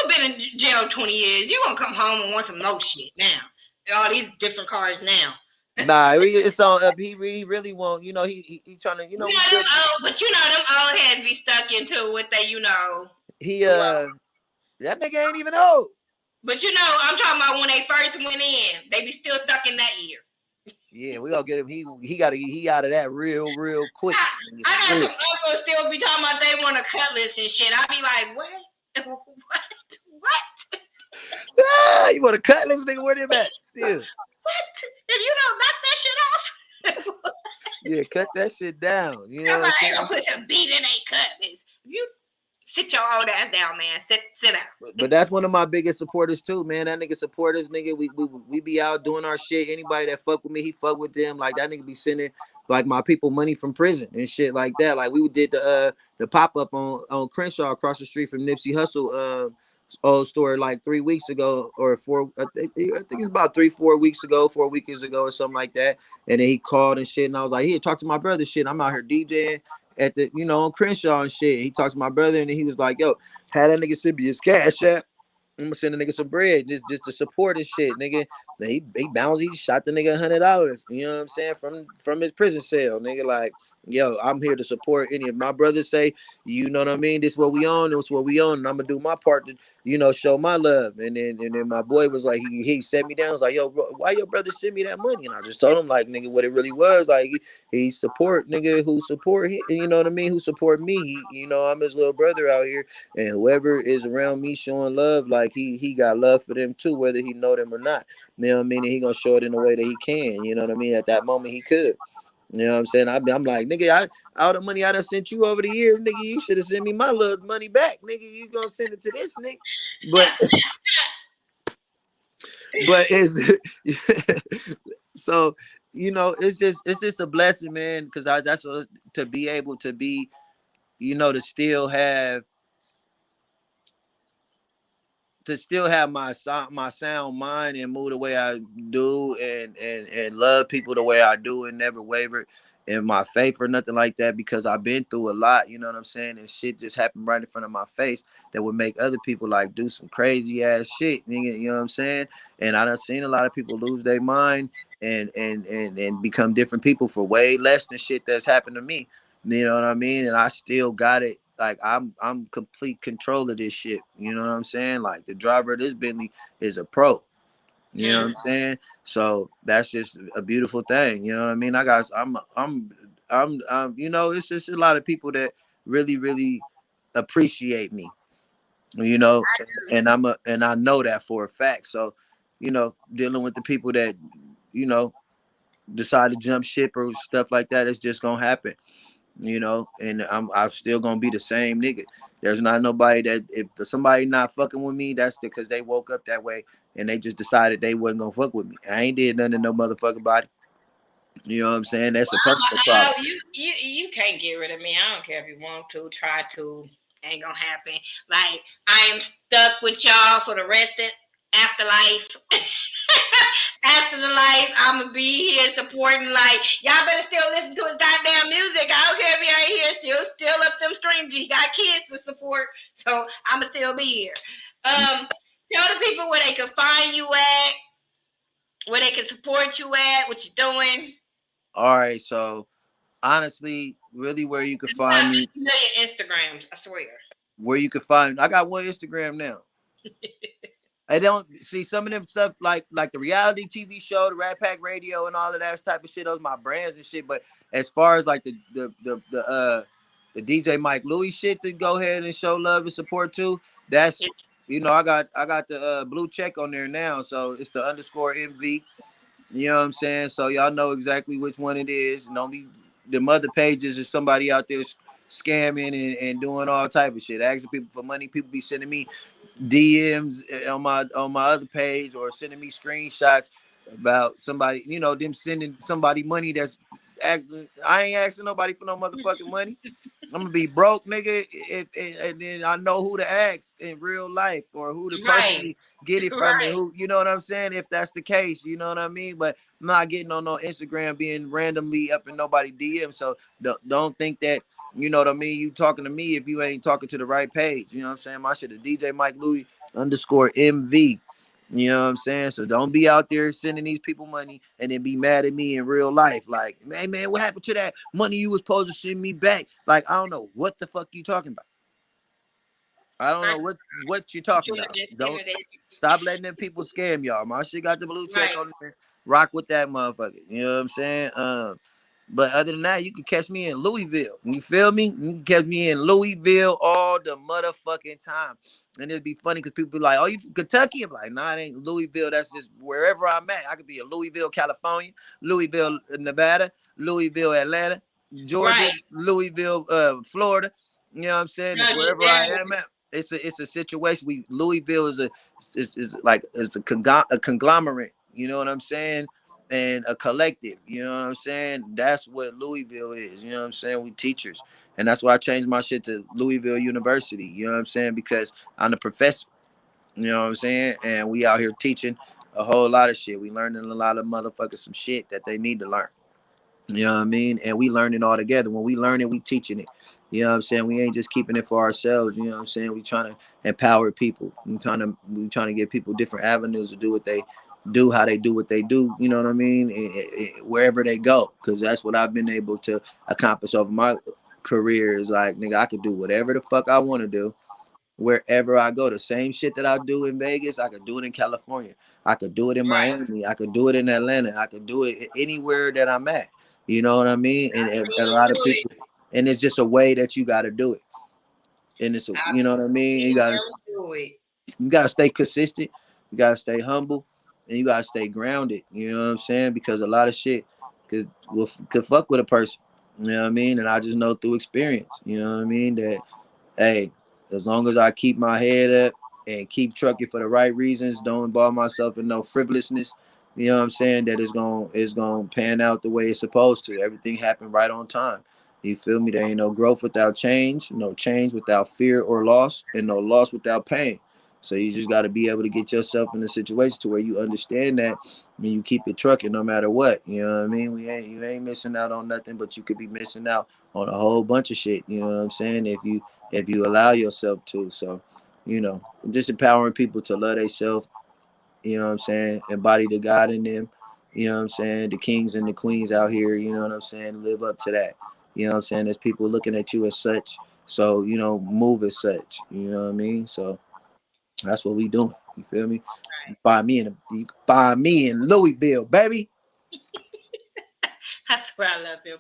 been in jail 20 years. You gonna come home and want some more shit now? All these different cars now. Nah, it's on up. He really won't. He trying to. But them old heads be stuck into what they. He that nigga ain't even old. But I'm talking about when they first went in. They be still stuck in that year. Yeah, we gonna get him. He got out of that real quick. I got some uncles still be talking about they want a cutlass and shit. I be like, what? Ah, you want a cutlass, nigga? Where they at? Still. What? If you don't knock that shit off. Yeah, cut that shit down. Somebody gonna put some beat in a cutlass. You sit your old ass down, man. Sit down. But that's one of my biggest supporters too, man. That nigga support us, nigga. We be out doing our shit. Anybody that fuck with me, he fuck with them. Like that nigga be sending like my people money from prison and shit like that. Like we did the pop up on Crenshaw across the street from Nipsey Hussle old store like 3 weeks ago or 4. I think it's about 4 weeks ago or something like that. And then he called and shit, and I was like, "Here, talk to my brother." Shit, I'm out here DJing at the on Crenshaw and shit. He talked to my brother, and then he was like, "Yo, had that nigga send me his cash app. I'm gonna send the nigga some bread just to support his shit, nigga." He bounced, he shot the nigga $100. You know what I'm saying, from his prison cell, nigga. Like, yo, I'm here to support any of my brothers. Say, you know what I mean? This is what we own. This is what we own, and I'm gonna do my part to show my love. And then my boy was like, he set me down. I was like, yo, bro, why your brother send me that money? And I just told him like, nigga, what it really was. Like, he support nigga who support him, you know what I mean? Who support me? I'm his little brother out here, and whoever is around me showing love, like he got love for them too, whether he know them or not. You know what I mean? And he gonna show it in the way that he can. You know what I mean? At that moment, he could. You know what I'm saying? I'm like, nigga, all the money I done sent you over the years, nigga, you should have sent me my little money back, nigga. You gonna send it to this nigga? But it's so it's just a blessing, man. Because that's what, to be able to be, to still have to still have my sound mind and move the way I do, and love people the way I do, and never waver in my faith or nothing like that, because I've been through a lot, you know what I'm saying, and shit just happened right in front of my face that would make other people like do some crazy ass shit, nigga, you know what I'm saying? And I done seen a lot of people lose their mind and become different people for way less than shit that's happened to me. You know what I mean? And I still got it. Like I'm complete control of this shit. You know what I'm saying? Like the driver of this Bentley is a pro. You know what I'm saying? So that's just a beautiful thing. You know what I mean? You know, it's just a lot of people that really, really appreciate me. You know, and I know that for a fact. So, you know, dealing with the people that, you know, decide to jump ship or stuff like that, it's just gonna happen. You know, and I'm still gonna be the same nigga. There's not nobody that, if somebody not fucking with me, that's because they woke up that way and they just decided they wasn't gonna fuck with me. I ain't did nothing to no motherfucking body. You know what I'm saying? That's a personal problem. You can't get rid of me. I don't care if you want to, try to. Ain't gonna happen. Like, I am stuck with y'all for the rest of afterlife. After the life, I'ma be here supporting. Like, y'all better still listen to his goddamn music. I don't care if he ain't here. Still up them streams. He got kids to support, so I'ma still be here. Tell the people where they can find you at, where they can support you at, what you're doing. All right, so honestly, really, where you can find me, Million Instagrams, I swear. where you can find, I got one Instagram now. I don't see some of them stuff like the reality TV show, the Rat Pack Radio, and all of that type of shit. Those my brands and shit. But as far as like the DJ MikeLuie shit to go ahead and show love and support to, that's, you know, I got the blue check on there now, so it's the _MV. You know what I'm saying? So y'all know exactly which one it is. And don't be the mother pages is somebody out there scamming and doing all type of shit, asking people for money. People be sending me DMs on my other page, or sending me screenshots about somebody, you know, them sending somebody money that's I ain't asking nobody for no motherfucking money. I'm gonna be broke, nigga, and then I know who to ask in real life, or who to personally get it from, and who, you know what I'm saying, if that's the case, you know what I mean. But I'm not getting on no Instagram being randomly up in nobody DM. So don't think that, you know what I mean, you talking to me if you ain't talking to the right page. You know what I'm saying? My shit is DJ MikeLuie _MV. You know what I'm saying? So don't be out there sending these people money and then be mad at me in real life. Like, hey man, what happened to that money you was supposed to send me back? Like, I don't know what the fuck you talking about. I don't know what you're talking about. Don't stop letting them people scam y'all. My shit got the blue check on there. Rock with that motherfucker. You know what I'm saying? But other than that, you can catch me in Louisville. You feel me? You can catch me in Louisville all the motherfucking time. And it'd be funny because people be like, "Oh, you from Kentucky?" I'm like, "Nah, it ain't Louisville. That's just wherever I'm at. I could be in Louisville, California, Louisville, Nevada, Louisville, Atlanta, Georgia, Louisville, Florida. You know what I'm saying? It's wherever I am at. It's a situation. Louisville is like it's a conglomerate. You know what I'm saying? And a collective. You know what I'm saying? That's what Louisville is. You know what I'm saying? We teachers. And that's why I changed my shit to Louisville University. You know what I'm saying? Because I'm a professor. You know what I'm saying? And we out here teaching a whole lot of shit. We learning a lot of motherfuckers some shit that they need to learn. You know what I mean? And we learn it all together. When we learn it, we teaching it. You know what I'm saying? We ain't just keeping it for ourselves. You know what I'm saying? We trying to empower people. We trying to give people different avenues to do what they do, how they do what they do. You know what I mean? Wherever they go, because that's what I've been able to accomplish over my career. Is like, nigga, I could do whatever the fuck I want to do wherever I go. The same shit that I do in Vegas, I could do it in California. I could do it in Miami. I could do it in Atlanta. I could do it anywhere that I'm at. You know what I mean? And a lot of people, and it's just a way that you got to do it. And it's, you know what I mean? You gotta stay consistent. You gotta stay humble, and you gotta stay grounded. You know what I'm saying? Because a lot of shit could fuck with a person. You know what I mean? And I just know through experience. You know what I mean? That, hey, as long as I keep my head up and keep trucking for the right reasons, don't involve myself in no frivolousness, you know what I'm saying, that it's gonna pan out the way it's supposed to. Everything happened right on time. You feel me? There ain't no growth without change, no change without fear or loss, and no loss without pain. So you just got to be able to get yourself in a situation to where you understand that and you keep it trucking no matter what. You know what I mean? You ain't missing out on nothing, but you could be missing out on a whole bunch of shit. You know what I'm saying? If you allow yourself to. So, I'm just empowering people to love themselves. You know what I'm saying? Embody the God in them. You know what I'm saying? The kings and the queens out here. You know what I'm saying? Live up to that. You know what I'm saying? There's people looking at you as such. So, move as such. You know what I mean? So that's what we doing. You feel me? You can find me in Louisville, baby. That's where I love him.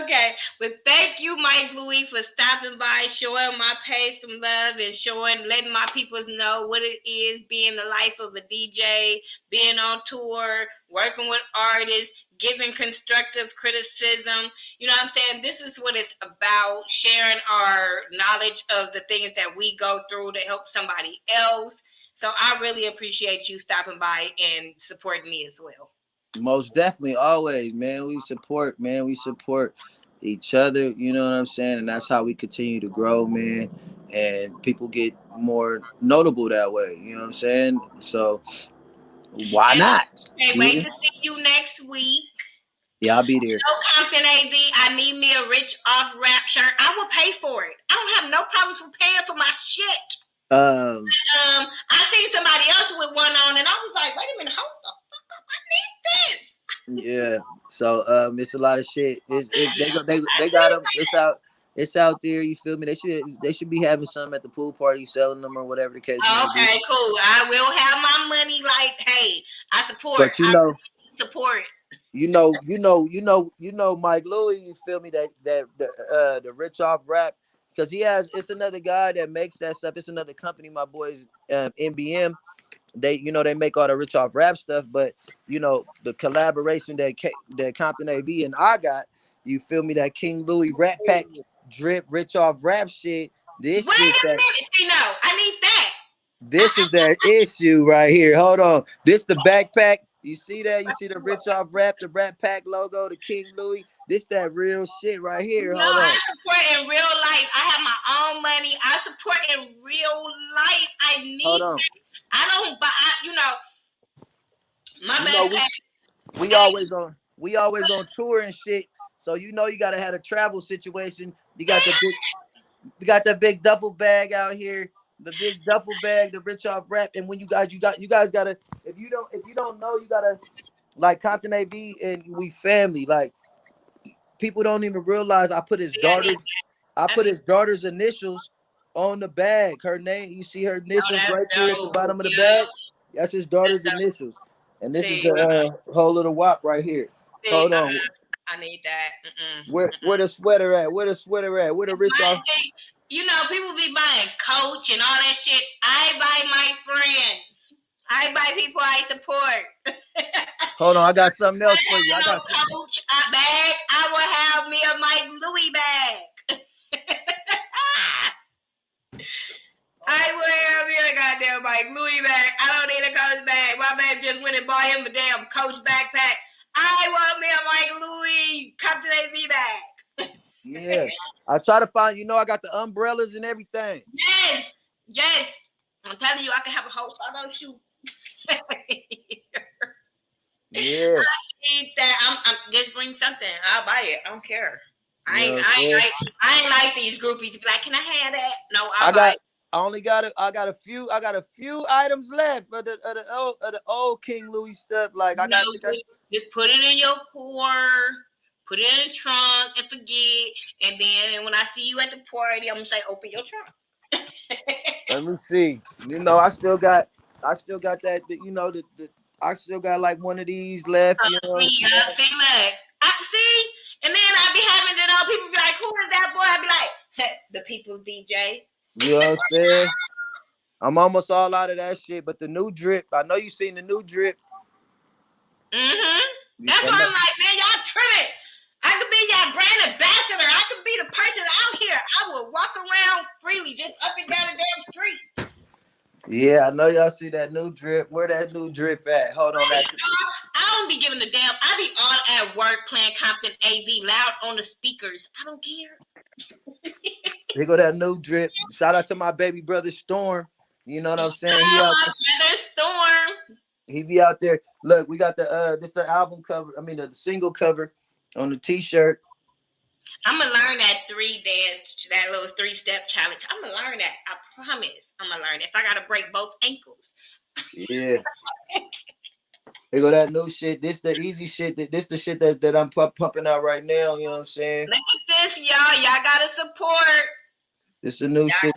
Okay, but thank you, MikeLuie, for stopping by, showing my page some love, and letting my peoples know what it is being the life of a DJ, being on tour, working with artists, giving constructive criticism. You know what I'm saying? This is what it's about, sharing our knowledge of the things that we go through to help somebody else. So I really appreciate you stopping by and supporting me as well. Most definitely, always, man. We support each other. You know what I'm saying, and that's how we continue to grow, man. And people get more notable that way. You know what I'm saying? So why not? Okay, wait to see you next week. Yeah, I'll be there. So Compton AV, I need me a rich off rap shirt. I will pay for it. I don't have no problems with paying for my shit. I seen somebody else with one on, and I was like, wait a minute, hold the fuck up, I need this. Yeah. So it's a lot of shit. They got them. It's out there. You feel me? They should be having some at the pool party, selling them or whatever the case may be. Okay, cool. I will have my money. Like, hey, I support. But support. MikeLuie. You feel me? The rich off rap, because it's another guy that makes that stuff. It's another company. My boys, NBM. They make all the rich off rap stuff, but the collaboration that Compton AB and I got, you feel me, that King Louie Rat Pack drip rich off rap shit. Wait a minute, see, no, I need that. This is that issue right here. Hold on, this the backpack. You see that? You see the rich off rap, the Rat Pack logo, the King Louie. This that real shit right here. No, Hold on. I support in real life. I have my own money. I support in real life. I need. Hold on. I don't buy. My backpack. We always on tour and shit. So you gotta have a travel situation. You got the big duffel bag out here. The big duffel bag, the rich off rap. And when you guys gotta, if you don't know, you gotta, like, Compton AV and we family. Like, people don't even realize I put his daughter's initials on the bag. Her name, you see her initials right there at the bottom of the bag. That's his daughter's initials. And this is the whole little wop right here. Hold on. I need that. Where the sweater at? Where the sweater at? Where the rich off? People be buying Coach and all that shit. I buy my friends. I buy people I support. Hold on, I got something else for you. I got Coach a bag. I will have me a MikeLuie bag. I will have me a goddamn MikeLuie bag. I don't need a Coach bag. My man just went and bought him a damn Coach backpack. I want me a MikeLuie Compton AV bag. Yeah, I try to find. I got the umbrellas and everything. Yes. I'm telling you, I can have a whole photo shoot. Yeah. I need that. I'm just bring something. I'll buy it. I don't care. I ain't like these groupies to be like, can I have that? No, I got a few items left of the old King Louie stuff. Like, just put it in your core, put it in the trunk and forget. And then when I see you at the party, I'm gonna say, open your trunk. Let me see. I still got that. I still got like one of these left. See, look. I see. And then I be having it on. People be like, who is that boy? I be like, the people's DJ. You know what I'm saying? I'm almost all out of that shit. But the new drip, I know you seen the new drip. That's why I'm like, man, y'all tripping. I could be y'all brand ambassador. I could be the person out here. I will walk around freely, just up and down the damn street. Yeah, I know y'all see that new drip. Where that new drip at? Hold on. I don't be giving a damn. I be all at work playing Compton AV loud on the speakers. I don't care. Here go that new drip. Shout out to my baby brother Storm. You know what I'm saying? Oh, my brother Storm. He be out there. Look, we got the this the album cover. I mean the single cover on the t-shirt. I'm gonna learn that 3 dance, that little 3-step challenge. I'm gonna learn that. I promise. I'm gonna learn it. If I gotta break both ankles. Yeah. Here go that new shit. This the easy shit. This the shit that I'm pumping out right now. You know what I'm saying? Look at this, y'all. Y'all gotta support. It's the new shit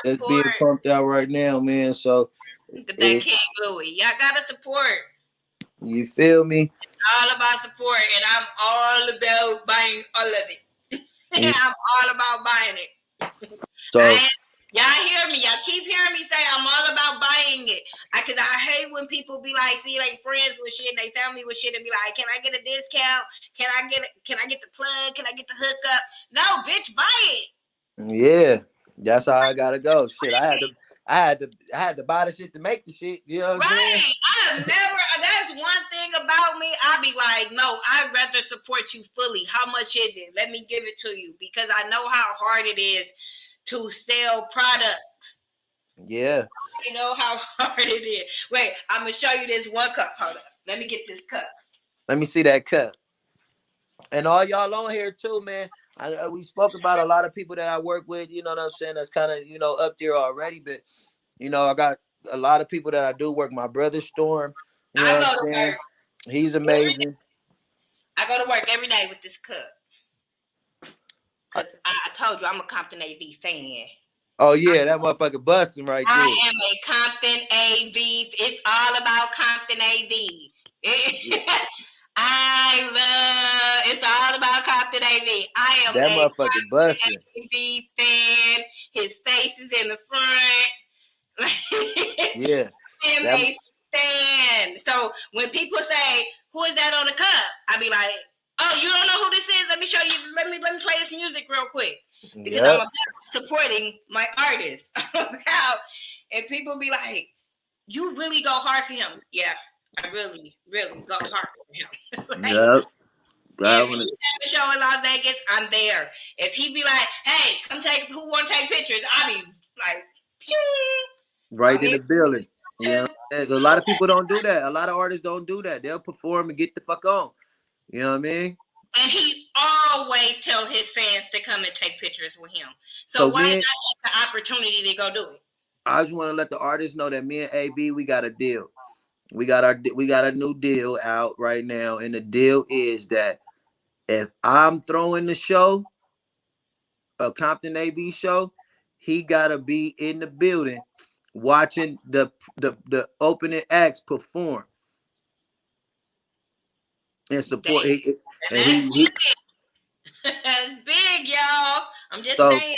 that's being pumped out right now, man. So look at that King Louie. Y'all gotta support. You feel me? It's all about support, and I'm all about buying all of it. I'm all about buying it. So y'all hear me? Y'all keep hearing me say I'm all about buying it. Cause I hate when people be like, see, like friends with shit, they family with shit, and be like, can I get a discount? Can I get the plug? Can I get the hookup? No, bitch, buy it. Yeah, that's how I gotta go. Shit, I had to buy the shit to make the shit. You know what I'm saying? That's one thing about me. I be like, no, I'd rather support you fully. How much is it? Let me give it to you because I know how hard it is to sell products. Yeah. You know how hard it is. Wait, I'm gonna show you this one cup. Hold up. Let me get this cup. Let me see that cup. And all y'all on here too, man. We spoke about a lot of people that I work with. You know what I'm saying? That's kind of up there already. But I got a lot of people that I do work. My brother Storm. You know what I'm saying? He's amazing. I go to work every day with this cup. Cause I told you I'm a Compton AV fan. Oh yeah, that motherfucker busting right there. I am a Compton AV. It's all about Compton AV. It's all about Compton AV. I am that motherfucker busting. AV fan. His face is in the front. Yeah. I am a fan. So when people say, "Who is that on the cup?" I be like, "Oh, you don't know who this is? Let me show you. Let me play this music real quick." Because I'm about supporting my artists. And people be like, "You really go hard for him." Yeah, I really, really go hard for him. Yep. If he have a show in Las Vegas, I'm there. If he be like, "Hey, come take, who want to take pictures?" I be like, pew. Right in the building. Yeah. A lot of people don't do that. A lot of artists don't do that. They'll perform and get the fuck on. You know what I mean? And he always tell his fans to come and take pictures with him. So why not take the opportunity to go do it? I just want to let the artists know that me and AB, we got a deal. We got a new deal out right now, and the deal is that if I'm throwing the show, a Compton AB show, he gotta be in the building watching the opening acts perform and support. That's big, y'all. I'm just saying.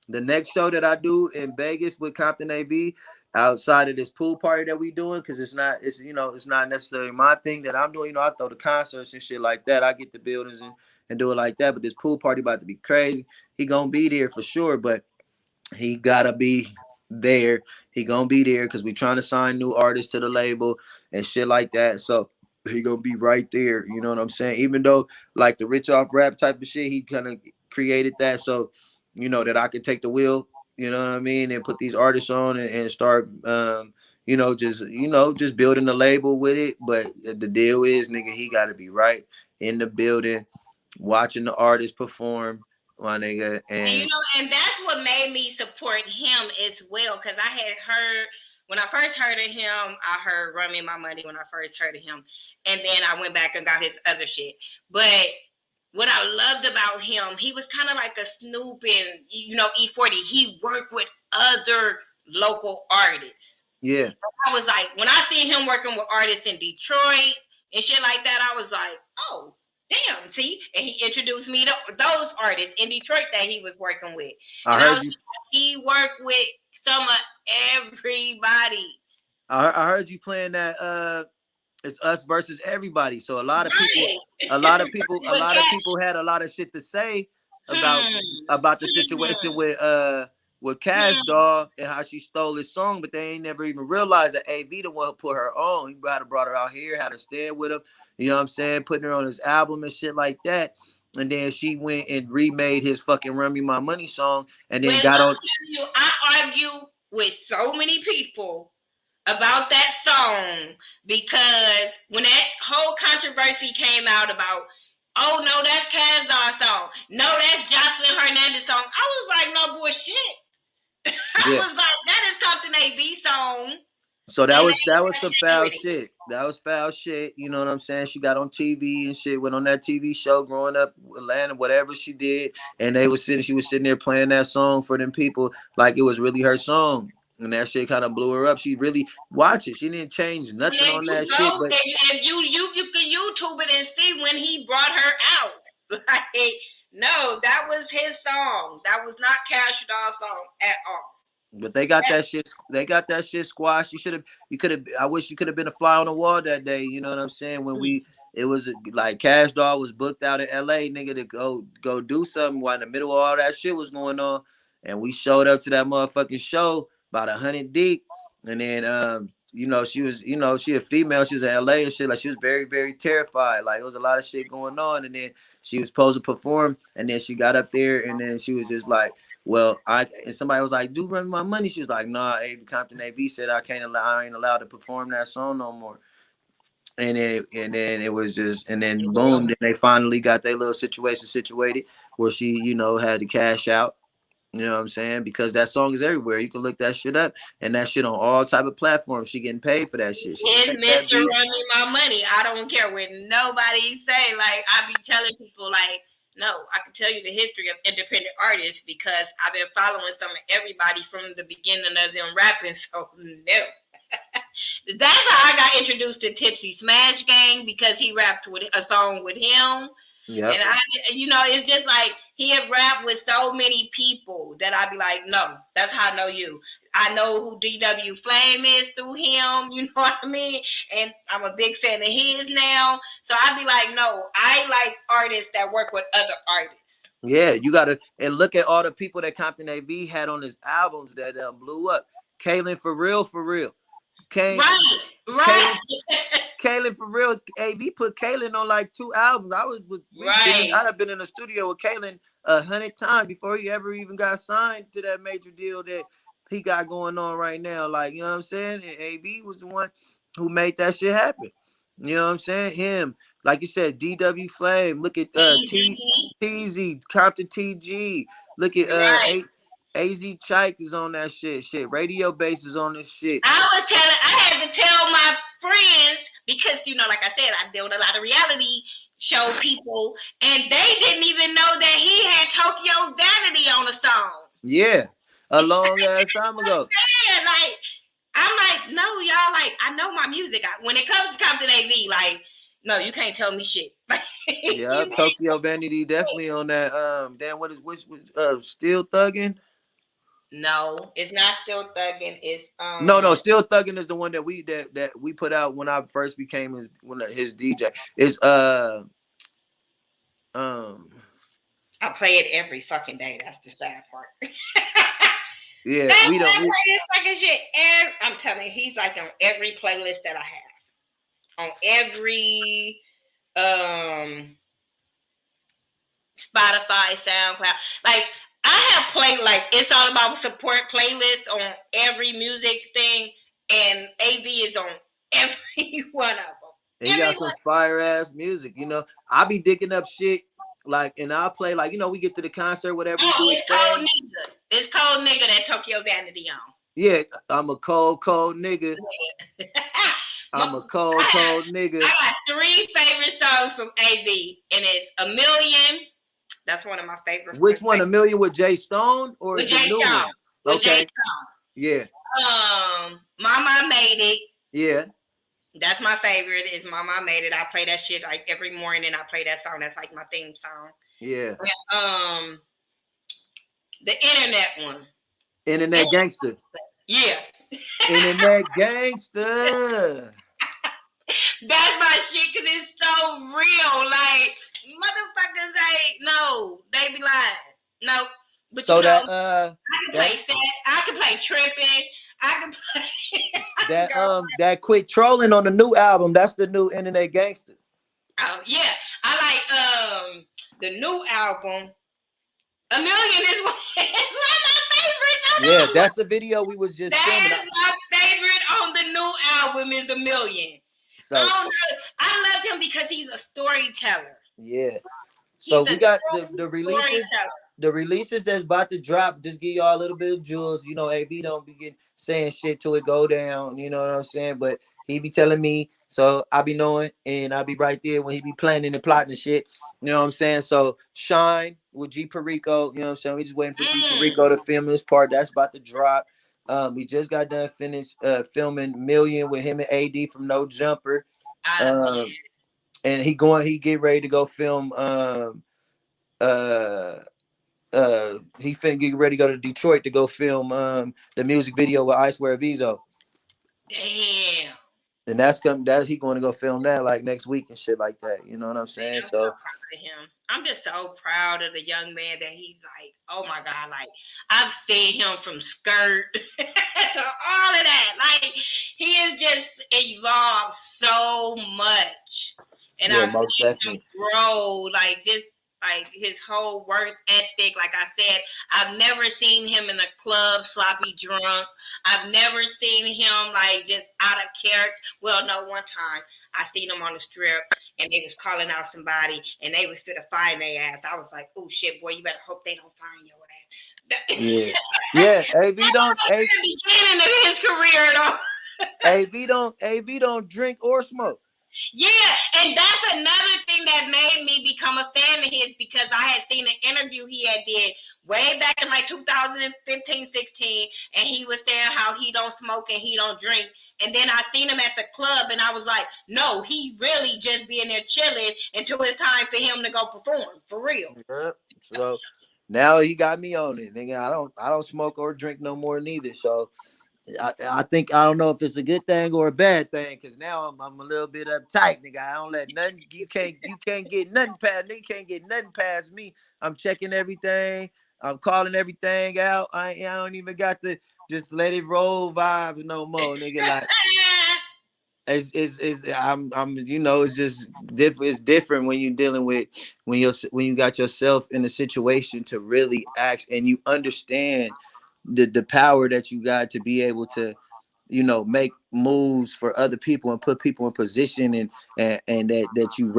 The next show that I do in Vegas with Compton AB, outside of this pool party that we doing, because it's not necessarily my thing that I'm doing. I throw the concerts and shit like that. I get the buildings and do it like that. But this pool party about to be crazy. He gonna be there for sure, but he gotta be there. He gonna be there because we trying to sign new artists to the label and shit like that. So he gonna be right there. You know what I'm saying? Even though like the Rich Off Rap type of shit, he kind of created that so that I could take the wheel. You know what I mean? And put these artists on and start just building the label with it. But the deal is, nigga, he gotta be right in the building, watching the artists perform. My nigga, and that's what made me support him as well. Because I had heard when I first heard of him, I heard "Run Me My Money" when I first heard of him, and then I went back and got his other shit. But what I loved about him, he was kind of like a Snoop and E40. He worked with other local artists. Yeah, I was like, when I see him working with artists in Detroit and shit like that, I was like, oh. Damn, see, and he introduced me to those artists in Detroit that he was working with. He worked with some of everybody. I heard you playing that. It's us versus everybody. So a lot of people had a lot of shit to say about the situation with Cash Doll and how she stole his song, but they ain't never even realized that AV the one who put her on. He brought her out here, had her stand with him. You know what I'm saying? Putting her on his album and shit like that. And then she went and remade his fucking "Run Me My Money" song, and then got on. I argue with so many people about that song, because when that whole controversy came out about, oh no, that's Kazar's song, no, that's Jocelyn Hernandez song, I was like, no bullshit. I was like, that is Compton AB song. So that was some foul shit. That was foul shit. You know what I'm saying? She got on TV and shit, went on that TV show growing up, Atlanta, whatever she did, and she was sitting there playing that song for them people like it was really her song. And that shit kind of blew her up. She really watch it. She didn't change nothing on that shit. But and you can YouTube it and see when he brought her out. Like, no, that was his song. That was not Cash Doll's song at all. But they got that shit. They got that shit squashed. You could have. I wish you could have been a fly on the wall that day. You know what I'm saying? When it was like Cash Doll was booked out in LA, nigga, to go do something while in the middle of all that shit was going on, and we showed up to that motherfucking show about 100 deep, and then you know, she was, you know, she a female, she was in LA and shit, like she was very, very terrified. Like it was a lot of shit going on, and then she was supposed to perform, and then she got up there, and then she was just like, well, and somebody was like, "Do run my money." She was like, "Nah, Compton AV said I ain't allowed to perform that song no more." And then it was just, and then boom, then they finally got their little situation situated where she, you know, had to cash out. You know what I'm saying? Because that song is everywhere. You can look that shit up, and that shit on all type of platforms. She getting paid for that shit. And Mr. Run Me My Money. I don't care what nobody say. Like, I be telling people, like, no, I can tell you the history of independent artists because I've been following some of everybody from the beginning of them rapping. So no. That's how I got introduced to Tipsy Smash Gang, because he rapped with a song with him. Yep. And you know, it's just like he had rapped with so many people that I'd be like, no, that's how I know you. I know who DW Flame is through him, you know what I mean? And I'm a big fan of his now. So I'd be like, no, I like artists that work with other artists. Yeah, you gotta, and look at all the people that Compton AV had on his albums that blew up. Kaylin for real. Right. Kaylin for real. AV put Kaylin on like 2 albums. I'd have been in the studio with Kaylin 100 times before he ever even got signed to that major deal that he got going on right now. Like, you know what I'm saying? And AV was the one who made that shit happen. You know what I'm saying? Him, like you said, DW Flame. Look at TZ, Compton TG. Look at AZ Chike is on that shit. Radio Bass is on this shit. I had to tell my friends, because, you know, like I said, I deal with a lot of reality show people, and they didn't even know that he had Tokyo Vanity on a song. Yeah, a long ass time ago. Like, I'm like, no, y'all, like, I know my music. When it comes to Compton AV, like, no, you can't tell me shit. Yeah, Tokyo Vanity definitely on that. Damn, which Still Thuggin'? No, it's not Still Thuggin'. It's No, Still Thuggin' is the one that we put out when I first became his DJ. It's I play it every fucking day. That's the sad part. Yeah, we don't play this fucking shit. And I'm telling you, he's like on every playlist that I have. On every Spotify, SoundCloud. Like, I have played, like, It's All About Support playlist on every music thing, and AV is on every one of them. And he got some fire ass music, you know. I be digging up shit, like, and I'll play, like, you know, we get to the concert, whatever. It's Cold Nigga. It's Cold Nigga that Tokyo Vanity on. Yeah, I'm a cold nigga. I'm a cold nigga. I got 3 favorite songs from AV, and it's A Million. That's one of my favorites. Which one? A Million with Jay Stone or with Jay Stone? Okay. Yeah. Mama Made It. Yeah. That's my favorite. Is Mama Made It. I play that shit like every morning. I play that song. That's like my theme song. Yeah. And, the Internet one. Internet Gangster. Yeah. Internet Gangster. That's my shit, because it's so real. Like, motherfuckers say no, they be lying. No, but so you know, I can play sad. I can play tripping. I can play that Quit Trolling on the new album. That's the new Internet Gangster. Oh yeah, I like the new album. A Million is one, is one of my favorites on the Yeah, album. that's the video we was just That filming. is my favorite on the new album is A Million. I So don't know. I love him because he's a storyteller. yeah. So He's a we got true storyteller. the releases that's about to drop. Just give y'all a little bit of jewels. You know, AB don't be saying shit till it go down. You know what I'm saying? But he be telling me, so I be knowing, and I be right there when he be planning and plotting and shit. You know what I'm saying? So Shine with G Perico. You know what I'm saying? We just waiting for G Mm, Perico to film this part. That's about to drop. We just got done finished filming Million with him and AD from No Jumper. yeah. Um, and he get ready to go film uh he finna get ready to go to Detroit to go film the music video with I Swear Vizo. Damn. And that he going to go film that like next week and shit like that. You know what I'm saying? I'm so So proud of him. I'm just so proud of the young man that he's like, oh my God, like I've seen him from skirt to all of that. Like he has just evolved so much. And yeah, I've most seen him definitely. grow, like just like his whole work ethic. Like I said, I've never seen him in a club sloppy drunk. I've never seen him like just out of character. Well, no, one time I seen him on the strip and they was calling out somebody and they was finna find their ass. I was like, oh shit, boy, you better hope they don't find your ass. Yeah. Yeah. AV That don't was the beginning of his career though. AV don't drink or smoke. Yeah, and that's another thing that made me become a fan of his because I had seen an interview he had did way back in like 2015, 16, and he was saying how he don't smoke and he don't drink. And then I seen him at the club and I was like, no, he really just being there chilling until it's time for him to go perform, for real. Yeah. So now he got me on it. Nigga, I don't smoke or drink no more neither. So I think I don't know if it's a good thing or a bad thing because now I'm a little bit uptight, nigga. I don't let nothing. You can't get nothing past. Nigga can't get nothing past me. I'm checking everything. I'm calling everything out. I don't even got to just let it roll vibes no more, nigga. Like I'm you know it's just different. It's different when you're dealing with when you got yourself in a situation to really act and you understand the power that you got to be able to make moves for other people and put people in position and that you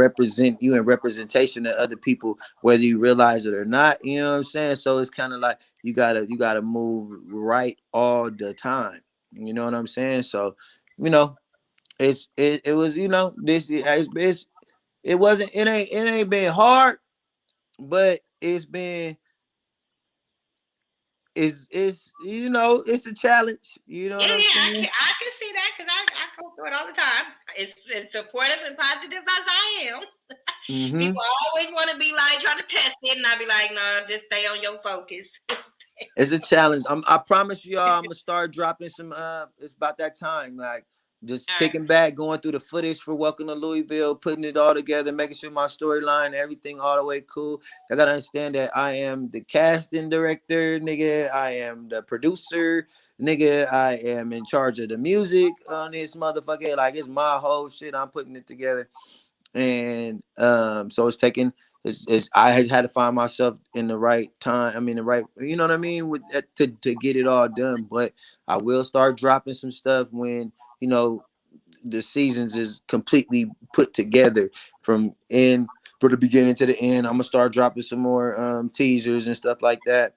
in representation of other people whether you realize it or not, you know what I'm saying? So it's kind of like you gotta move right all the time, you know what I'm saying? So you know it was it wasn't it ain't been hard, but it's it's a challenge, you know Yeah, what I'm yeah, saying? I can see that because I go through it all the time. It's supportive and positive as I am. Mm-hmm. People always want to be like trying to test it, and I be like, no, just stay on your focus. It's a challenge. I promise y'all I'm gonna start dropping some it's about that time. Like just All right. kicking back, going through the footage for Welcome to Louisville, putting it all together, making sure my storyline, everything all the way cool. I gotta understand that I am the casting director, nigga. I am the producer, nigga. I am in charge of the music on this motherfucker. Like it's my whole shit. I'm putting it together. And so it's taking it's I had to find myself in the right time. I mean the right, you know what I mean, with to get it all done. But I will start dropping some stuff when the seasons is completely put together from end for the beginning to the end. I'm gonna start dropping some more teasers and stuff like that,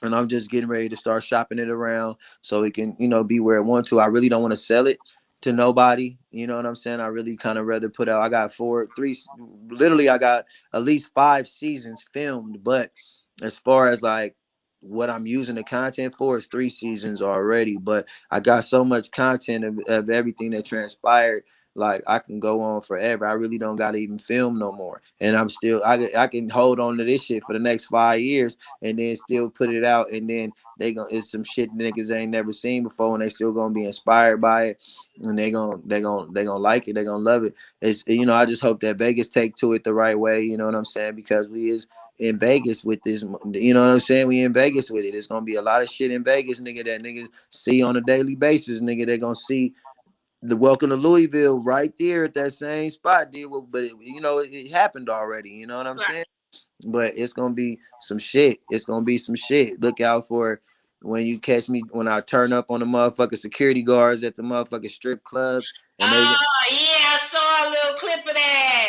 and I'm just getting ready to start shopping it around so it can, be where I want to. I really don't want to sell it to nobody. You know what I'm saying? I really kind of rather put out. I got literally, I got at least 5 seasons filmed. But as far as like what I'm using the content for is 3 seasons already. But I got so much content of everything that transpired. Like I can go on forever. I really don't gotta even film no more, and I can hold on to this shit for the next 5 years and then still put it out, and then it's some shit niggas ain't never seen before, and they still gonna be inspired by it, and they gonna like it, they gonna love it. It's I just hope that Vegas take to it the right way, you know what I'm saying? Because we is in Vegas with this, you know what I'm saying? We in Vegas with it. It's gonna be a lot of shit in Vegas, nigga, that niggas see on a daily basis, nigga. They gonna see the Welcome to Louisville right there at that same spot, but it happened already. You know what I'm Right. saying? but it's gonna be some shit. It's gonna be some shit. Look out for it when you catch me when I turn up on the motherfucking security guards at the motherfucking strip club, and they Oh yeah, I saw a little clip of that.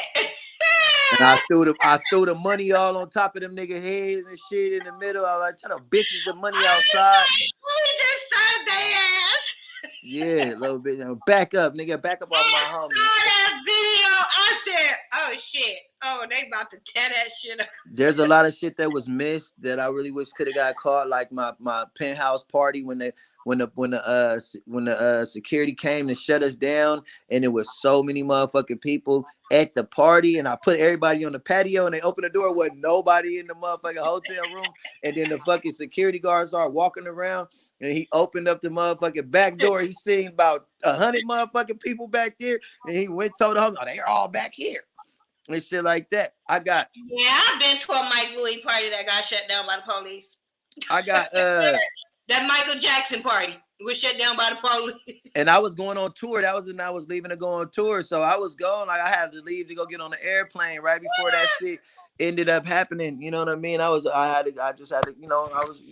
and I threw the money all on top of them nigga heads and shit in the middle. I was like, tell the bitches the money outside. We just saw their ass. Yeah, a little bit. Back up, nigga. Back up off I my saw homie. that video. I said, "Oh shit! Oh, they about to tear that shit up." There's a lot of shit that was missed that I really wish could have got caught, like my penthouse party when the security came to shut us down, and it was so many motherfucking people at the party, and I put everybody on the patio, and they opened the door, wasn't nobody in the motherfucking hotel room, and then the fucking security guard started walking around, and he opened up the motherfucking back door. He seen about 100 motherfucking people back there, and he went told them, "Oh, they're all back here." And shit like that. Yeah, I've been to a MikeLuie party that got shut down by the police. I got that Michael Jackson party was shut down by the police. And I was going on tour. That was when I was leaving to go on tour. So I was going, like I had to leave to go get on the airplane right before that shit ended up happening. You know what I mean? I just had to, I was,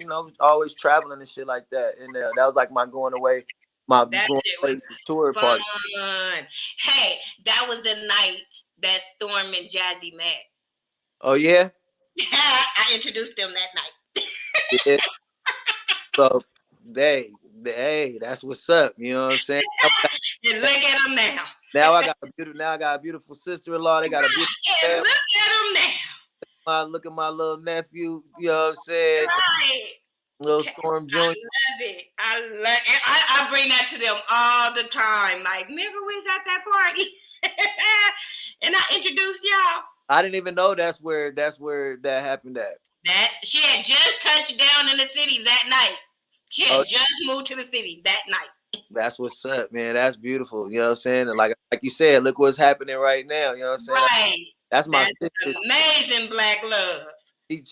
always traveling and shit like that. And that was like my going away to tour party. Hey, that was the night that Storm and Jazzy met. Oh yeah? I introduced them that night. Yeah. So hey, that's what's up. You know what I'm saying? And look at them now. Now I got a beautiful sister-in-law. They got a beautiful family. Look at them now. Look at my little nephew. You know what I'm saying? Right. Little Storm Jr. I love it. I bring that to them all the time. Like, remember we was at that party, and I introduced y'all. I didn't even know that's where that happened at. That she had just touched down in the city that night. She had just moved to the city that night. That's what's up, man. That's beautiful. You know what I'm saying? And like you said, look what's happening right now. You know what I'm saying? Right. That's my sister. Amazing black love.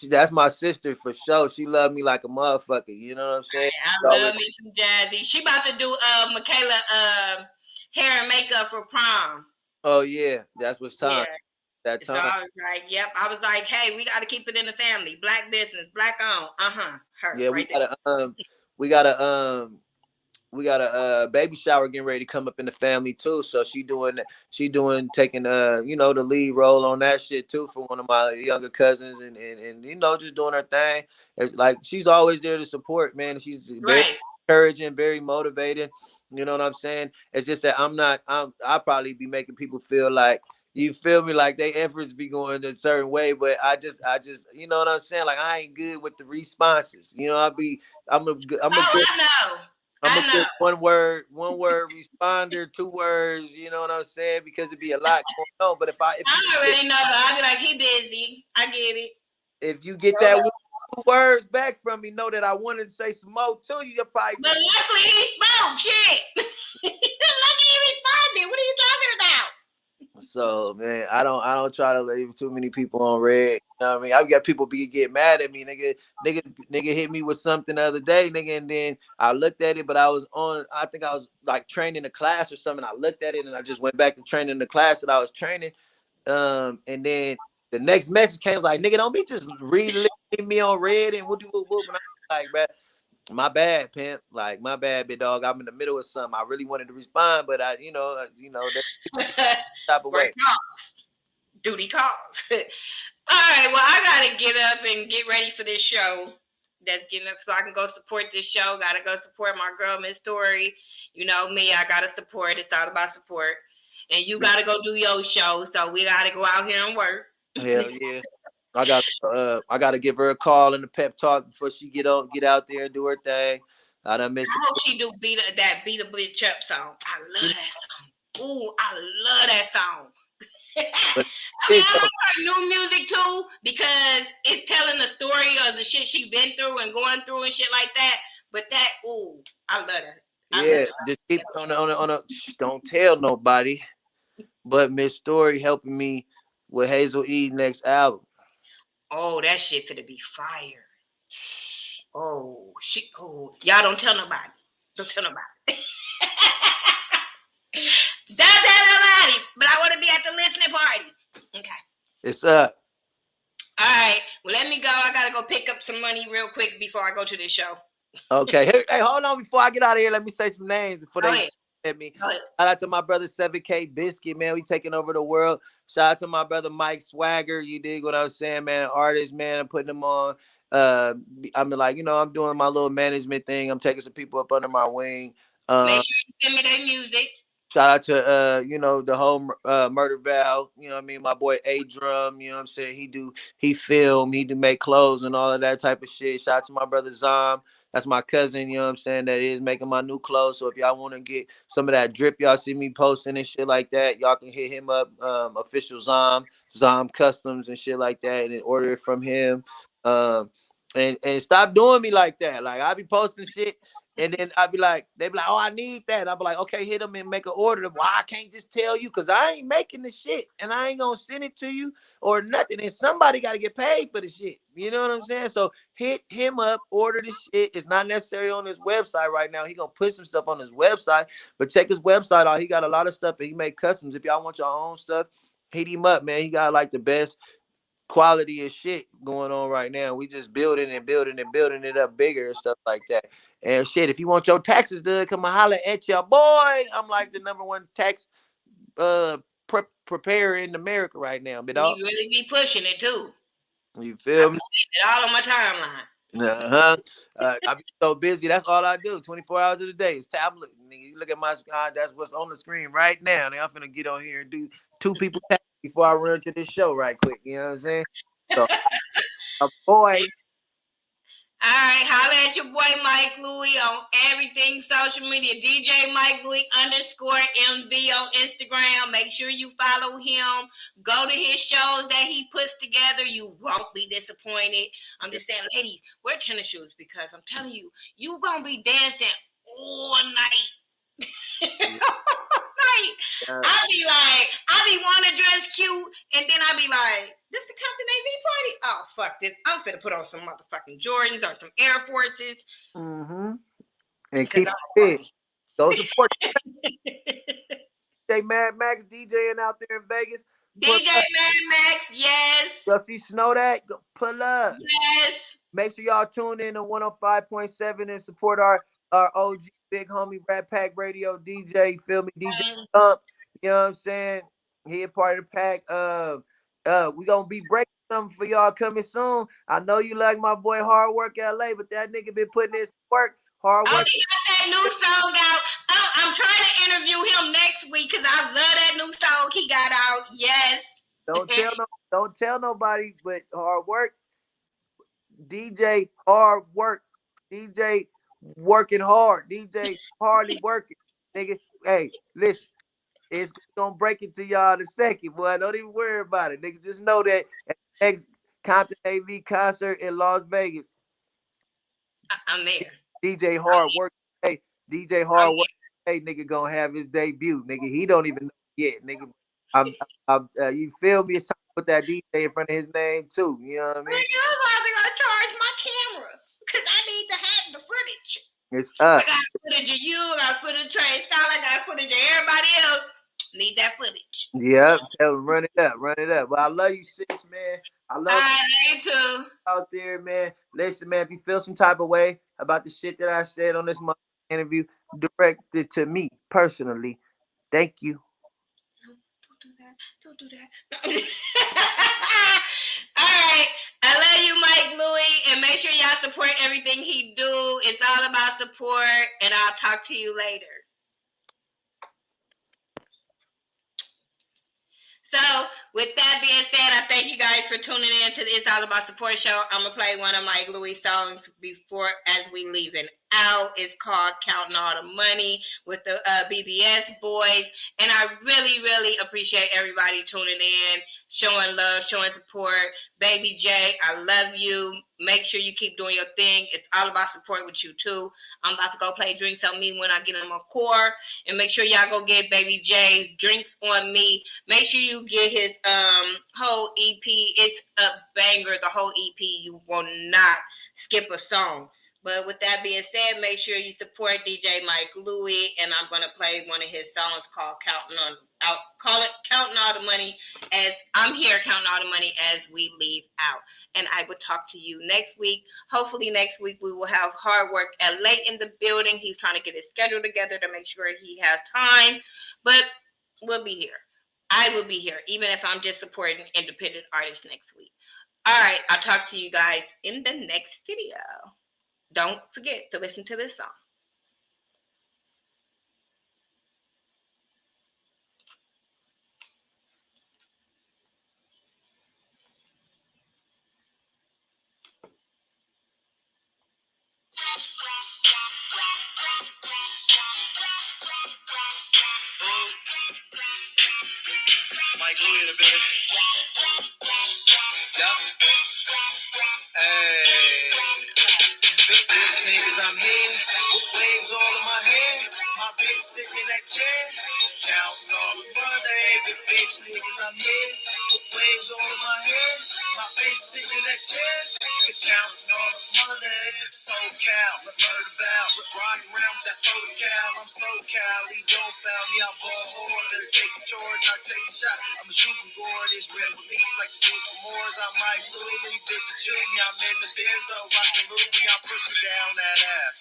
That's my sister for sure. She loved me like a motherfucker. You know what I'm saying? I love me some Jazzy. She about to do Michaela hair and makeup for prom. Oh yeah, that's what's time. Yeah. That time. So I was like, yep. I was like, hey, we got to keep it in the family. Black business, black owned. Her. Yeah, right we got a baby shower getting ready to come up in the family too. So taking the lead role on that shit too for one of my younger cousins and just doing her thing. It's like she's always there to support, man. She's very encouraging, very motivating. You know what I'm saying? It's just that I'll probably be making people feel like, you feel me, like they efforts be going a certain way, but I just, you know what I'm saying? Like I ain't good with the responses. You know, I'm a good one word responder, 2 words. You know what I'm saying? Because it'd be a lot going on. But if I already know, I'll be like, he busy. I get it. If you get that 2 words back from me, know that I wanted to say some more to you. You'll probably. But luckily he spoke. Shit. Lucky he responded. What are you talking about? So man, I don't try to leave too many people on red. You know what I mean? I've got people get mad at me, nigga hit me with something the other day, nigga, and then I looked at it, but I think I was like training a class or something. I looked at it and I just went back to training the class that I was training. And then the next message came, was like, nigga, don't be just leaving me on red and whoop. And I'm like, man, my bad, pimp. Like, my bad, big dog. I'm in the middle of something. I really wanted to respond, but that type of way. Duty calls. All right, well, I gotta get up and get ready for this show. That's getting up so I can go support this show. Gotta go support my girl, Miss Story. You know me, I gotta support. It's all about support. And you gotta go do your show. So we gotta go out here and work. Hell yeah. I gotta give her a call and a pep talk before she get out there and do her thing. I hope she do beat a bitch up song. I love that song. Ooh, I love that song. I love her new music too, because it's telling the story of the shit she been through and going through and shit like that. But that, ooh, I love that. Just keep on a don't tell nobody. But Miss Story helping me with Hazel E next album. Oh, that shit finna be fire. Oh, y'all don't tell nobody. Don't tell nobody. Don't tell nobody. But I want to be at the listening party. Okay. It's up. All right. Well, let me go. I gotta go pick up some money real quick before I go to this show. Okay. Hey, hold on before I get out of here. Let me say some names before Go they ahead. at me. Go ahead. Shout out to my brother 7K Biscuit, man. We taking over the world. Shout out to my brother Mike Swagger. You dig what I'm saying, man? Artist, man. I'm putting them on. I'm like, I'm doing my little management thing. I'm taking some people up under my wing. Make sure you send me their music. Shout out to the whole Murder Val, what I mean, my boy A Drum, you know what I'm saying? He film, he do make clothes and all of that type of shit. Shout out to my brother Zom. That's my cousin, you know what I'm saying, that is making my new clothes. So if y'all want to get some of that drip y'all see me posting and shit like that, y'all can hit him up, official Zom Customs and shit like that, and order it from him. And stop doing me like that. Like, I be posting shit. And then I'd be like, they be like, oh, I need that. I'd be like, okay, hit them and make an order. Why I can't just tell you? Because I ain't making the shit. And I ain't going to send it to you or nothing. And somebody got to get paid for the shit. You know what I'm saying? So hit him up, order the shit. It's not necessarily on his website right now. He going to put some stuff on his website. But check his website out. He got a lot of stuff. And he make customs. If y'all want your own stuff, hit him up, man. He got like the best quality of shit going on right now. We just building it up bigger and stuff like that. And shit, if you want your taxes done, come and holler at your boy. I'm like the #1 tax preparer in America right now, You really be pushing it too. You feel me? It all on my timeline. I be so busy. That's all I do. 24 hours of the day. It's tablet. Nigga, you look at my that's what's on the screen right now. Now I'm finna get on here and do 2 people before I run to this show right quick. You know what I'm saying? So, boy. All right, holla at your boy MikeLuie on everything social media. DJ MikeLuie _MV on Instagram. Make sure you follow him. Go to his shows that he puts together. You won't be disappointed. I'm just saying, ladies, wear tennis shoes because I'm telling you, you gonna be dancing all night. I be wanting to dress cute, and then I be like, this the Compton AV party? Oh, fuck this. I'm finna put on some motherfucking Jordans or some Air Forces. Mm-hmm. And keep it. Go support DJ Mad Max DJing out there in Vegas. DJ Mad Max, yes. Y'all see Snow that? Go pull up. Yes. Make sure y'all tune in to 105.7 and support our OG big homie Rat Pack Radio DJ. Feel me? DJ Thump. You know what I'm saying? He a part of the pack. We gonna be breaking something for y'all coming soon. I know you like my boy Hard Work LA, but that nigga been putting his work. Hard work. Oh, he got that new song out. Oh, I'm trying to interview him next week because I love that new song he got out. Yes. Don't tell nobody, but Hard Work. DJ Hard Work. DJ working hard. DJ hardly working. Nigga, hey, listen. It's gonna break it to y'all in a second, boy. Don't even worry about it. Nigga, just know that at the next Compton AV concert in Las Vegas. I'm there. DJ Hard Work. Hey, DJ Hard Work. Hey, nigga gonna have his debut. Nigga, he don't even know yet. Nigga, you feel me? It's time to put that DJ in front of his name too. You know what I mean? Nigga, I'm probably gonna charge my camera because I need to have the footage. It's up. I got footage of you. I got footage of Trey Scott. I got footage of everybody else. Need that footage. Yeah, tell him run it up. But I love you, sis, man. I love you too. Out there, man. Listen, man, if you feel some type of way about the shit that I said on this interview, directed to me personally. Thank you. Don't do that. All right. I love you, MikeLuie, and make sure y'all support everything he do. It's all about support, and I'll talk to you later. So, with that being said, I thank you guys for tuning in to the It's All About Support show. I'm going to play one of MikeLuie's songs before as we leaving out. It's called Counting All the Money with the BBS boys. And I really, really appreciate everybody tuning in, showing love, showing support. Baby J, I love you. Make sure you keep doing your thing. It's all about support with you, too. I'm about to go play Drinks on Me when I get on my core. And make sure y'all go get Baby J's Drinks on Me. Make sure you get his whole EP. It's a banger, the whole EP. You will not skip a song. But with that being said, make sure you support DJ MikeLuie, and I'm gonna play one of his songs called Counting All the Money, as I'm here counting all the money as we leave out. And I will talk to you next week. Hopefully next week we will have Hard Work LA in the building. He's trying to get his schedule together to make sure he has time. But we'll be here. I will be here, even if I'm just supporting independent artists next week. All right, I'll talk to you guys in the next video. Don't forget to listen to this song. MikeLuie in the building. Yup. Hey. Big bitch niggas, I'm here. With waves all in my hair. My bitch sitting in that chair. Counting all the money. Big bitch niggas, I'm here. With waves all in my hair. My bitch sitting in that chair. Counting all the money. SoCal, murder vow. Riding around with that photo cal. I'm SoCal. He don't foul me. I'm ball hard. Better take the charge. I take the shot. I'm a shooting guard. It's red with me like the dude from Moors. I'm MikeLuie. Bitch, you choose me. I'm in the Benzo. Rockin' Louis. I'm pushing down that ass.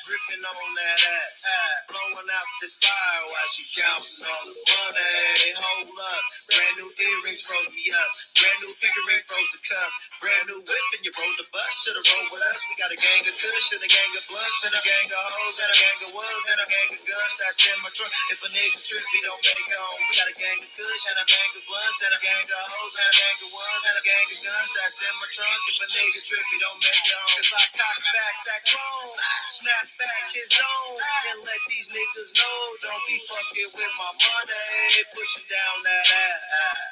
Dripping on that ass. Blowing out this fire while she counting all the money. Hold up. Brand new earrings froze me up. Brand new finger ring froze the cup. Brand new whip and you rolled the bus. Should've rolled with us. We got a gang of kush and a gang of blunts and a gang of hoes and a gang of wolves and a gang of guns. That's in my trunk. If a nigga trip, we don't make it home. We got a gang of kush and a gang of blunts and a gang of hoes and a gang of wolves and a gang of guns. That's in my trunk. If a nigga trip, we don't make it home. Cause I cock back that chrome, snap back his own, and let these niggas know. Don't be fucking with my money. Pushing down that ass,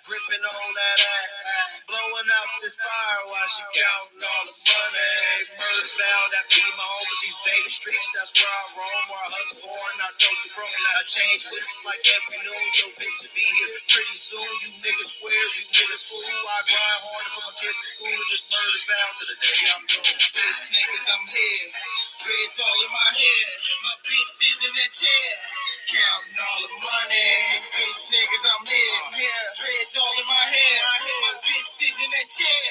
dripping on that ass, blowing out this fire while she counting all the money. Murder vow, that be my home with these data streets. That's where I roam, where I hustle born. I told the chrome, I change whips like every noon. Yo, bitch, will be here pretty soon. You niggas squares, you niggas fool. I grind hard to put my kids to school in this murder vow to the day I'm doomed. Bitch niggas, I'm here. Dreads all in my hair. My bitch sitting in that chair. Counting all the money. Bitch niggas, I'm here. Dreads all in my hair. My bitch sitting in that chair.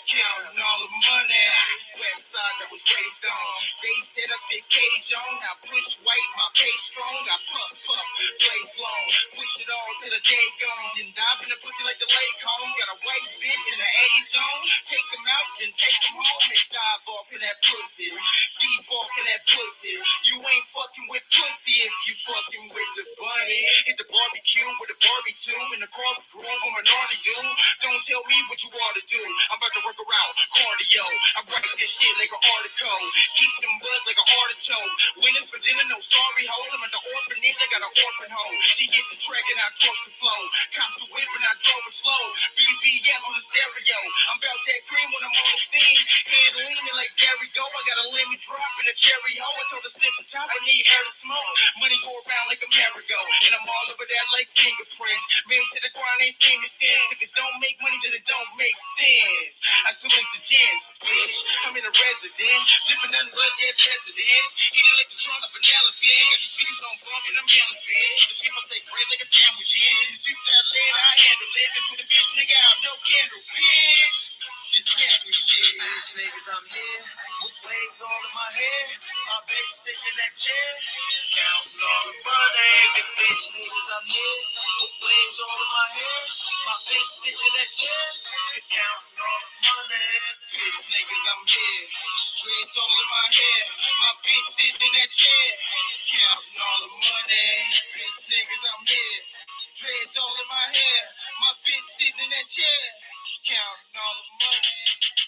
Counting all the money. West side that was raised on. They said I spit cage on. I push white, my face strong. I puff, blaze long. Push it all to the day gone. Then dive in the pussy like the lake home. Got a white bitch in the A zone. Take them out, then take them home and dive off in that pussy. Deep off in that pussy. You ain't fucking with pussy if you fucking with the bunny. Hit the barbecue with a barbecue in the car with groom. I'm an arty dude. Don't tell me what you ought to do. I'm about to work around cardio. I write this shit like an article. Keep them buzz like an artichoke. Winners for dinner, no sorry hoes. I'm at the orphanage, I got an orphan hoe. She hit the track and I torch the flow. Cop the whip and I drove it slow. BBS on the stereo. I'm about that cream when I'm on the scene. Head leaning like Gary Go. I got a lemon drop and a cherry hoe. I told the snip the top, I need air to smoke. Money go around like a merry-go. And I'm all over that like fingerprints. Man to the ground ain't seen me since. If it don't make money, then it don't make sense. I select the gents, bitch. I'm in a resident. Flipping nothing but dead presidents. He did like the trunk of an elephant. Got the speakers on bump and I'm yelling, bitch. The people say bread like a sandwich, yeah. The streets that lead, I handle it. They put the bitch nigga out, no candle, bitch. This cancer shit. Bitch niggas, I'm here. With waves all in my hair. My bitch sitting in that chair. Counting all the money. Big bitch niggas, I'm here. With waves all in my hair. My bitch sitting in that chair. Counting all the money. Bitch niggas, I'm here. Dreads all in my hair. My bitch sitting in that chair. Counting all the money. Bitch niggas, I'm here. Dreads all in my hair. My bitch sitting in that chair. Counting all the money.